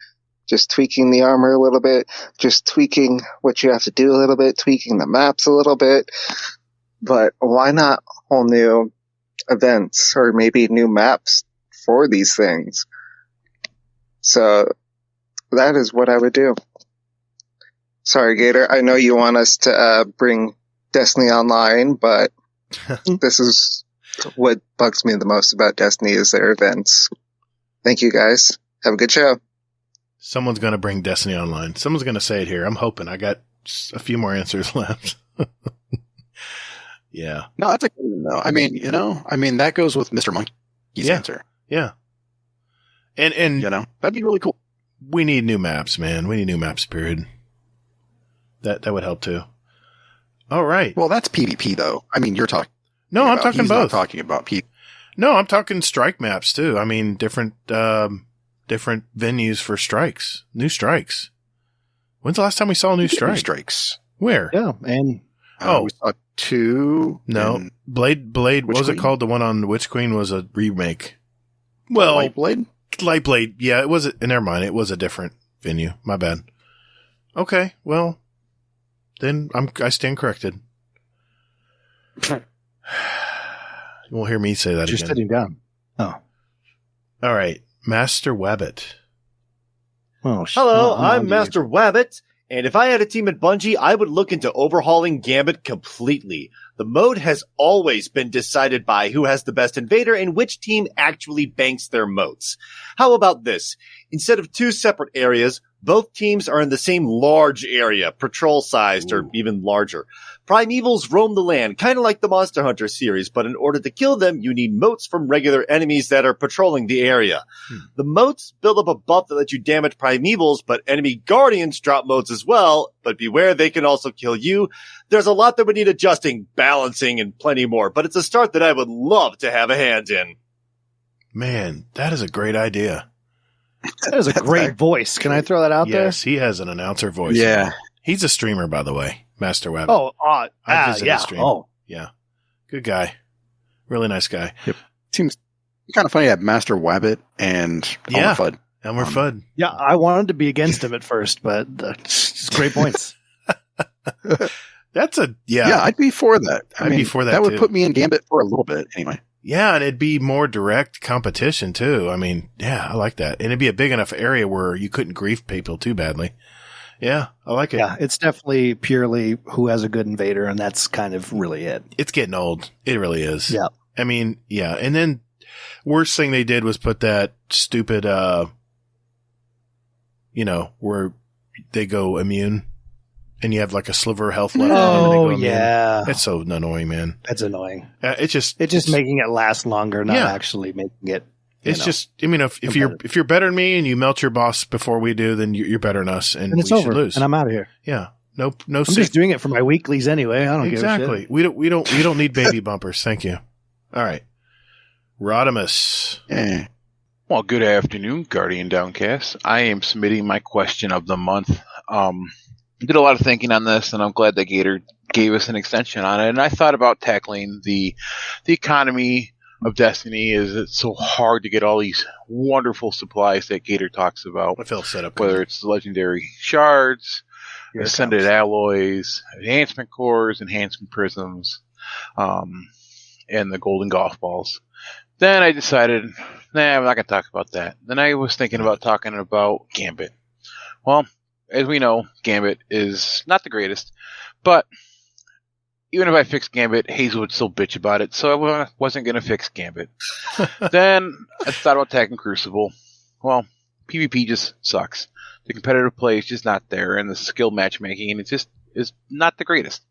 Just tweaking the armor a little bit, just tweaking what you have to do a little bit, tweaking the maps a little bit. But why not whole new events or maybe new maps for these things? So that is what I would do. Sorry, Gator. I know you want us to bring Destiny online, but this is what bugs me the most about Destiny is their events. Thank you, guys. Have a good show. Someone's going to bring Destiny online. Someone's going to say it here. I'm hoping. I got a few more answers left. Yeah. No, that's a good one, though. I mean, that goes with Mr. Monkey's answer. Yeah. And that'd be really cool. We need new maps, man. We need new maps, period. That would help too. All right. Well, that's PvP though. I mean, you're talking. No, I'm talking he's both. Not talking about PvP. No, I'm talking strike maps too. I mean, different venues for strikes, new strikes. When's the last time we saw a new strike? Strikes. Where? Yeah, and we saw 2. No, Blade. What was it called? The one on Witch Queen was a remake. Well, Light Blade. Yeah, it was. Never mind. It was a different venue. My bad. Okay. Well, then I stand corrected. You won't hear me say that You're again. sitting down. Oh. All right. Master Wabbit. Oh, hello, I'm Master Wabbit, and if I had a team at Bungie, I would look into overhauling Gambit completely. The mode has always been decided by who has the best invader and which team actually banks their moats. How about this? Instead of 2 separate areas, both teams are in the same large area, patrol-sized or even larger. Primevals roam the land, kind of like the Monster Hunter series, but in order to kill them, you need moats from regular enemies that are patrolling the area. The moats build up a buff that lets you damage Primevals, but enemy Guardians drop moats as well, but beware, they can also kill you. There's a lot that would need adjusting, balancing, and plenty more, but it's a start that I would love to have a hand in. Man, that is a great idea. That is a great voice. Can I throw that out there? Yes, he has an announcer voice. Yeah. He's a streamer, by the way, Master Wabbit. Oh, I visited yeah. his stream. Oh, yeah. Good guy. Really nice guy. Yep. Seems kind of funny to have Master Wabbit and ElmmerFudd. ElmmerFudd. Yeah, I wanted to be against him at first, but it's great points. That's Yeah, I'd be for that. I'd be for that, That would too. put me in Gambit for a little bit, anyway. Yeah, and it'd be more direct competition, too. I mean, yeah, I like that. And it'd be a big enough area where you couldn't grief people too badly. Yeah, I like it. Yeah, it's definitely purely who has a good invader, and that's kind of really it. It's getting old. It really is. Yeah. I mean, yeah. And then worst thing they did was put that stupid, where they go immune and you have like a sliver of health left. Oh, yeah. It's so annoying, man. That's annoying. It's just making it last longer, not actually making it. Just, I mean, if you're better than me and you melt your boss before we do, then you're better than us, and it's we over, should lose. and I'm out of here. Yeah, no. I'm just doing it for my weeklies anyway. I don't exactly. give a shit. We don't need baby bumpers. Thank you. All right, Rodimus. Well, good afternoon, Guardian Downcast. I am submitting my question of the month. Did a lot of thinking on this, and I'm glad that Gator gave us an extension on it. And I thought about tackling the economy of Destiny. Is it's so hard to get all these wonderful supplies that Gator talks about. I feel set up. Whether it's legendary shards, ascended alloys, enhancement cores, enhancement prisms, and the golden golf balls. Then I decided, I'm not going to talk about that. Then I was thinking about talking about Gambit. Well, as we know, Gambit is not the greatest, but even if I fixed Gambit, Hazel would still bitch about it, so I wasn't going to fix Gambit. Then I thought about attacking Crucible. Well, PvP just sucks. The competitive play is just not there, and the skill matchmaking, and it just is not the greatest.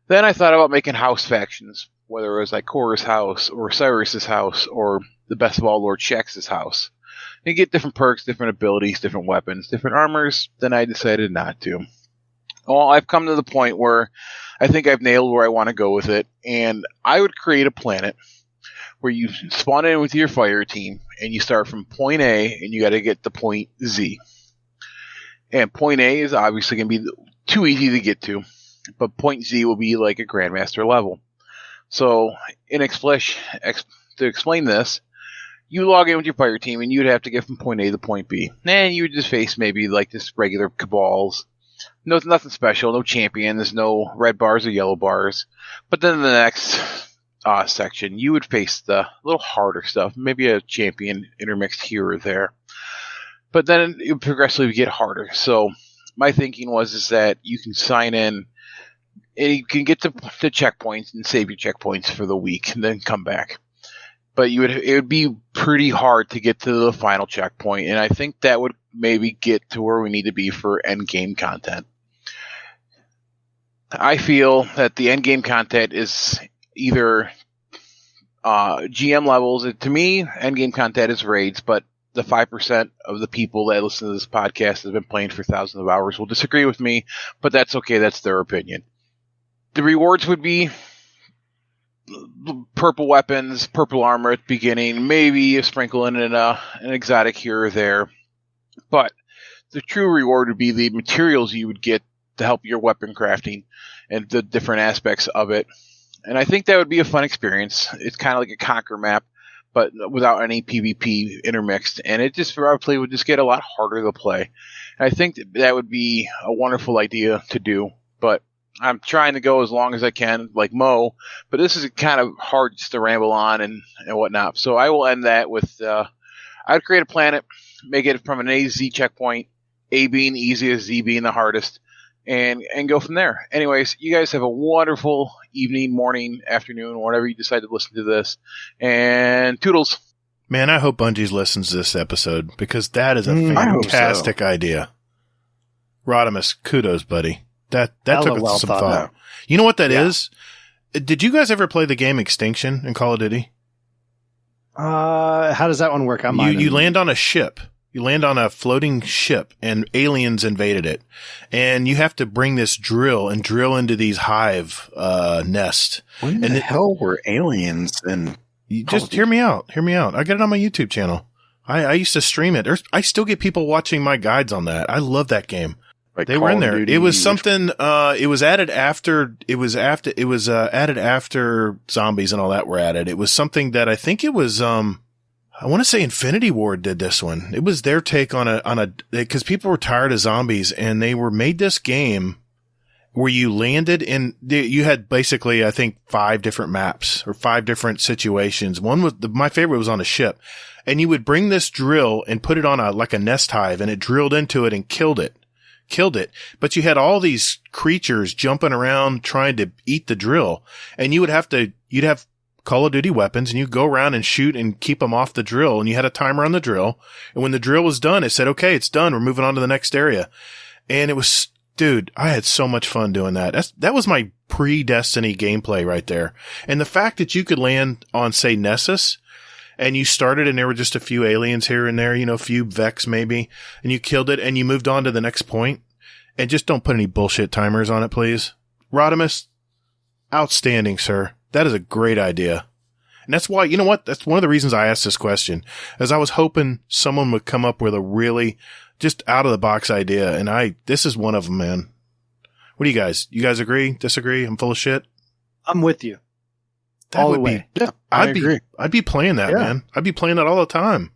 Then I thought about making house factions, whether it was like Korra's house, or Cyrus's house, or the best of all, Lord Shax's house. You get different perks, different abilities, different weapons, different armors. Then I decided not to. Well, I've come to the point where I think I've nailed where I want to go with it, and I would create a planet where you spawn in with your fire team, and you start from point A, and you got to get to point Z. And point A is obviously going to be too easy to get to, but point Z will be like a Grandmaster level. So, to explain this, you log in with your fire team, and you'd have to get from point A to point B. And you would just face maybe like just regular cabals. No, nothing special, no champions, no red bars or yellow bars. But then in the next section, you would face the little harder stuff, maybe a champion intermixed here or there. But then it would progressively get harder. So my thinking is that you can sign in, and you can get to checkpoints and save your checkpoints for the week, and then come back. But it would be pretty hard to get to the final checkpoint, and I think that would maybe get to where we need to be for end game content. I feel that the end game content is either GM levels. To me, end game content is raids, but the 5% of the people that listen to this podcast have been playing for thousands of hours will disagree with me, but that's okay. That's their opinion. The rewards would be purple weapons, purple armor at the beginning, maybe a sprinkle in an exotic here or there. But the true reward would be the materials you would get to help your weapon crafting and the different aspects of it. And I think that would be a fun experience. It's kind of like a Conquer map, but without any PvP intermixed. And it just, probably would just get a lot harder to play. And I think that would be a wonderful idea to do. But I'm trying to go as long as I can, like Mo, but this is kind of hard just to ramble on and whatnot. So I will end that with, I'd create a planet, make it from an A to Z checkpoint, A being the easiest, Z being the hardest, and go from there. Anyways, you guys have a wonderful evening, morning, afternoon, whenever you decide to listen to this, and toodles. Man, I hope Bungie listens to this episode, because that is a fantastic idea. Rodimus, kudos, buddy. That took some thought. You know what that is? Did you guys ever play the game Extinction in Call of Duty? How does that one work? You land on a ship. You land on a floating ship, and aliens invaded it. And you have to bring this drill and drill into these hive nest. When the hell were aliens in? Just hear me out. Hear me out. I got it on my YouTube channel. I used to stream it. I still get people watching my guides on that. I love that game. Like they were in there. It was something. It was added after. It was added after zombies and all that were added. It was something that I think it was. I want to say Infinity Ward did this one. It was their take on because people were tired of zombies, and they made this game where you landed in. You had basically, I think, 5 different maps or 5 different situations. One was my favorite was on a ship, and you would bring this drill and put it on like a nest hive, and it drilled into it and killed it. But you had all these creatures jumping around trying to eat the drill, and you'd have Call of Duty weapons, and you'd go around and shoot and keep them off the drill, and you had a timer on the drill, and when the drill was done, it said, okay, it's done, we're moving on to the next area. And it was, dude, I had so much fun doing that. That was my pre-Destiny gameplay right there. And the fact that you could land on, say, Nessus, and you started and there were just a few aliens here and there, a few Vex maybe, and you killed it and you moved on to the next point. And just don't put any bullshit timers on it, please. Rodimus, outstanding, sir. That is a great idea. And that's why, you know what? That's one of the reasons I asked this question, as I was hoping someone would come up with a really just out of the box idea. And this is one of them, man. What do you guys agree? Disagree? I'm full of shit. I'm with you. All the way. Yeah, I agree. I'd be playing that, man. I'd be playing that all the time.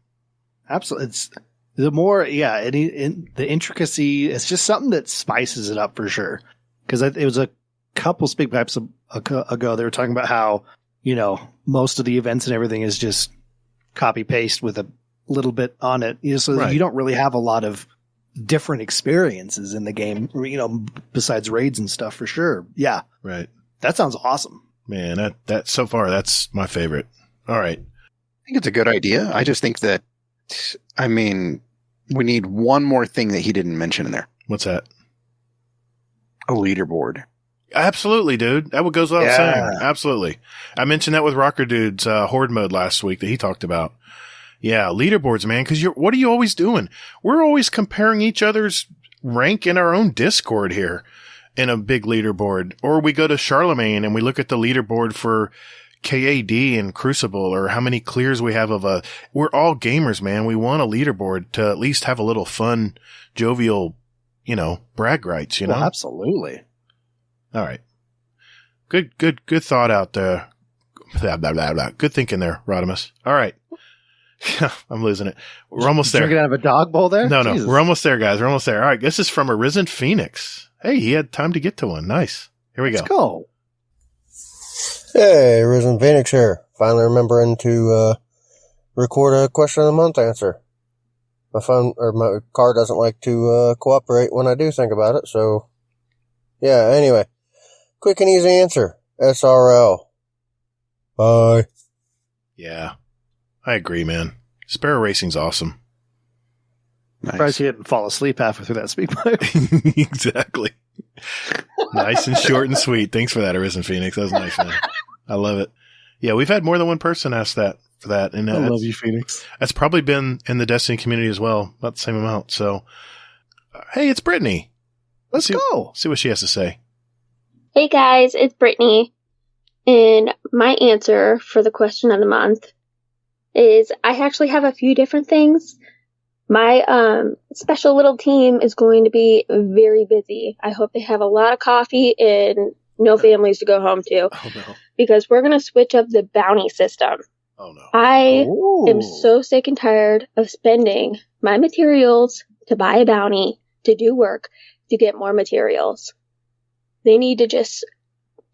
Absolutely. It's the more, the intricacy, it's just something that spices it up for sure. Because it was a couple Speak Pipes ago, they were talking about how, most of the events and everything is just copy paste with a little bit on it. So you don't really have a lot of different experiences in the game, besides raids and stuff for sure. Yeah. Right. That sounds awesome. Man, that so far, that's my favorite. All right. I think it's a good idea. I just think that I mean, we need one more thing that he didn't mention in there. What's that? A leaderboard. Absolutely, dude. That goes without saying. Absolutely. I mentioned that with Rocker Dude's Horde mode last week that he talked about. Yeah, leaderboards, man, because what are you always doing? We're always comparing each other's rank in our own Discord here in a big leaderboard. Or we go to Charlemagne and we look at the leaderboard for KAD and Crucible, or how many clears we have of we're all gamers, man. We want a leaderboard to at least have a little fun, jovial, brag rights, you know? Well, absolutely. All right. Good thought out there. Blah, blah, blah, blah. Good thinking there, Rodimus. All right. I'm losing it. We're almost there. Drinking out of a dog bowl there? No. Jesus. We're almost there, guys. We're almost there. All right. This is from Arisen Phoenix. Hey, he had time to get to one. Nice. Here we go. Let's go. Hey, Arisen Phoenix here. Finally remembering to record a question of the month answer. My car doesn't like to cooperate when I do think about it, so yeah, anyway. Quick and easy answer. SRL. Bye. Yeah. I agree, man. Sparrow Racing's awesome. Nice. Surprised you didn't fall asleep halfway through that speak pipe. Exactly. Nice and short and sweet. Thanks for that, Arisen Phoenix. That was nice, man. I love it. Yeah, we've had more than one person ask that for that. And I love you, Phoenix. That's probably been in the Destiny community as well, about the same amount. So, hey, it's Brittany. Let's go. See what she has to say. Hey guys, it's Brittany. And my answer for the question of the month is I actually have a few different things. My special little team is going to be very busy. I hope they have a lot of coffee and no families to go home to. Oh, no. Because we're going to switch up the bounty system. Oh, no. I am so sick and tired of spending my materials to buy a bounty, to do work, to get more materials. They need to just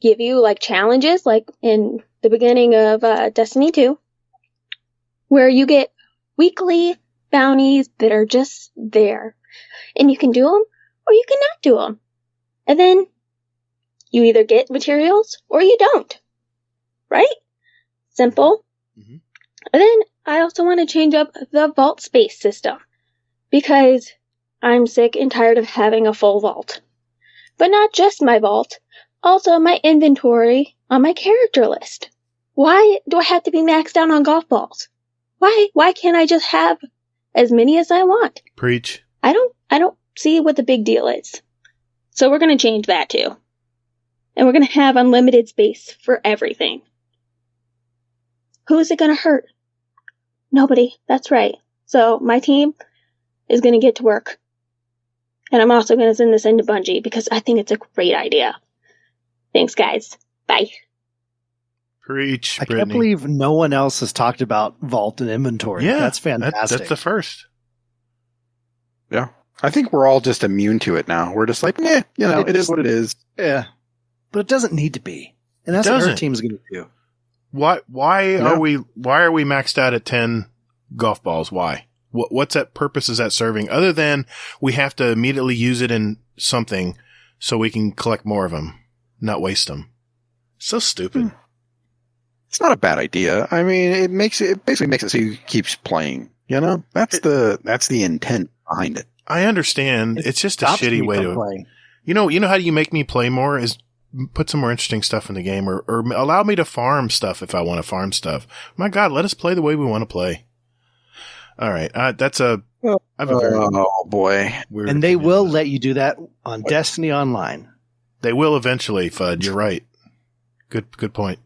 give you like challenges, like in the beginning of Destiny 2, where you get weekly bounties that are just there. And you can do them or you cannot do them. And then you either get materials or you don't. Right? Simple. Mm-hmm. And then I also want to change up the vault space system because I'm sick and tired of having a full vault. But not just my vault, also my inventory on my character list. Why do I have to be maxed out on golf balls? Why can't I just have as many as I want? Preach. I don't see what the big deal is. So we're going to change that too. And we're going to have unlimited space for everything. Who is it going to hurt? Nobody. That's right. So my team is going to get to work. And I'm also going to send this into Bungie because I think it's a great idea. Thanks, guys. Bye. Preach, I Brittany. can't believe no one else has talked about vault and inventory. Yeah, that's fantastic. That's the first. Yeah. I think we're all just immune to it now. We're just like, it is what it is. Yeah. But it doesn't need to be. And that's what our team's going to do. Why are we maxed out at 10 golf balls? Why? What's that purpose is that serving? Other than we have to immediately use it in something so we can collect more of them, not waste them. So stupid. It's not a bad idea. I mean, it basically makes it so you keep playing. You know, that's the intent behind it. I understand. It's just a shitty way to play. You know how you make me play more is put some more interesting stuff in the game or allow me to farm stuff if I want to farm stuff. My God, let us play the way we want to play. All right. Oh boy. And they will let you do that on Destiny Online. They will eventually, Fudge. You're right. Good point.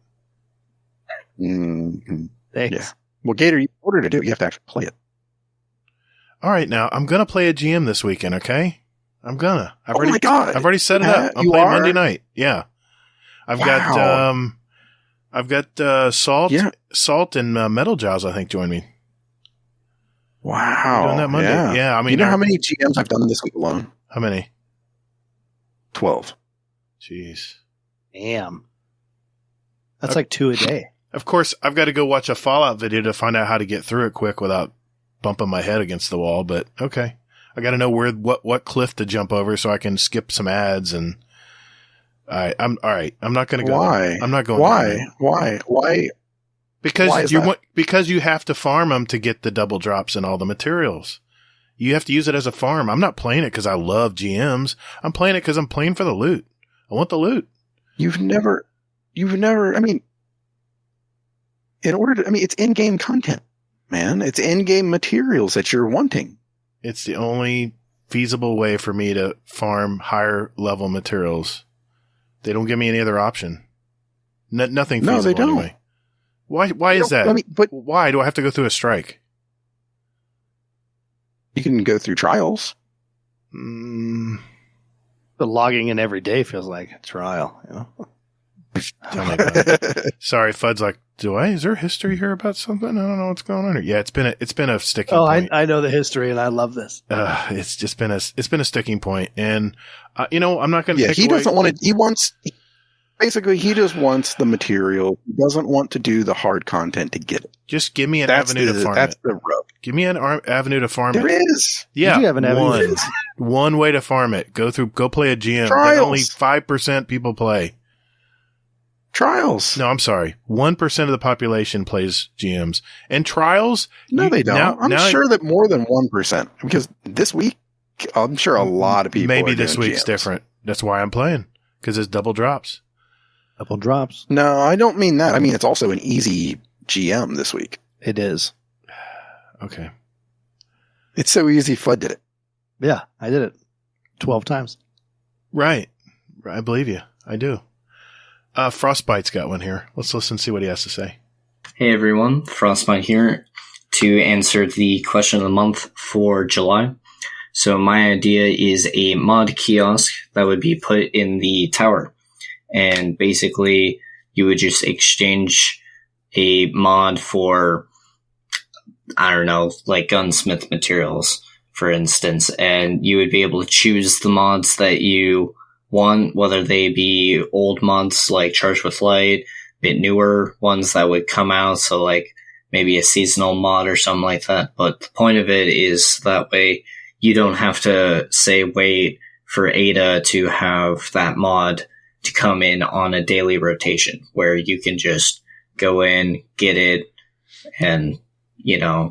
Mm-hmm. Thanks. Yeah. Well, Gator, in order to do it, you have to actually play it. All right. Now I'm going to play a GM this weekend. Okay. I've my God. already set it up. I'm playing Monday night. Yeah. I've got Salt and Metal Jaws, I think, join me. Wow. We're doing that Monday. Yeah. I mean, you know how many GMs I've done this week alone? How many? 12. Jeez. Damn. That's like 2 a day. Of course, I've got to go watch a Fallout video to find out how to get through it quick without bumping my head against the wall, but okay. I got to know what cliff to jump over so I can skip some ads and I'm all right. I'm not going to go. Why? I'm not going. Why? Because because you have to farm them to get the double drops and all the materials. You have to use it as a farm. I'm not playing it because I love GMs. I'm playing it because I'm playing for the loot. I want the loot. You've never, I mean, it's in-game content, man. It's in-game materials that you're wanting. It's the only feasible way for me to farm higher level materials. They don't give me any other option. Nothing feasible. No, they don't. Anyway. Why is that? But why do I have to go through a strike? You can go through trials. The logging in every day feels like a trial, you know? Oh my God. Sorry, Fudd's like, is there history here about something? I don't know what's going on here. Yeah, it's been a sticking point. I know the history and I love this. It's been a sticking point. And, I'm not going to he doesn't want it. Basically, he just wants the material. He doesn't want to do the hard content to get it. Just give me an avenue to farm it. That's the rub. Give me an avenue to farm it. There is. Yeah, you have an avenue. One way to farm it. Go play a GM. Trials. That only 5% people play. Trials. No, I'm sorry. 1% of the population plays GMs. And trials? No, they don't. I'm sure that more than 1%. Because this week, I'm sure a lot of people Maybe this doing week's GMs. different. That's why I'm playing. Because it's double drops. Double drops. No, I don't mean that. I mean, it's also an easy GM this week. It is. Okay. It's so easy, Fudd did it. Yeah, I did it 12 times. Right. I believe you. I do. Frostbite's got one here. Let's listen and see what he has to say. Hey everyone, Frostbite here to answer the question of the month for July. So my idea is a mod kiosk that would be put in the tower. And basically, you would just exchange a mod for, I don't know, like gunsmith materials, for instance. And you would be able to choose the mods that you want, whether they be old mods like Charged with Light, a bit newer ones that would come out, so like maybe a seasonal mod or something like that. But the point of it is that way you don't have to, say, wait for Ada to have that mod to come in on a daily rotation, where you can just go in, get it, and,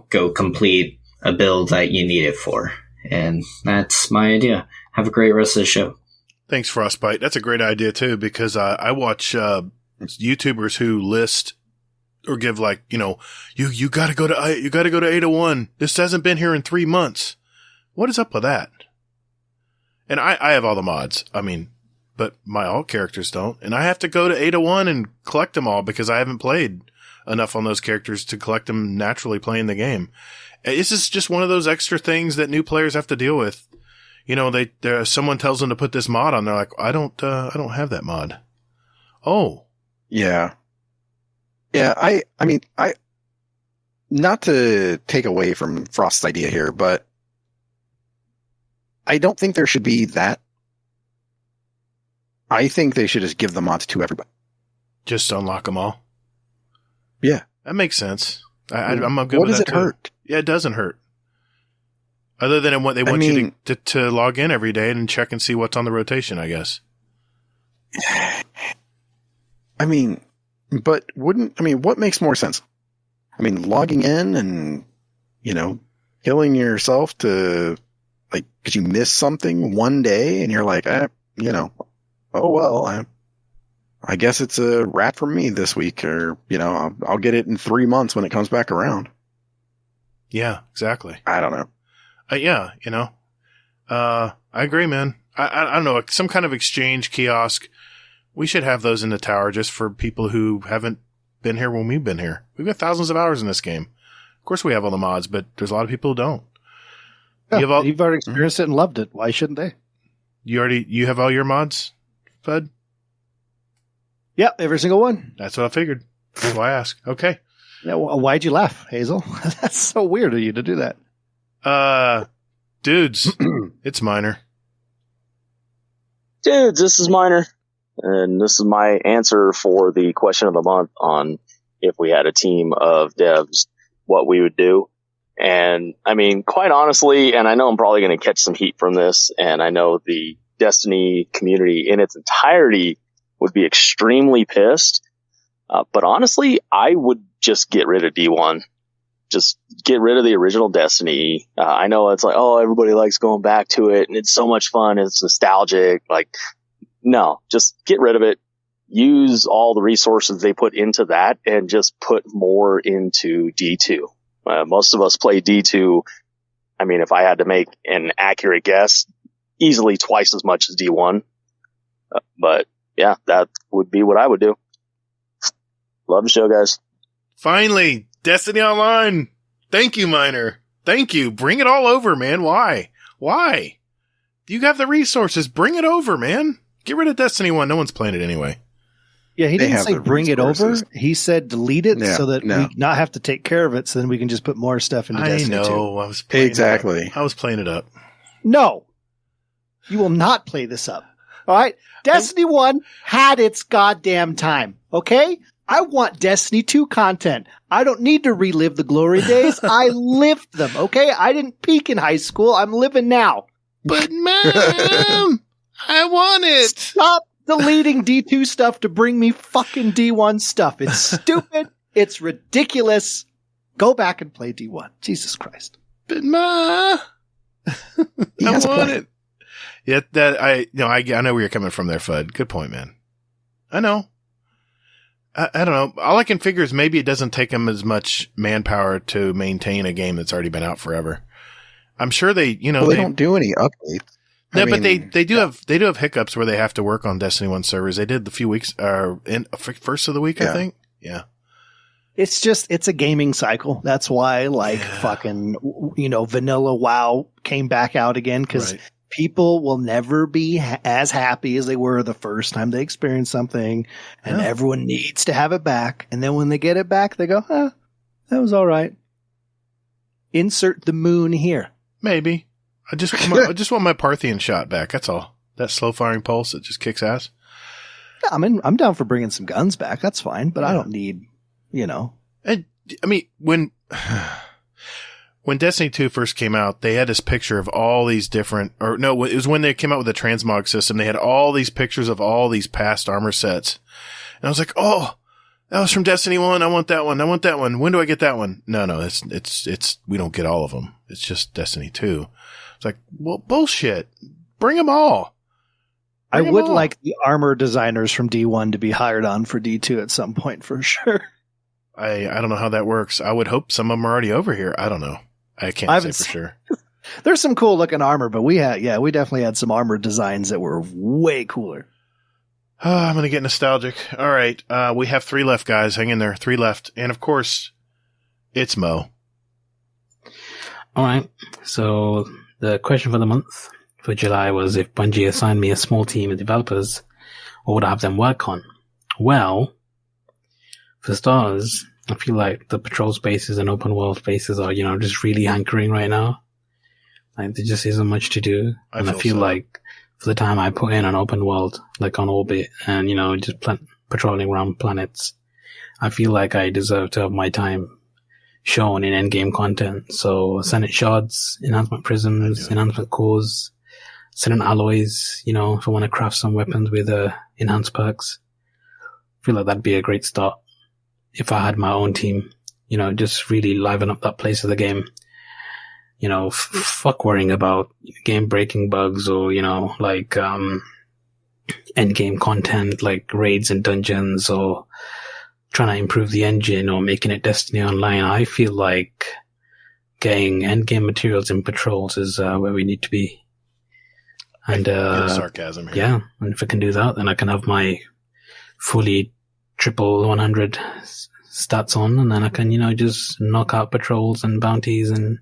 go complete a build that you need it for. And that's my idea. Have a great rest of the show. Thanks, Frostbite. That's a great idea, too, because I watch YouTubers who list or give you got to go to Ada 1. This hasn't been here in 3 months. What is up with that? And I have all the mods. I mean, but my alt characters don't. And I have to go to Ada 1 and collect them all because I haven't played enough on those characters to collect them naturally playing the game. This is just one of those extra things that new players have to deal with. Someone tells them to put this mod on. They're like, I don't have that mod. Oh. Yeah. Yeah. I mean, not to take away from Frost's idea here, but I don't think there should be that. I think they should just give the mods to everybody. Just unlock them all. Yeah. That makes sense. I'm good what with does that it too. hurt? Yeah, it doesn't hurt. Other than they want you to log in every day and check and see what's on the rotation, I guess. I mean, but what makes more sense? I mean, logging in and, killing yourself to, because you missed something one day and you're like, oh, well, I guess it's a rat from me this week, or, I'll get it in 3 months when it comes back around. Yeah, exactly. I don't know. I agree, man. I don't know, some kind of exchange kiosk. We should have those in the tower just for people who haven't been here when we've been here. We've got thousands of hours in this game. Of course we have all the mods, but there's a lot of people who don't. Yeah, you've already experienced it and loved it. Why shouldn't they? You have all your mods, Fudd? Yep, every single one. That's what I figured. That's why I asked. Okay. Yeah, why'd you laugh, Hazel? That's so weird of you to do that. Dudes, it's Minor. Dudes, this is Minor. And this is my answer for the question of the month on if we had a team of devs, what we would do. And I mean, quite honestly, and I know I'm probably going to catch some heat from this, and I know the Destiny community in its entirety would be extremely pissed. But honestly, I would just get rid of D1. Just get rid of the original Destiny. I know it's like, oh, everybody likes going back to it and it's so much fun. It's nostalgic. Like, no, just get rid of it. Use all the resources they put into that and just put more into D2. Most of us play D2. I mean, if I had to make an accurate guess, easily twice as much as D1. But yeah, that would be what I would do. Love the show, guys. Finally, Destiny Online. Thank you, Miner. Thank you. Bring it all over, man. Why? You have the resources. Bring it over, man. Get rid of Destiny 1. No one's playing it anyway. Yeah, he didn't say bring it over. He said delete it so that we not have to take care of it, so then we can just put more stuff into Destiny 2. I know. I was playing exactly. It up. I was playing it up. No. You will not play this up. All right? Destiny 1 had its goddamn time. Okay? I want Destiny 2 content. I don't need to relive the glory days. I lived them. Okay? I didn't peak in high school. I'm living now. But, Mom, I want it. Stop deleting D2 stuff to bring me fucking D1 stuff. It's stupid. It's ridiculous. Go back and play D1. Jesus Christ. But Ma, I want it. Yeah, I know where you're coming from there, Fudd. Good point, man. I know. I don't know. All I can figure is maybe it doesn't take them as much manpower to maintain a game that's already been out forever. I'm sure they don't do any updates. No, but they do have hiccups where they have to work on Destiny 1 servers. They did the few weeks, in first of the week, I think. Yeah. It's a gaming cycle. That's why fucking, vanilla WoW came back out again because people will never be as happy as they were the first time they experienced something, and everyone needs to have it back. And then when they get it back, they go, that was all right. Insert the moon here. Maybe. I just want my Parthian shot back. That's all. That slow firing pulse that just kicks ass. I'm down for bringing some guns back. That's fine, but I don't need, And I mean, when Destiny 2 first came out, they had this picture of all these different, it was when they came out with the transmog system. They had all these pictures of all these past armor sets. And I was like, oh, that was from Destiny 1. I want that one. I want that one. When do I get that one? No, it's, we don't get all of them. It's just Destiny 2. It's like, well, bullshit. Bring them all. I would like the armor designers from D1 to be hired on for D2 at some point for sure. I don't know how that works. I would hope some of them are already over here. I don't know. I can't say for sure. There's some cool looking armor, but we definitely had some armor designs that were way cooler. I'm going to get nostalgic. All right. We have 3 left, guys. Hang in there. 3 left. And of course, it's Mo. All right. So the question for the month for July was if Bungie assigned me a small team of developers, what would I have them work on? Well, for starters, I feel like the patrol spaces and open world spaces are, just really hankering right now. Like there just isn't much to do. I feel like for the time I put in an open world, like on Orbit and, just patrolling around planets, I feel like I deserve to have my time shown in endgame content. So Senate shards, enhancement prisms, enhancement cores, certain alloys, if I want to craft some weapons with enhanced perks. I feel like that'd be a great start if I had my own team, just really liven up that place of the game. Fuck worrying about game breaking bugs or, end game content like raids and dungeons or trying to improve the engine or making it Destiny Online. I feel like getting end game materials in patrols is where we need to be. And sarcasm here. Yeah, and if I can do that, then I can have my fully triple 100 stats on, and then I can, just knock out patrols and bounties and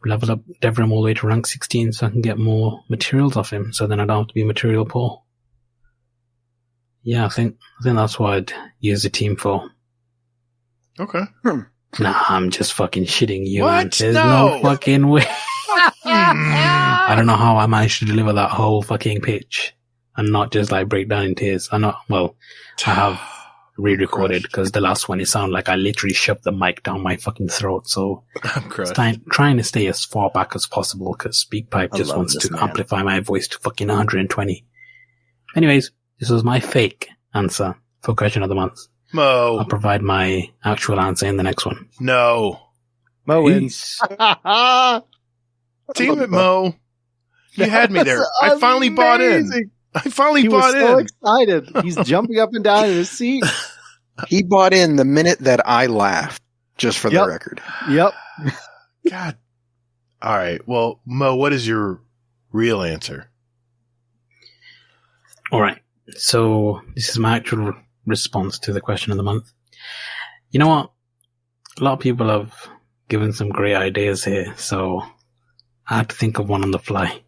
level up Devrim all the way to rank 16 so I can get more materials off him, so then I don't have to be material poor. Yeah, I think that's what I'd use the team for. Okay. Nah, I'm just fucking shitting you, man. What? There's no fucking way. I don't know how I managed to deliver that whole fucking pitch and not just break down in tears. I have re-recorded because the last one, it sounded like I literally shoved the mic down my fucking throat. So I'm trying to stay as far back as possible because SpeakPipe just wants to amplify my voice to fucking 120. Anyways, this was my fake answer for question of the month. Mo. I'll provide my actual answer in the next one. No. Mo wins. Damn it, Mo. You had me there. I finally bought in. He was so excited. He's jumping up and down in his seat. He bought in the minute that I laughed, just for the record. Yep. God. All right. Well, Mo, what is your real answer? All right. So this is my actual response to the question of the month. You know what? A lot of people have given some great ideas here, so I had to think of one on the fly.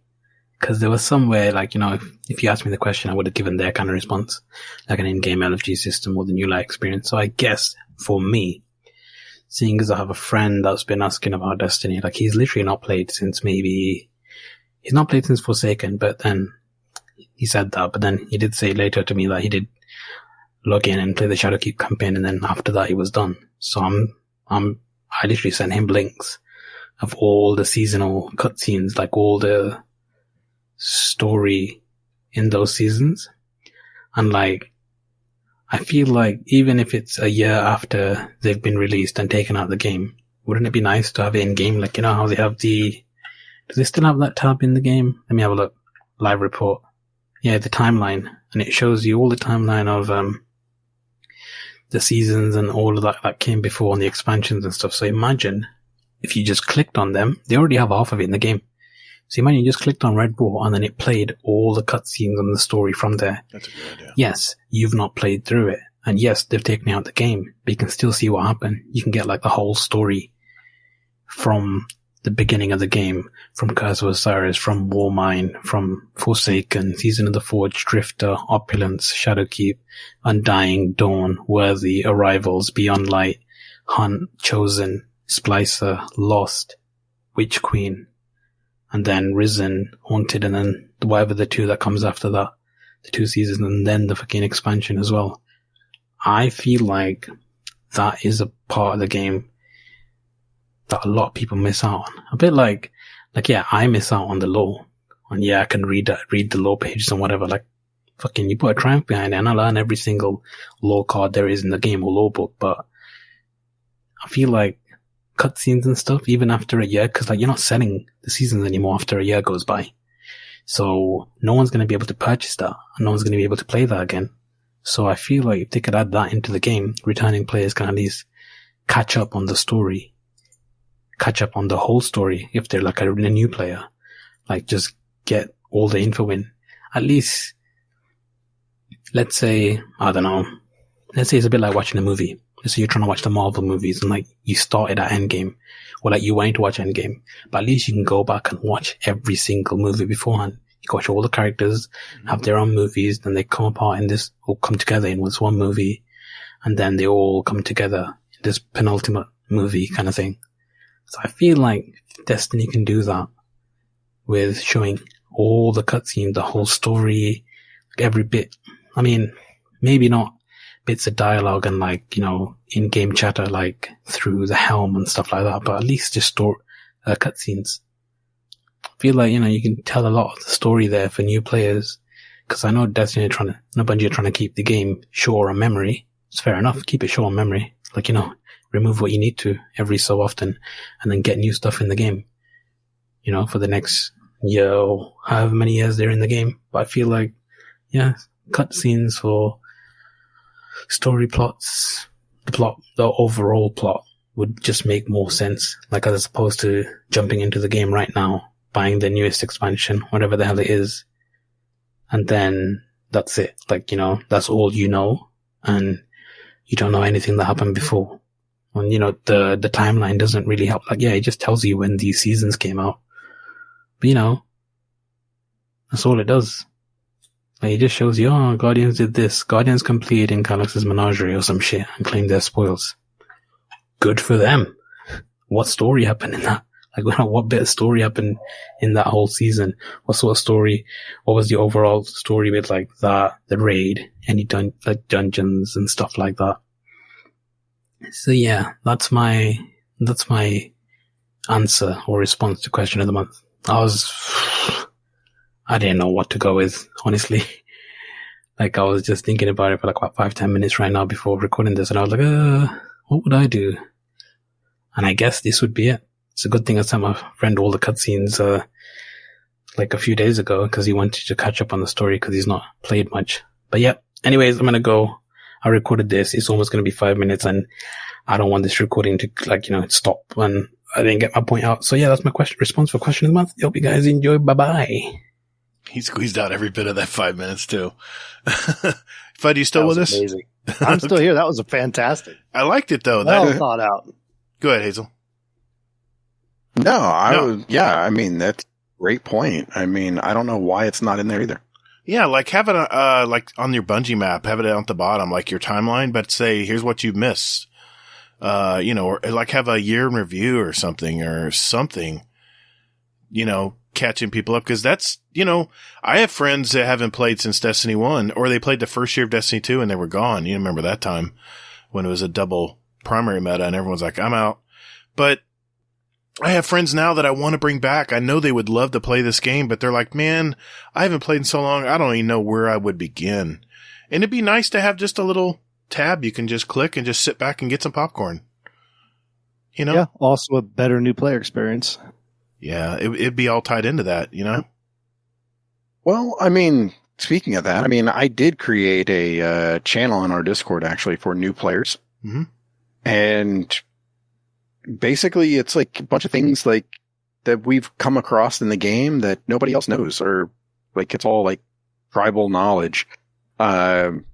Because there was somewhere, like, you know, if you asked me the question, I would have given their kind of response, like an in-game LFG system or the New Light experience. So I guess, for me, seeing as I have a friend that's been asking about Destiny, like, he's literally not played since he's not played since Forsaken, but then he said that, but then he did say later to me that he did log in and play the Shadowkeep campaign, and then after that he was done. So I literally sent him links of all the seasonal cutscenes, like all the story in those seasons. And like, I feel like even if it's a year after they've been released and taken out of the game, wouldn't it be nice to have it in game? Like, you know how they have do they still have that tab in the game? Let me have a look. Live report. Yeah, the timeline. And it shows you all the timeline of the seasons and all of that came before and the expansions and stuff. So imagine if you just clicked on them. They already have half of it in the game. So imagine you just clicked on Red Bull and then it played all the cutscenes and the story from there. That's a good idea. Yes, you've not played through it. And yes, they've taken out the game, but you can still see what happened. You can get like the whole story from the beginning of the game, from Curse of Osiris, from Warmine, from Forsaken, Season of the Forge, Drifter, Opulence, Shadowkeep, Undying, Dawn, Worthy, Arrivals, Beyond Light, Hunt, Chosen, Splicer, Lost, Witch Queen, and then Risen, Haunted, and then whatever the two that comes after that, the 2 seasons, and then the fucking expansion as well. I feel like that is a part of the game that a lot of people miss out on. A bit like yeah, I miss out on the lore. And yeah, I can read the lore pages and whatever. Like, fucking, you put a triumph behind it and I learn every single lore card there is in the game or lore book. But I feel like cutscenes and stuff, even after a year, because like you're not selling the seasons anymore after a year goes by. So no one's going to be able to purchase that and no one's going to be able to play that again. So I feel like if they could add that into the game, returning players can at least catch up on the story, catch up on the whole story if they're like a new player. Like, just get all the info in. At least, let's say, I don't know, let's say it's a bit like watching a movie. Let's say you're trying to watch the Marvel movies and like you started at Endgame, or like you wanted to watch Endgame, but at least you can go back and watch every single movie beforehand. You can watch all the characters, have their own movies, then they come apart in this, or come together in this one movie, and then they all come together in this penultimate movie kind of thing. So I feel like Destiny can do that with showing all the cutscenes, the whole story, like every bit. I mean, maybe not bits of dialogue and like, you know, in-game chatter like through the helm and stuff like that, but at least just cutscenes. I feel like, you know, you can tell a lot of the story there for new players, because I know Bungie are trying to keep the game short on memory. It's fair enough, keep it short on memory. Like, you know, remove what you need to every so often and then get new stuff in the game, you know, for the next year or however many years they're in the game. But I feel like, yeah, cutscenes for story plots, the overall plot would just make more sense. Like, as opposed to jumping into the game right now, buying the newest expansion, whatever the hell it is, and then that's it. Like, you know, that's all you know, and you don't know anything that happened before. And, you know, the timeline doesn't really help. Like, yeah, it just tells you when these seasons came out. But, you know, that's all it does. Like, it just shows you, oh, Guardians did this. Guardians completed in Calyx's Menagerie or some shit and claimed their spoils. Good for them. What story happened in that? Like, what bit of story happened in that whole season? What sort of story? What was the overall story with, like, that, the raid, any dungeons and stuff like that? So yeah, that's my answer or response to question of the month. I didn't know what to go with, honestly. Like, I was just thinking about it for like about 5-10 minutes right now before recording this, and I was like, what would I do? And I guess this would be it. It's a good thing I sent my friend all the cutscenes, like a few days ago, because he wanted to catch up on the story because he's not played much. But yeah, anyways, I'm gonna go. I recorded this. It's almost gonna be 5 minutes, and I don't want this recording to, like, stop when I didn't get my point out. So yeah, that's my response for question of the month. Hope you guys enjoy. Bye-bye. He squeezed out every bit of that 5 minutes too. Fud, you still with us? Amazing. I'm still here. That was fantastic. I liked it though. Well thought out. Go ahead, Hazel. No, I mean, that's a great point. I mean, I don't know why it's not in there either. Yeah, like have it like on your Bungie map, have it at the bottom, like your timeline, but say, here's what you missed. Or like have a year in review or something, catching people up. Cause that's, I have friends that haven't played since Destiny 1, or they played the first year of Destiny 2 and they were gone. You remember that time when it was a double primary meta and everyone's like, I'm out. But I have friends now that I want to bring back. I know they would love to play this game, but they're like, man, I haven't played in so long. I don't even know where I would begin. And it'd be nice to have just a little tab you can just click and just sit back and get some popcorn. Yeah, also a better new player experience. Yeah, it'd be all tied into that, Well, I mean, speaking of that, I mean, I did create a channel in our Discord actually for new players. Mm-hmm. And basically it's like a bunch of things like that we've come across in the game that nobody else knows, or like it's all like tribal knowledge. And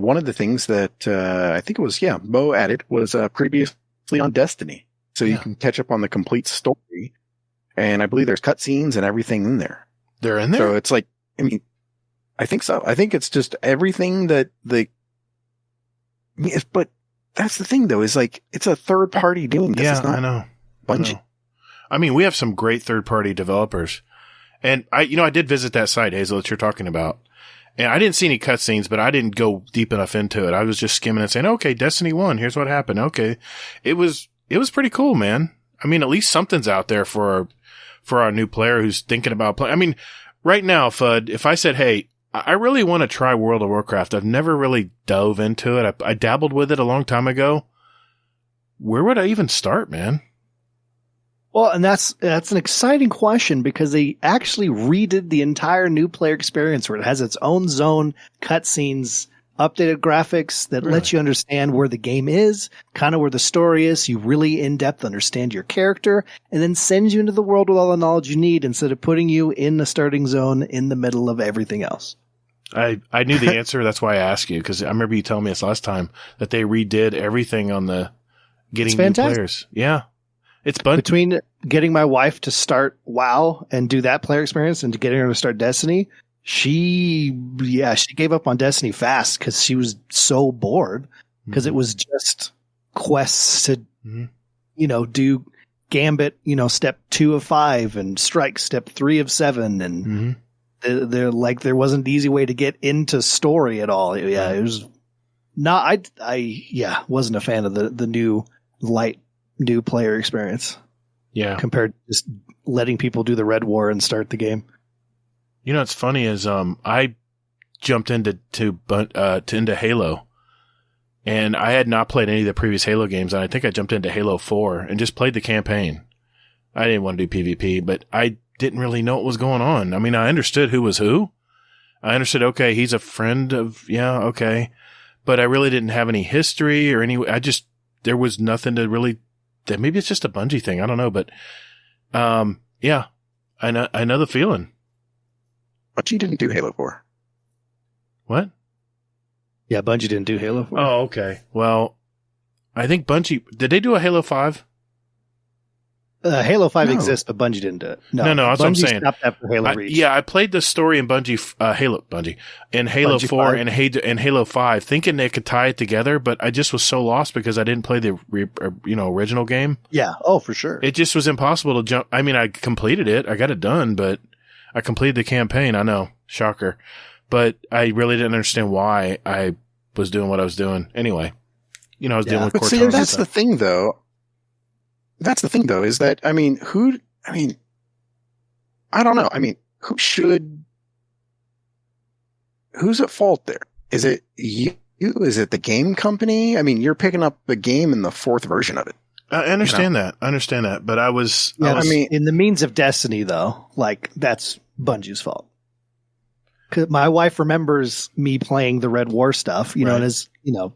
one of the things that I think it was, Mo added was previously on Destiny. So you can catch up on the complete story. And I believe there's cutscenes and everything in there. They're in there? So it's like, I mean, I think so. I think it's just everything that but that's the thing though, is like, it's a third party doing this. Yeah, it's not I know. Bungie. I mean, we have some great third party developers. And I did visit that site, Hazel, that you're talking about. And I didn't see any cutscenes, but I didn't go deep enough into it. I was just skimming and saying, okay, Destiny 1, here's what happened. Okay. It was pretty cool, man. I mean, at least something's out there for our new player who's thinking about playing. I mean, right now, Fudd, if I said, hey, I really want to try World of Warcraft. I've never really dove into it. I dabbled with it a long time ago. Where would I even start, man? Well, and that's an exciting question because they actually redid the entire new player experience where it has its own zone, cutscenes, updated graphics that lets you understand where the game is, kind of where the story is. You really in-depth understand your character, and then sends you into the world with all the knowledge you need instead of putting you in the starting zone in the middle of everything else. I knew the answer. That's why I asked you, because I remember you telling me this last time that they redid everything on the getting new players. Yeah. It's between getting my wife to start WoW and do that player experience and getting her to start Destiny. She gave up on Destiny fast because she was so bored because it was just quests to, do Gambit, step 2 of 5 and Strike step 3 of 7. And they're like, there wasn't an easy way to get into story at all. Yeah. It was not, I wasn't a fan of the new new player experience. Yeah. Compared to just letting people do the Red War and start the game. What's funny is I jumped into Halo, and I had not played any of the previous Halo games, and I think I jumped into Halo 4 and just played the campaign. I didn't want to do PvP, but I didn't really know what was going on. I mean, I understood who was who. I understood, okay, he's a friend of, okay. But I really didn't have any history or there was nothing to really, maybe it's just a Bungie thing. I don't know, but I know the feeling. Bungie didn't do Halo 4. What? Yeah, Bungie didn't do Halo 4. Oh, okay. Well, I think Bungie... Did they do a Halo 5? Halo 5 exists, but Bungie didn't do it. No, that's what I'm saying. Bungie stopped after Halo Reach. I played the story in Bungie, in Halo 4 and Halo 5, thinking they could tie it together, but I just was so lost because I didn't play the original game. Yeah, oh, for sure. It just was impossible to jump. I mean, I completed it. I got it done, but I completed the campaign. I know. Shocker. But I really didn't understand why I was doing what I was doing. Anyway, I was dealing with Cortana. See, that's the thing, though. That's the thing, though, is that, I don't know. I mean, who's at fault there? Is it you? Is it the game company? I mean, you're picking up the game in the 4th version of it. I understand that. I understand that. But I mean, in the means of Destiny, though, like, that's Bungie's fault. 'Cause my wife remembers me playing the Red War stuff, you know, and as, you know,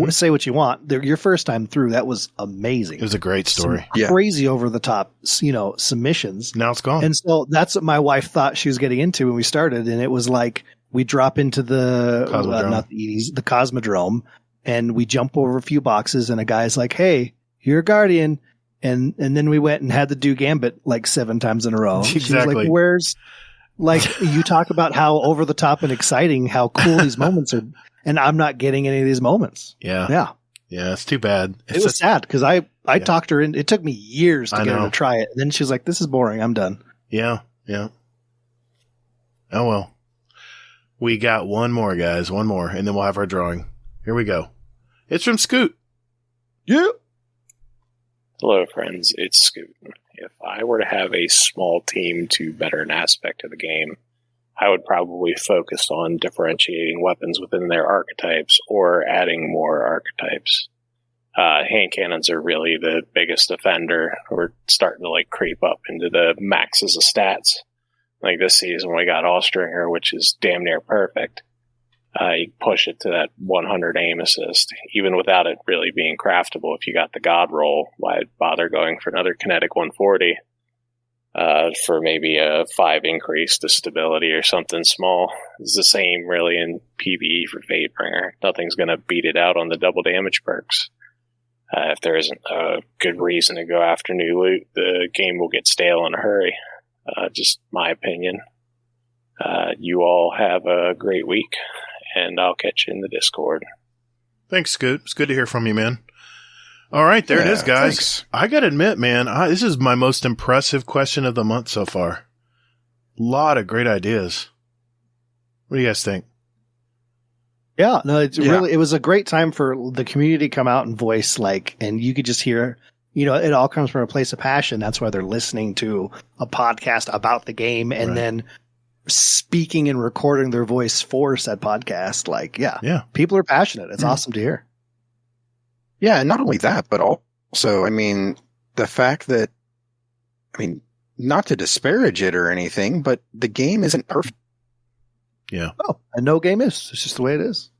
say what you want. Your first time through, that was amazing. It was a great story. Some crazy over the top, you know, submissions. Now it's gone. And so that's what my wife thought she was getting into when we started. And it was like, we drop into the, not the Edie's, the Cosmodrome, and we jump over a few boxes, and a guy's like, "Hey, you're a Guardian." And then we went and had to do Gambit like 7 times in a row. Exactly. She was like, where's, like, you talk about how over the top and exciting, how cool these moments are, and I'm not getting any of these moments. Yeah. Yeah. Yeah, it's too bad. It was sad because I talked her in. It took me years to get her to try it. And then she was like, "This is boring. I'm done." Yeah. Yeah. Oh, well. We got one more, guys. One more, and then we'll have our drawing. Here we go. It's from Scoot. Yeah. Hello, friends. It's Scoot. If I were to have a small team to better an aspect of the game, I would probably focus on differentiating weapons within their archetypes or adding more archetypes. Hand cannons are really the biggest offender. We're starting to like creep up into the maxes of stats. Like this season, we got Allstringer, which is damn near perfect. You push it to that 100 aim assist, even without it really being craftable. If you got the God roll, why bother going for another kinetic 140 for maybe a 5 increase to stability or something small? It's the same really in PvE for Fatebringer. Nothing's going to beat it out on the double damage perks. If there isn't a good reason to go after new loot, the game will get stale in a hurry. Just my opinion. You all have a great week, and I'll catch you in the Discord. Thanks, Scoot. It's good to hear from you, man. All right, there it is, guys. Thanks. I got to admit, man, this is my most impressive question of the month so far. A lot of great ideas. What do you guys think? Yeah, no, it's really, it was a great time for the community to come out and voice, like, and you could just hear, you know, it all comes from a place of passion. That's why they're listening to a podcast about the game and then speaking and recording their voice for said podcast. Like, yeah, people are passionate. It's awesome to hear. Yeah, and not only that, but also, I mean, the fact that, I mean, not to disparage it or anything, but the game isn't perfect. Yeah. Oh, and no game is. It's just the way it is.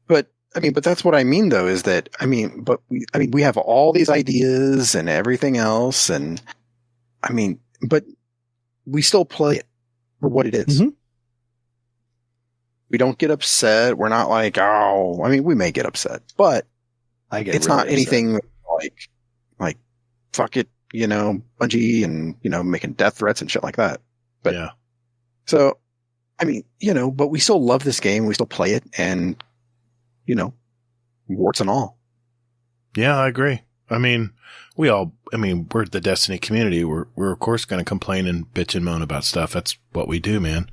But I mean, but that's what I mean, though, is that we have all these ideas and everything else, and I mean, but we still play it for what it is. Mm-hmm. We don't get upset. We're not like, oh, I mean, we may get upset, but it's not anything like fuck it, you know, Bungie and, you know, making death threats and shit like that. But yeah. So, I mean, you know, but we still love this game. We still play it, and, you know, warts and all. Yeah, I agree. I mean, we're the Destiny community. We're of course going to complain and bitch and moan about stuff. That's what we do, man.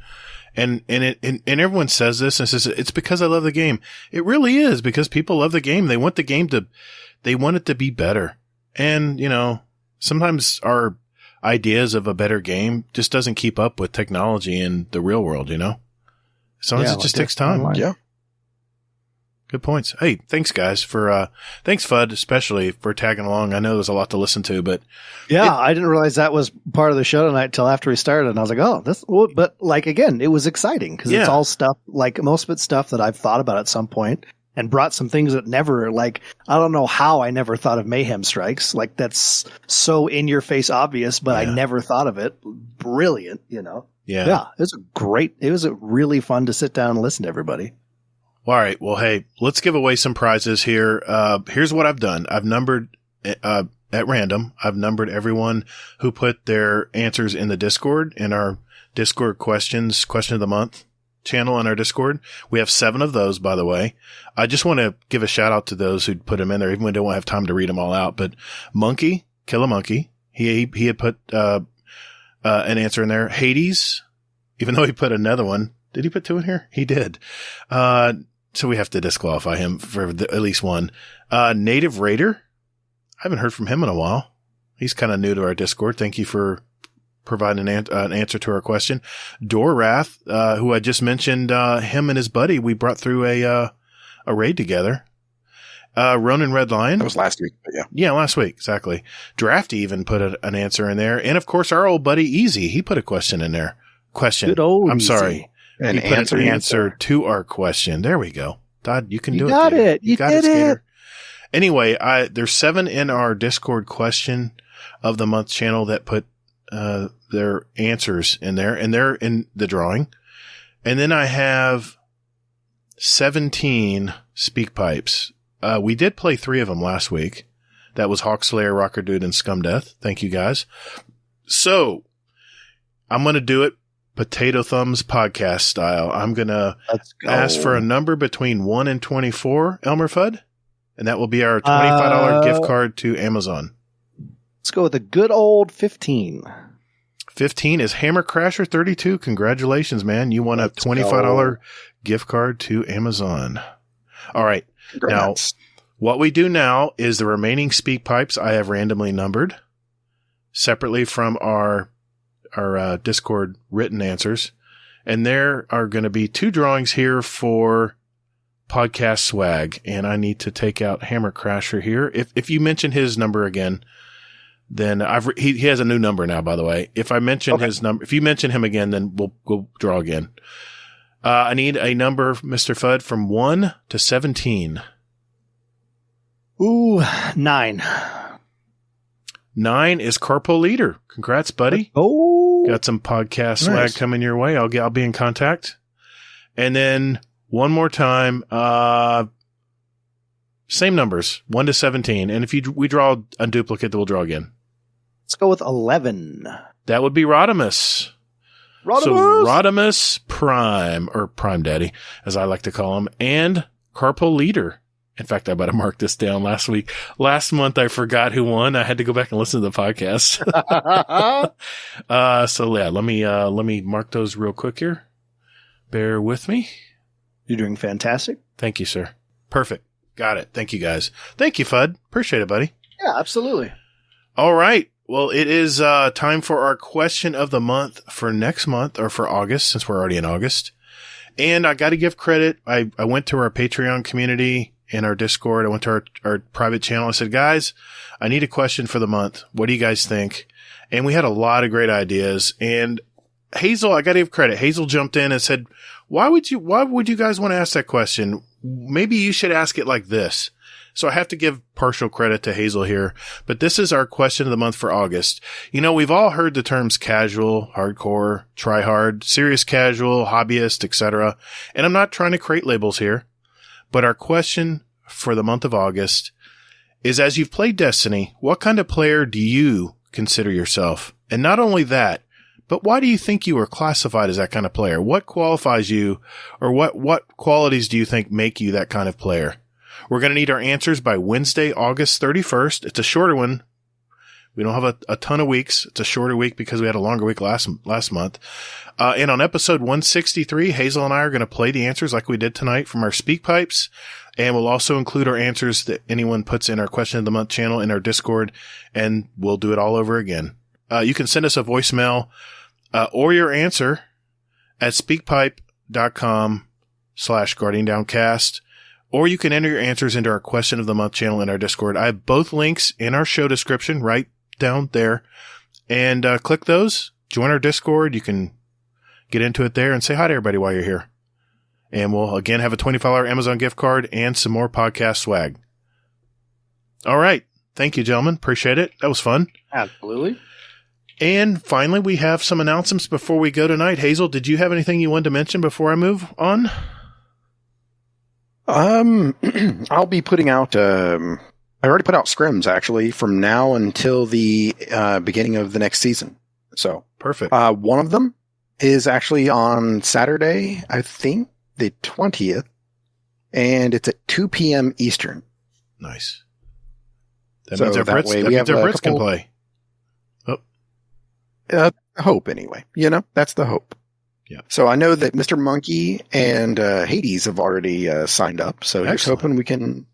And everyone says this and says it's because I love the game. It really is because people love the game. They want the game they want it to be better. And, you know, sometimes our ideas of a better game just doesn't keep up with technology in the real world, you know? Sometimes it just takes time. Online. Yeah. Good points. Hey, thanks guys thanks Fudd, especially for tagging along. I know there's a lot to listen to, but I didn't realize that was part of the show tonight till after we started. And I was like, but like, again, it was exciting because it's all stuff, like most of it's stuff that I've thought about at some point and brought some things that never, like, I don't know how I never thought of Mayhem Strikes. Like, that's so in your face obvious, but I never thought of it. Brilliant, you know? Yeah. It was really fun to sit down and listen to everybody. All right. Well, hey, let's give away some prizes here. Here's what I've done. I've numbered, at random, I've numbered everyone who put their answers in the Discord, in our Discord question of the month channel on our Discord. We have 7 of those, by the way. I just want to give a shout out to those who put them in there, even when they don't have time to read them all out. But Monkey, Kill a Monkey, he had put, an answer in there. Hades, even though he put another one. Did he put 2 in here? He did. So we have to disqualify him for at least one. Native Raider. I haven't heard from him in a while. He's kind of new to our Discord. Thank you for provide an answer to our question. Dorrath, who I just mentioned, him and his buddy, we brought through a raid together. Ronan Red Lion. That was last week, but yeah. Yeah, last week, exactly. Drafty even put an answer in there. And of course, our old buddy Easy, he put a question in there. Good old I'm Easy. Sorry. An he put an answer to our question. There we go. Todd, you can do it. Got it. You got did it, Skater. it. Anyway, there's 7 in our Discord question of the month channel that put their answers in there, and they're in the drawing. And then I have 17 speak pipes. We did play 3 of them last week. That was Hawkslayer, Rocker Dude, and Scum Death. Thank you guys. So I'm going to do it Potato Thumbs podcast style. I'm going to ask for a number between 1 and 24, ElmmerFudd, and that will be our $25 gift card to Amazon. Let's go with a good old 15. 15 is Hammer Crasher 32. Congratulations, man. You won a $25 gift card to Amazon. All right. Congrats. Now, what we do now is the remaining speak pipes I have randomly numbered separately from our Discord written answers. And there are going to be 2 drawings here for podcast swag. And I need to take out Hammer Crasher here. If you mention his number again, then he has a new number now, by the way. If I mention his number, if you mention him again, then we'll draw again. I need a number, Mr. Fudd, from 1 to 17. Ooh, 9. 9 is Corpo Leader. Congrats, buddy. Oh, got some podcast swag coming your way. I'll be in contact. And then one more time, same numbers, 1 to 17. And if we draw a duplicate, then we'll draw again. Let's go with 11. That would be Rodimus. So Rodimus Prime, or Prime Daddy, as I like to call him, and Carpo Leader. In fact, I better mark this down last week. Last month, I forgot who won. I had to go back and listen to the podcast. So yeah, let me mark those real quick here. Bear with me. You're doing fantastic. Thank you, sir. Perfect. Got it. Thank you, guys. Thank you, Fudd. Appreciate it, buddy. Yeah, absolutely. All right. Well, it is time for our question of the month for next month, or for August, since we're already in August. And I got to give credit. I went to our Patreon community in our Discord. I went to our private channel. I said, guys, I need a question for the month. What do you guys think? And we had a lot of great ideas. And Hazel, I got to give credit. Hazel jumped in and said, why would you guys want to ask that question? Maybe you should ask it like this. So I have to give partial credit to Hazel here, but this is our question of the month for August. You know, we've all heard the terms casual, hardcore, try-hard, serious casual, hobbyist, etc. And I'm not trying to create labels here, but our question for the month of August is, as you've played Destiny, what kind of player do you consider yourself? And not only that, but why do you think you are classified as that kind of player? What qualifies you, or what qualities do you think make you that kind of player? We're going to need our answers by Wednesday, August 31st. It's a shorter one. We don't have a ton of weeks. It's a shorter week because we had a longer week last month. And on episode 163, Hazel and I are going to play the answers like we did tonight from our speak pipes. And we'll also include our answers that anyone puts in our question of the month channel in our Discord. And we'll do it all over again. You can send us a voicemail, or your answer at speakpipe.com/GuardianDownCast. Or you can enter your answers into our question of the month channel in our Discord. I have both links in our show description right down there. And click those, join our Discord. You can get into it there and say hi to everybody while you're here. And we'll again have a $25 Amazon gift card and some more podcast swag. All right. Thank you, gentlemen. Appreciate it. That was fun. Absolutely. And finally, we have some announcements before we go tonight. Hazel, did you have anything you wanted to mention before I move on? I'll be putting out, I already put out scrims actually from now until the beginning of the next season. So perfect. One of them is actually on Saturday, I think the 20th, and it's at 2 p.m. Eastern. Nice. That means our Brits can play. Oh. Hope anyway. You know, that's the hope. Yeah. So I know that Mr. Monkey and Hades have already signed up. So here's hoping we can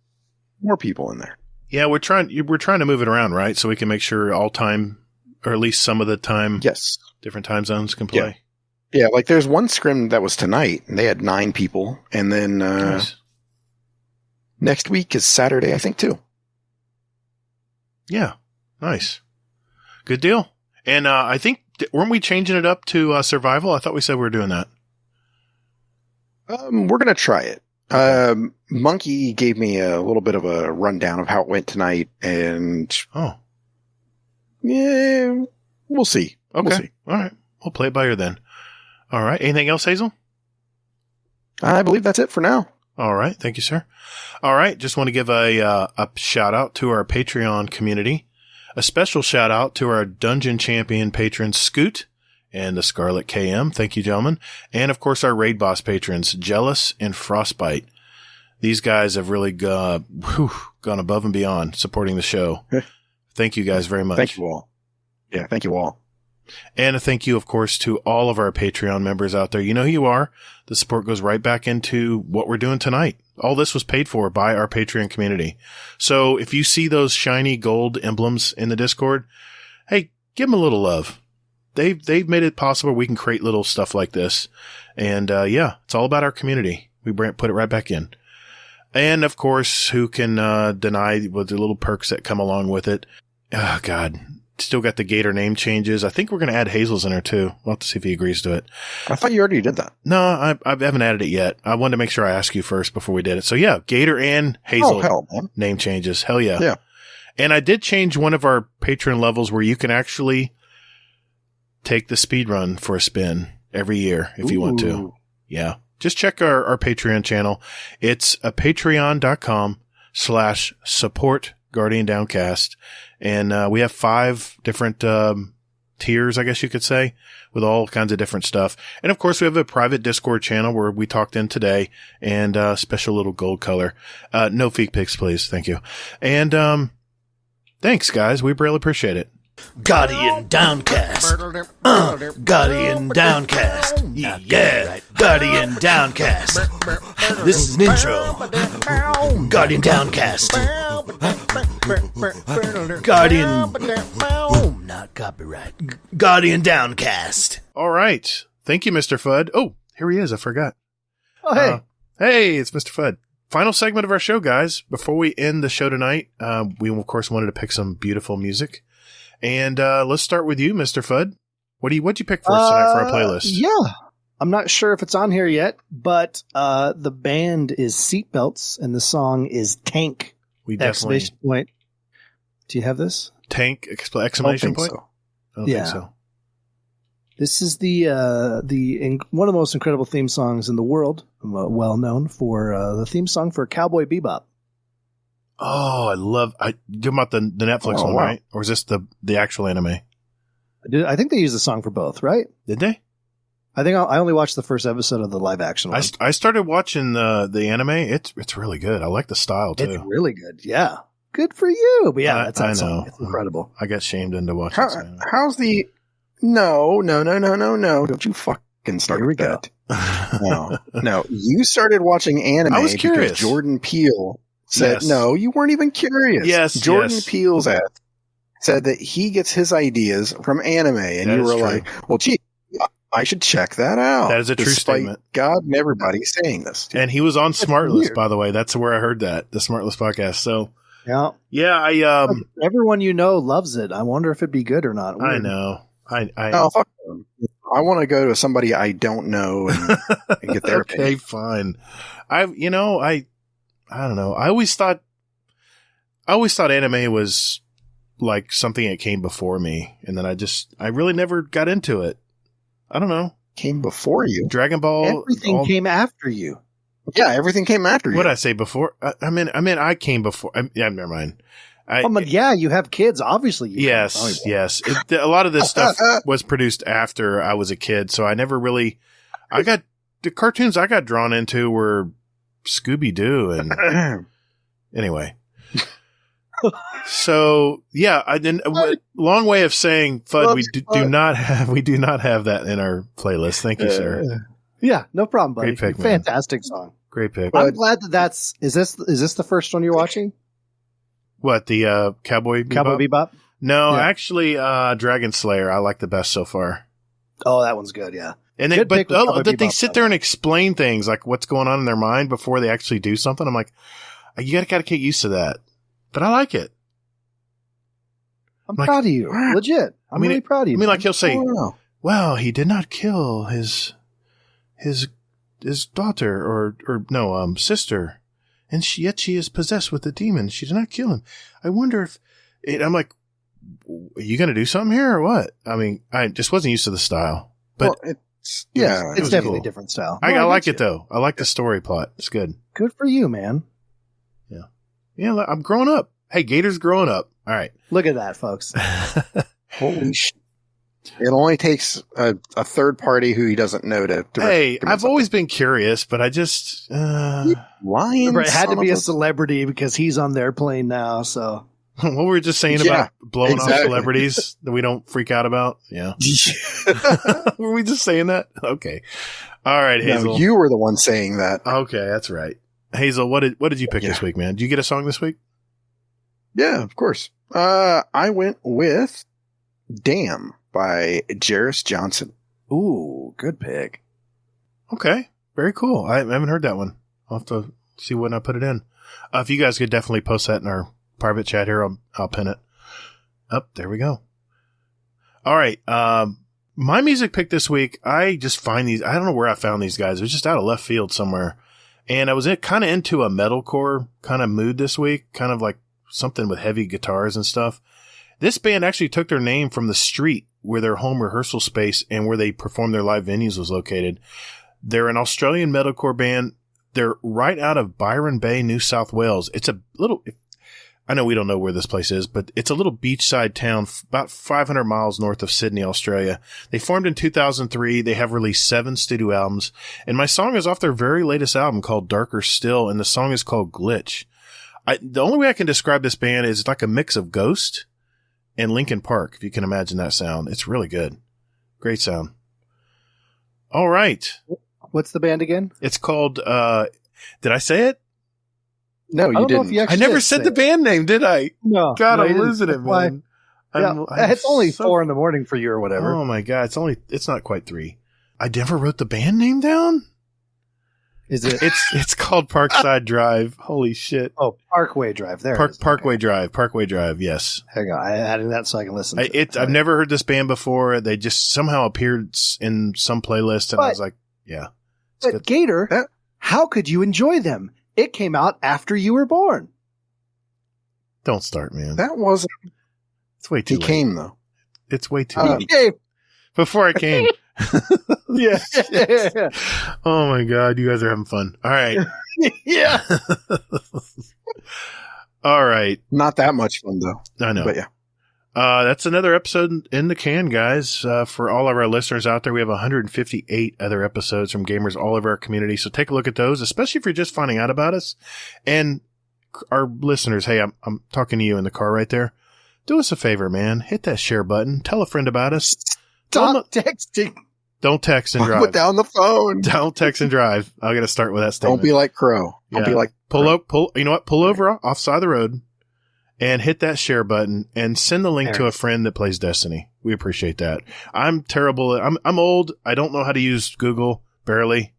more people in there. Yeah, we're trying to move it around, right? So we can make sure all time or at least some of the time. Yes. Different time zones can play. Yeah, like there's one scrim that was tonight, and they had 9 people, and then Nice. next week is Saturday, I think, too. Yeah. Nice. Good deal. And I think, weren't we changing it up to survival? I thought we said we were doing that. We're going to try it. Monkey gave me a little bit of a rundown of how it went tonight, and yeah, we'll see. Okay. We'll see. All right. We'll play it by ear then. All right. Anything else, Hazel? I believe that's it for now. All right. Thank you, sir. All right. Just want to give a shout out to our Patreon community. A special shout out to our Dungeon Champion patrons, Scoot and the Scarlet KM. Thank you, gentlemen. And of course, our Raid Boss patrons, Jealous and Frostbite. These guys have really gone above and beyond supporting the show. Thank you guys very much. Thank you all. Yeah, thank you all. And a thank you, of course, to all of our Patreon members out there. You know who you are. The support goes right back into what we're doing tonight. All this was paid for by our Patreon community. So if you see those shiny gold emblems in the Discord, hey, give them a little love. They've made it possible we can create little stuff like this. And yeah, it's all about our community. We put it right back in. And of course, who can deny with the little perks that come along with it? Oh, God. Still got the Gator name changes. I think we're going to add Hazel's in there too. We'll have to see if he agrees to it. I thought you already did that. No, I haven't added it yet. I wanted to make sure I asked you first before we did it. So yeah, Gator and Hazel name changes. Hell yeah. Yeah. And I did change one of our patron levels where you can actually take the speed run for a spin every year if you want to. Yeah. Just check our Patreon channel. It's patreon.com/support Guardian Downcast. And we have 5 different tiers, I guess you could say, with all kinds of different stuff. And of course, we have a private Discord channel where we talked in today, and special little gold color. No feet pics, please. Thank you. And thanks, guys. We really appreciate it. Guardian Downcast. Guardian Downcast. Yeah. Guardian Downcast. This is an intro. Guardian Downcast. Guardian. Not copyright. Guardian Downcast. All right. Thank you, Mr. Fudd. Oh, here he is. I forgot. Oh, hey. Hey, it's Mr. Fudd. Final segment of our show, guys. Before we end the show tonight, we, of course, wanted to pick some beautiful music. And let's start with you, Mr. Fudd. What'd you pick for us tonight for our playlist? Yeah. I'm not sure if it's on here yet, but the band is Seatbelts, and the song is Tank! We definitely... Exclamation point. Do you have this? Tank! Exclamation point? So. I don't think so. This is one of the most incredible theme songs in the world. Well known for the theme song for Cowboy Bebop. Oh, you're talking about the Netflix one, right? Or is this the actual anime? I think they used the song for both, right? Did they? I think I only watched the first episode of the live action one. I started watching the anime. It's really good. I like the style too. It's really good. Yeah. Good for you. But yeah, I know. It's incredible. I got shamed into watching it. How's the... No. Don't you fucking start with that. No. You started watching anime I was curious. Because Jordan Peele said, no, you weren't even curious. Yes. Jordan Peele said that he gets his ideas from anime. And you were like, well, gee, I should check that out. That is a true statement. God and everybody saying this. And he was on Smartlist, by the way. That's where I heard that, the Smartlist podcast. So, yeah, everyone you know loves it. I wonder if it'd be good or not. Weird. I know. Oh, fuck them. I want to go to somebody I don't know and get their okay, fine. I don't know. I always thought anime was like something that came before me, and then I really never got into it. I don't know. Came before you? Dragon Ball. Everything came after you. Yeah, everything came after you. What did I say before? I mean, I came before. Yeah, never mind. You have kids, obviously. Yes. A lot of this stuff was produced after I was a kid, so I never really. The cartoons I got drawn into were Scooby Doo and anyway. So yeah, long way of saying, Fudd, we do not have that in our playlist. Thank you, sir. Yeah, no problem, buddy. Great pick, fantastic song. Great pick. I'm glad is this the first one you're watching? What, the Cowboy Bebop? Cowboy Bebop? No, Yeah. actually, Dragon Slayer I like the best so far. Oh, that one's good. Yeah. And they, Good pick with Cowboy that they Bebop, sit though. there and explain things like what's going on in their mind before they actually do something. I'm like, you gotta get used to that. But I like it. I'm proud of you. Legit. I'm really proud of you. I mean, like man. he'll say, Oh, wow. "Well, he did not kill his daughter or sister, and yet she is possessed with a demon. She did not kill him. I wonder if." I'm like, "Are you going to do something here or what?" I mean, I just wasn't used to the style, but it's was definitely cool. a different style. I No, like get it though. I like the story plot. It's good. Good for you, man. Yeah, I'm growing up. Hey, Gator's growing up. All right. Look at that, folks. Holy shit. It only takes a third party who he doesn't know to Hey, I've always been curious, but I just lying. Remember, it had to son be of a celebrity because he's on their plane now. So what were we just saying Yeah, about blowing off exactly. celebrities that we don't freak out about? Yeah. Were we just saying that? Okay. All right, Hazel. No, you were the one saying that. Okay, that's right. Hazel, what did you pick this week, man? Did you get a song this week? Yeah, of course. I went with Damn by Jairus Johnson. Ooh, good pick. Okay. Very cool. I haven't heard that one. I'll have to see when I put it in. If you guys could definitely post that in our private chat here, I'll pin it. There we go. All right. My music pick this week, I just find these, I don't know where I found these guys. It was just out of left field somewhere. And I was kind of into a metalcore kind of mood this week, kind of like something with heavy guitars and stuff. This band actually took their name from the street where their home rehearsal space and where they performed their live venues was located. They're an Australian metalcore band. They're right out of Byron Bay, New South Wales. It's a little, I know we don't know where this place is, but it's a little beachside town about 500 miles north of Sydney, Australia. They formed in 2003. They have released 7 studio albums. And my song is off their very latest album called Darker Still, and the song is called Glitch. The only way I can describe this band is it's like a mix of Ghost and Linkin Park, if you can imagine that sound. It's really good. Great sound. All right. What's the band again? It's called, did I say it? No, you didn't. I never said the band name, did I? No. God, no, you I'm didn't. losing it, That's why- man. Yeah, it's only 4 a.m. for you or whatever. Oh my God. It's not quite 3. I never wrote the band name down. Is it? It's called Parkside Drive. Holy shit. Oh, Parkway Drive. There. it is. Parkway Drive. Parkway Drive. Yes. Hang on. I added that so I can listen. To it. I've never heard this band before. They just somehow appeared in some playlist, and I was like, yeah. But Gator, how could you enjoy them? It came out after you were born. Don't start, man. That wasn't. It's way too He late. came, though. It's way too He late. came. Before I came. Yeah. Oh my God. You guys are having fun. All right. Yeah. All right. Not that much fun, though. I know. But yeah. That's another episode in the can, guys. For all of our listeners out there, we have 158 other episodes from gamers all over our community. So take a look at those, especially if you're just finding out about us. And our listeners, hey, I'm talking to you in the car right there. Do us a favor, man. Hit that share button. Tell a friend about us. Stop texting. Don't text and drive. Put down the phone. Don't text and drive. I got to start with that statement. Don't be like Crow. Don't be like pull. You know what? Pull over offside the road and hit that share button and send the link There. to a friend that plays Destiny. We appreciate that. I'm terrible. I'm old. I don't know how to use Google barely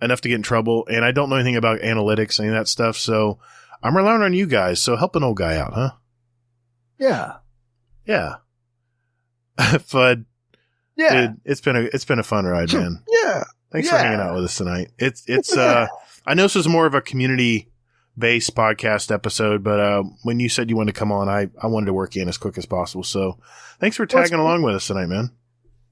enough to get in trouble, and I don't know anything about analytics and any of that stuff. So I'm relying on you guys. So help an old guy out, huh? Yeah. Yeah. Fudd. Yeah. Dude, it's been a fun ride, man. Yeah. Thanks for hanging out with us tonight. It's I know this was more of a community based podcast episode, but when you said you wanted to come on, I wanted to work you in as quick as possible. So thanks for tagging along with us tonight, man.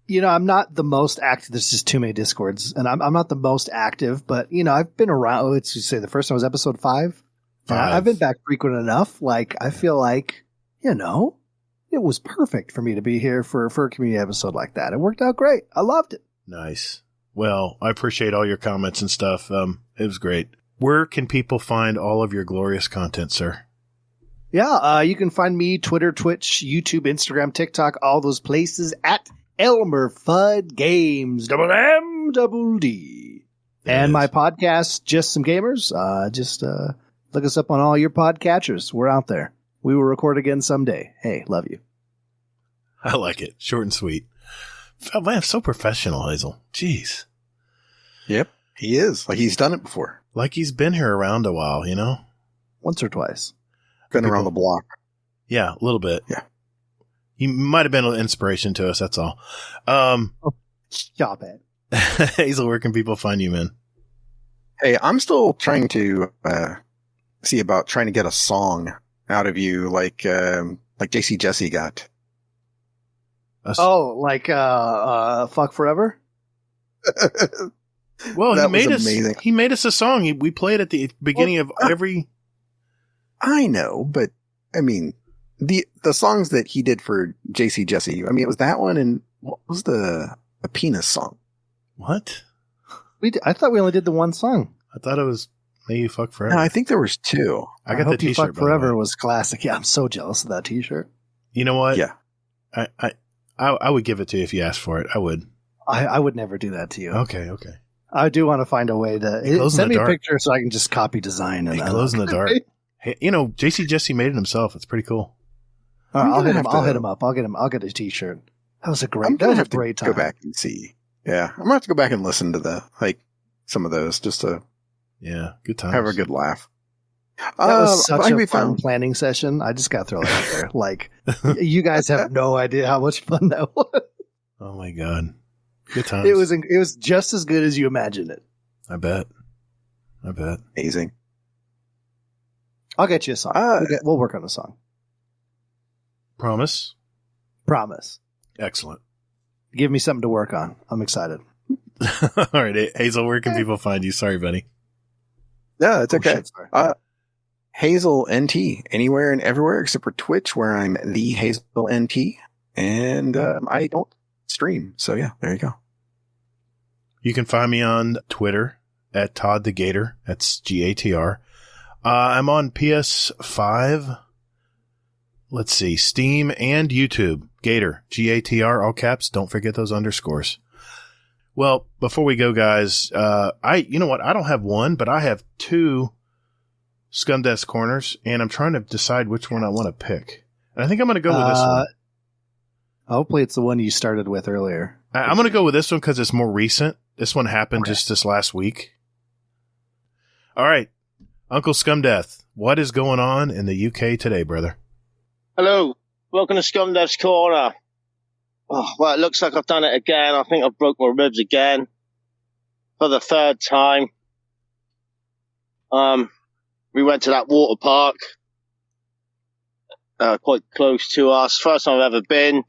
You know, I'm not the most active. There's just too many Discords, and I'm not the most active. But you know, I've been around. Let's just say the first one was episode 5. And I've been back frequent enough. Like I feel like, you know, it was perfect for me to be here for a community episode like that. It worked out great. I loved it. Nice. Well, I appreciate all your comments and stuff. It was great. Where can people find all of your glorious content, sir? Yeah, you can find me Twitter, Twitch, YouTube, Instagram, TikTok, all those places at ElmmerFuddGames. ~D. And my podcast, Just Some Gamers. Just look us up on all your podcatchers. We're out there. We will record again someday. Hey, love you. I like it. Short and sweet. Oh, man, so professional, Hazel. Jeez. Yep, he is. Like he's done it before. Like he's been here around a while, you know? Once or twice. Been around the block. Yeah, a little bit. Yeah. He might have been an inspiration to us, that's all. Stop it. Hazel, where can people find you, man? Hey, I'm still trying to see about trying to get a song out of you like JC Jesse got. Oh, like Fuck Forever? Well, That was amazing. He made us a song. We play it at the beginning of every. I know, but I mean, the songs that he did for JC Jesse. I mean, it was that one, and what was the penis song? What? I thought we only did the one song. I thought it was May You Fuck Forever. No, I think there was two. I got the Hope You T-shirt. Fuck Forever was classic. Yeah, I'm so jealous of that T-shirt. You know what? Yeah, I would give it to you if you asked for it. I would. I would never do that to you. Okay. I do want to find a way to send me a picture so I can just copy design. It glows in the dark. Hey, you know, JC Jesse made it himself. It's pretty cool. All right, I'll hit him up. I'll get a T-shirt. That was a great time. Go back and see. Yeah, I'm gonna have to go back and listen to some of those just to good time. Have a good laugh. That was such a fun planning session. I just gotta throw that out there. Like, you guys have no idea how much fun that was. Oh my god, good times. It was just as good as you imagined it. I bet. Amazing. I'll get you a song. We'll work on a song. Promise. Excellent. Give me something to work on. I'm excited. All right, Hazel, where can people find you? Sorry, buddy. Yeah, it's okay. Shit, sorry. Hazel NT, anywhere and everywhere except for Twitch, where I'm the Hazel NT, and I don't stream. So yeah, there you go. You can find me on Twitter at Todd the Gator. That's GATR. I'm on PS5. Let's see, Steam and YouTube. Gator, GATR, all caps. Don't forget those underscores. Well, before we go, guys, you know what? I don't have one, but I have two Scum Desk Corners, and I'm trying to decide which one I want to pick. And I think I'm going to go with this one. Hopefully it's the one you started with earlier. I'm going to go with this one because it's more recent. This one happened just this last week. All right. Uncle Scumdeath, what is going on in the UK today, brother? Hello. Welcome to Scumdeath's Corner. Oh, well, it looks like I've done it again. I think I've broke my ribs again. For the third time. We went to that water park. Quite close to us. First time I've ever been.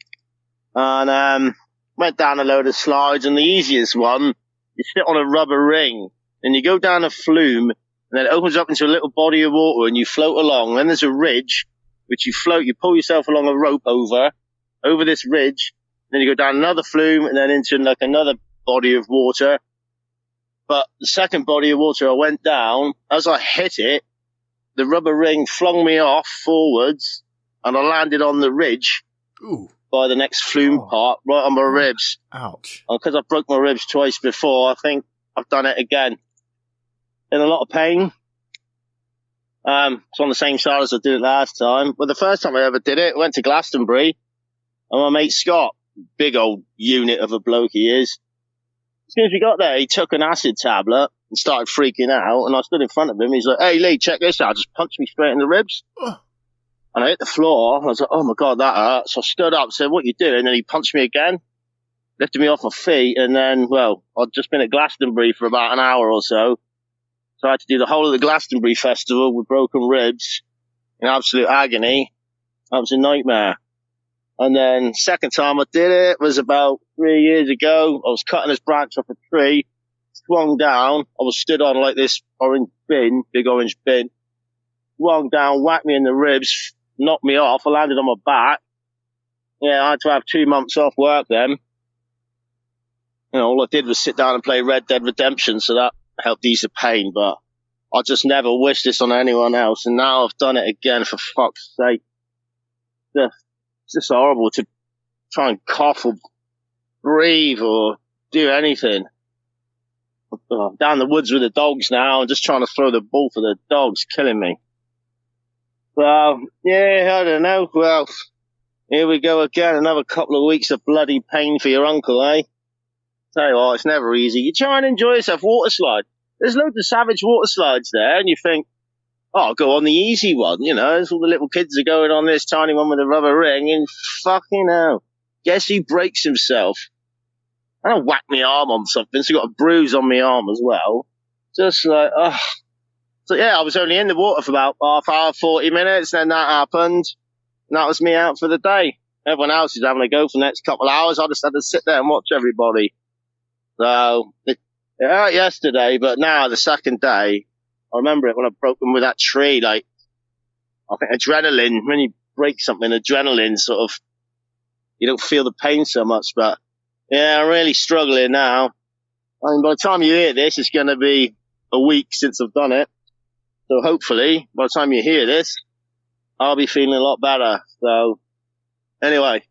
And, went down a load of slides, and the easiest one, you sit on a rubber ring, and you go down a flume, and then it opens up into a little body of water, and you float along. Then there's a ridge, which you float, you pull yourself along a rope over this ridge, then you go down another flume, and then into like another body of water. But the second body of water I went down, as I hit it, the rubber ring flung me off forwards, and I landed on the ridge. Ooh. By the next flume part, right on my ribs. Ouch. Because I broke my ribs twice before, I think I've done it again. In a lot of pain. It's on the same side as I did it last time. But the first time I ever did it, I went to Glastonbury, and my mate Scott, big old unit of a bloke he is. As soon as we got there, he took an acid tablet and started freaking out, and I stood in front of him. He's like, "Hey Lee, check this out." Just punched me straight in the ribs. And I hit the floor. I was like, oh my God, that hurt. So I stood up, said, "What you doing?" And then he punched me again, lifted me off my feet. And then, well, I'd just been at Glastonbury for about an hour or so. So I had to do the whole of the Glastonbury festival with broken ribs in absolute agony. That was a nightmare. And then second time I did it was about 3 years ago. I was cutting this branch off a tree, swung down. I was stood on like this orange bin, big orange bin. Swung down, whacked me in the ribs, knocked me off. I landed on my back. Yeah, I had to have 2 months off work then. You know, all I did was sit down and play Red Dead Redemption, so that helped ease the pain, but I just never wished this on anyone else, and now I've done it again, for fuck's sake. It's just horrible to try and cough or breathe or do anything. Down the woods with the dogs now, and just trying to throw the ball for the dogs, killing me. Well, yeah, I don't know. Well, Here we go again, another couple of weeks of bloody pain for your uncle, eh? Tell you what, it's never easy. You try and enjoy yourself, water slide. There's loads of savage water slides there, and you think, oh, I'll go on the easy one, you know, as all the little kids are going on this tiny one with a rubber ring, and fucking hell. Guess he breaks himself. I whacked my arm on something, so I got a bruise on my arm as well. Just like, oh. So yeah, I was only in the water for about half hour, 40 minutes, then that happened. And that was me out for the day. Everyone else is having a go for the next couple of hours. I just had to sit there and watch everybody. So, it hurt yesterday, but now the second day, I remember it when I broke them with that tree, like, I think adrenaline, when you break something, adrenaline sort of, you don't feel the pain so much, but yeah, I'm really struggling now. I mean, by the time you hear this, it's going to be a week since I've done it. So hopefully, by the time you hear this, I'll be feeling a lot better. So, anyway,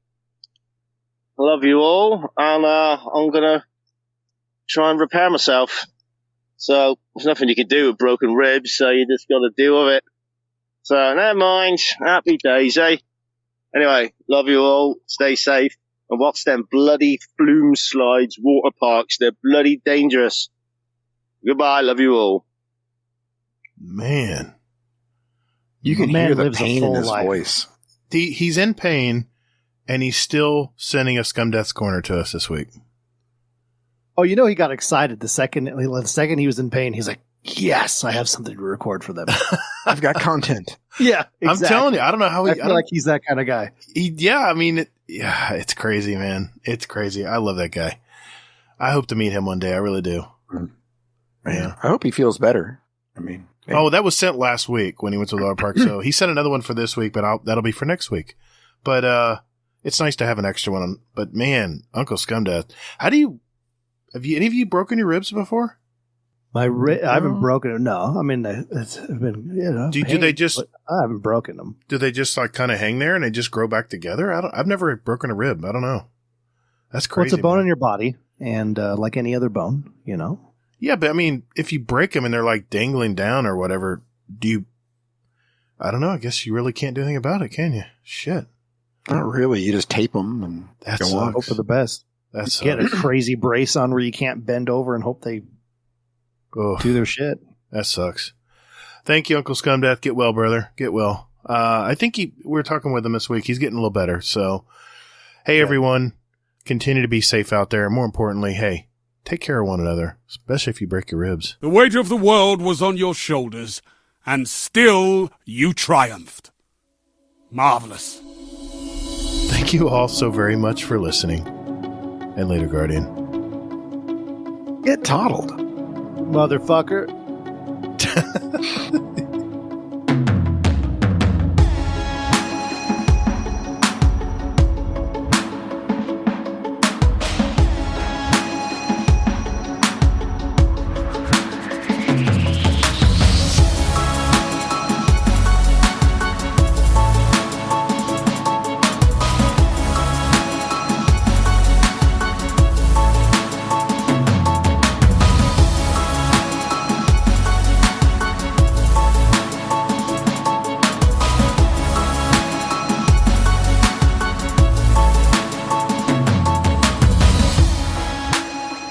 I love you all, and I'm going to try and repair myself. So, there's nothing you can do with broken ribs, so you just got to deal with it. So, never mind. Happy days, eh? Anyway, love you all. Stay safe. And watch them bloody flume slides, water parks. They're bloody dangerous. Goodbye. Love you all. Man. You can hear the pain in his voice. He's in pain, and he's still sending a Scumdeath's Corner to us this week. Oh, you know, he got excited the second he was in pain. He's like, yes, I have something to record for them. I've got content. Yeah, exactly. I'm telling you, I don't know how I feel like he's that kind of guy. It's crazy, man. It's crazy. I love that guy. I hope to meet him one day. I really do. Yeah. I hope he feels better. I mean, yeah. Oh, that was sent last week when he went to the dog park. So he sent another one for this week, but that'll be for next week. But it's nice to have an extra one. But man, Uncle Scumdeath, have any of you broken your ribs before? I haven't broken it. No, I mean it's been do they just? I haven't broken them. Do they just like kind of hang there and they just grow back together? I've never broken a rib. I don't know. That's crazy. Well, it's a bone in your body, and like any other bone, you know. Yeah, but I mean, if you break them and they're like dangling down or whatever, I don't know. I guess you really can't do anything about it, can you? Shit. Not really. You just tape them and go on. Hope for the best. Get a crazy brace on where you can't bend over and hope they do their shit. That sucks. Thank you, Uncle Scumdeath. Get well, brother. Get well. I think we were talking with him this week. He's getting a little better. So, hey, everyone, continue to be safe out there. More importantly, hey, take care of one another, especially if you break your ribs. The weight of the world was on your shoulders, and still you triumphed. Marvelous. Thank you all so very much for listening. And later, Guardian. Get toddled. Motherfucker.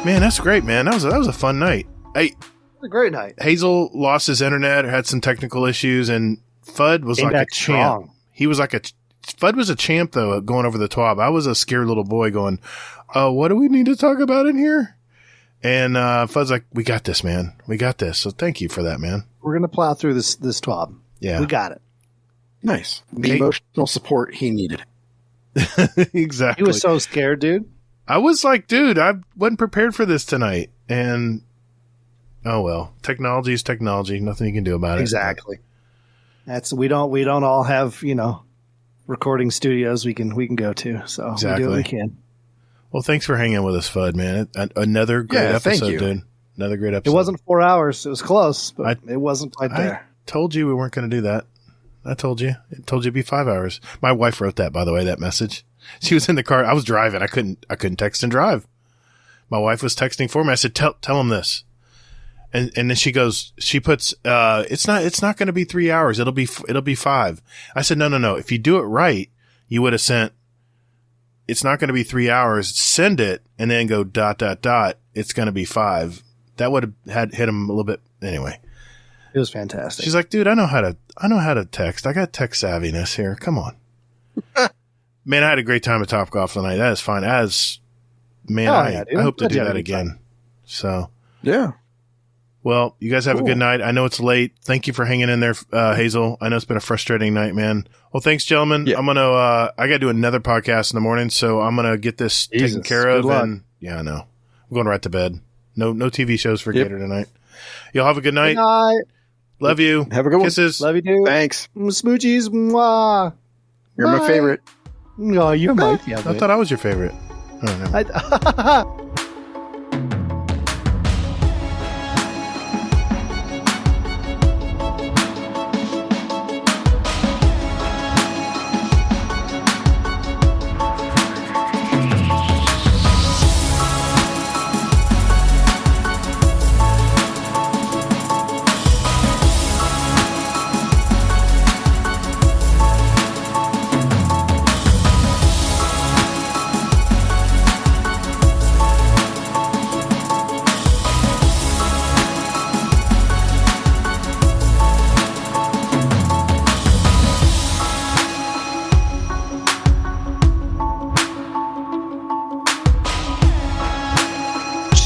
Man, that's great, man. That was a fun night. Hey, it was a great night. Hazel lost his internet, had some technical issues, and Fudd was like a champ. He was like Fudd was a champ though, going over the top. I was a scared little boy going, what do we need to talk about in here? And Fudd's like, we got this, man. We got this. So thank you for that, man. We're gonna plow through this twab. Yeah, we got it. Nice. The emotional support he needed. Exactly. He was so scared, dude. I was like, dude, I wasn't prepared for this tonight. And, oh well, technology is technology. Nothing you can do about it. Exactly. We don't all have, recording studios we can go to. So exactly. We do what we can. Well, thanks for hanging with us, Fudd, man. Another great episode, dude. Another great episode. It wasn't 4 hours. It was close, but it wasn't quite there. I told you we weren't going to do that. I told you. I told you it'd be 5 hours. My wife wrote that, by the way, that message. She was in the car. I was driving. I couldn't text and drive. My wife was texting for me. I said, tell him this. And then she puts, it's not going to be 3 hours. It'll be 5. I said, no. If you do it right, you would have sent, it's not going to be 3 hours, send it, and then go ... It's going to be 5. That would have hit him a little bit. Anyway. It was fantastic. She's like, dude, I know how to text. I got tech savviness here. Come on. Man, I had a great time at Topgolf tonight. That is fine. I hope to do that again. So. Yeah. Well, you guys have a good night. I know it's late. Thank you for hanging in there, Hazel. I know it's been a frustrating night, man. Well, thanks, gentlemen. Yeah. I'm going to, I got to do another podcast in the morning, so I'm going to get this taken care of. And yeah, I know. I'm going right to bed. No TV shows for Gator tonight. Y'all have a good night. Good night. Love you. Have a good one. Kisses. Love you, dude. Thanks. Smoochies. Mwah. You're my favorite. No, you're my favorite. I thought I was your favorite. Oh, no.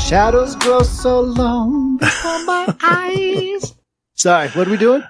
Shadows grow so long before my eyes. Sorry, what are we doing?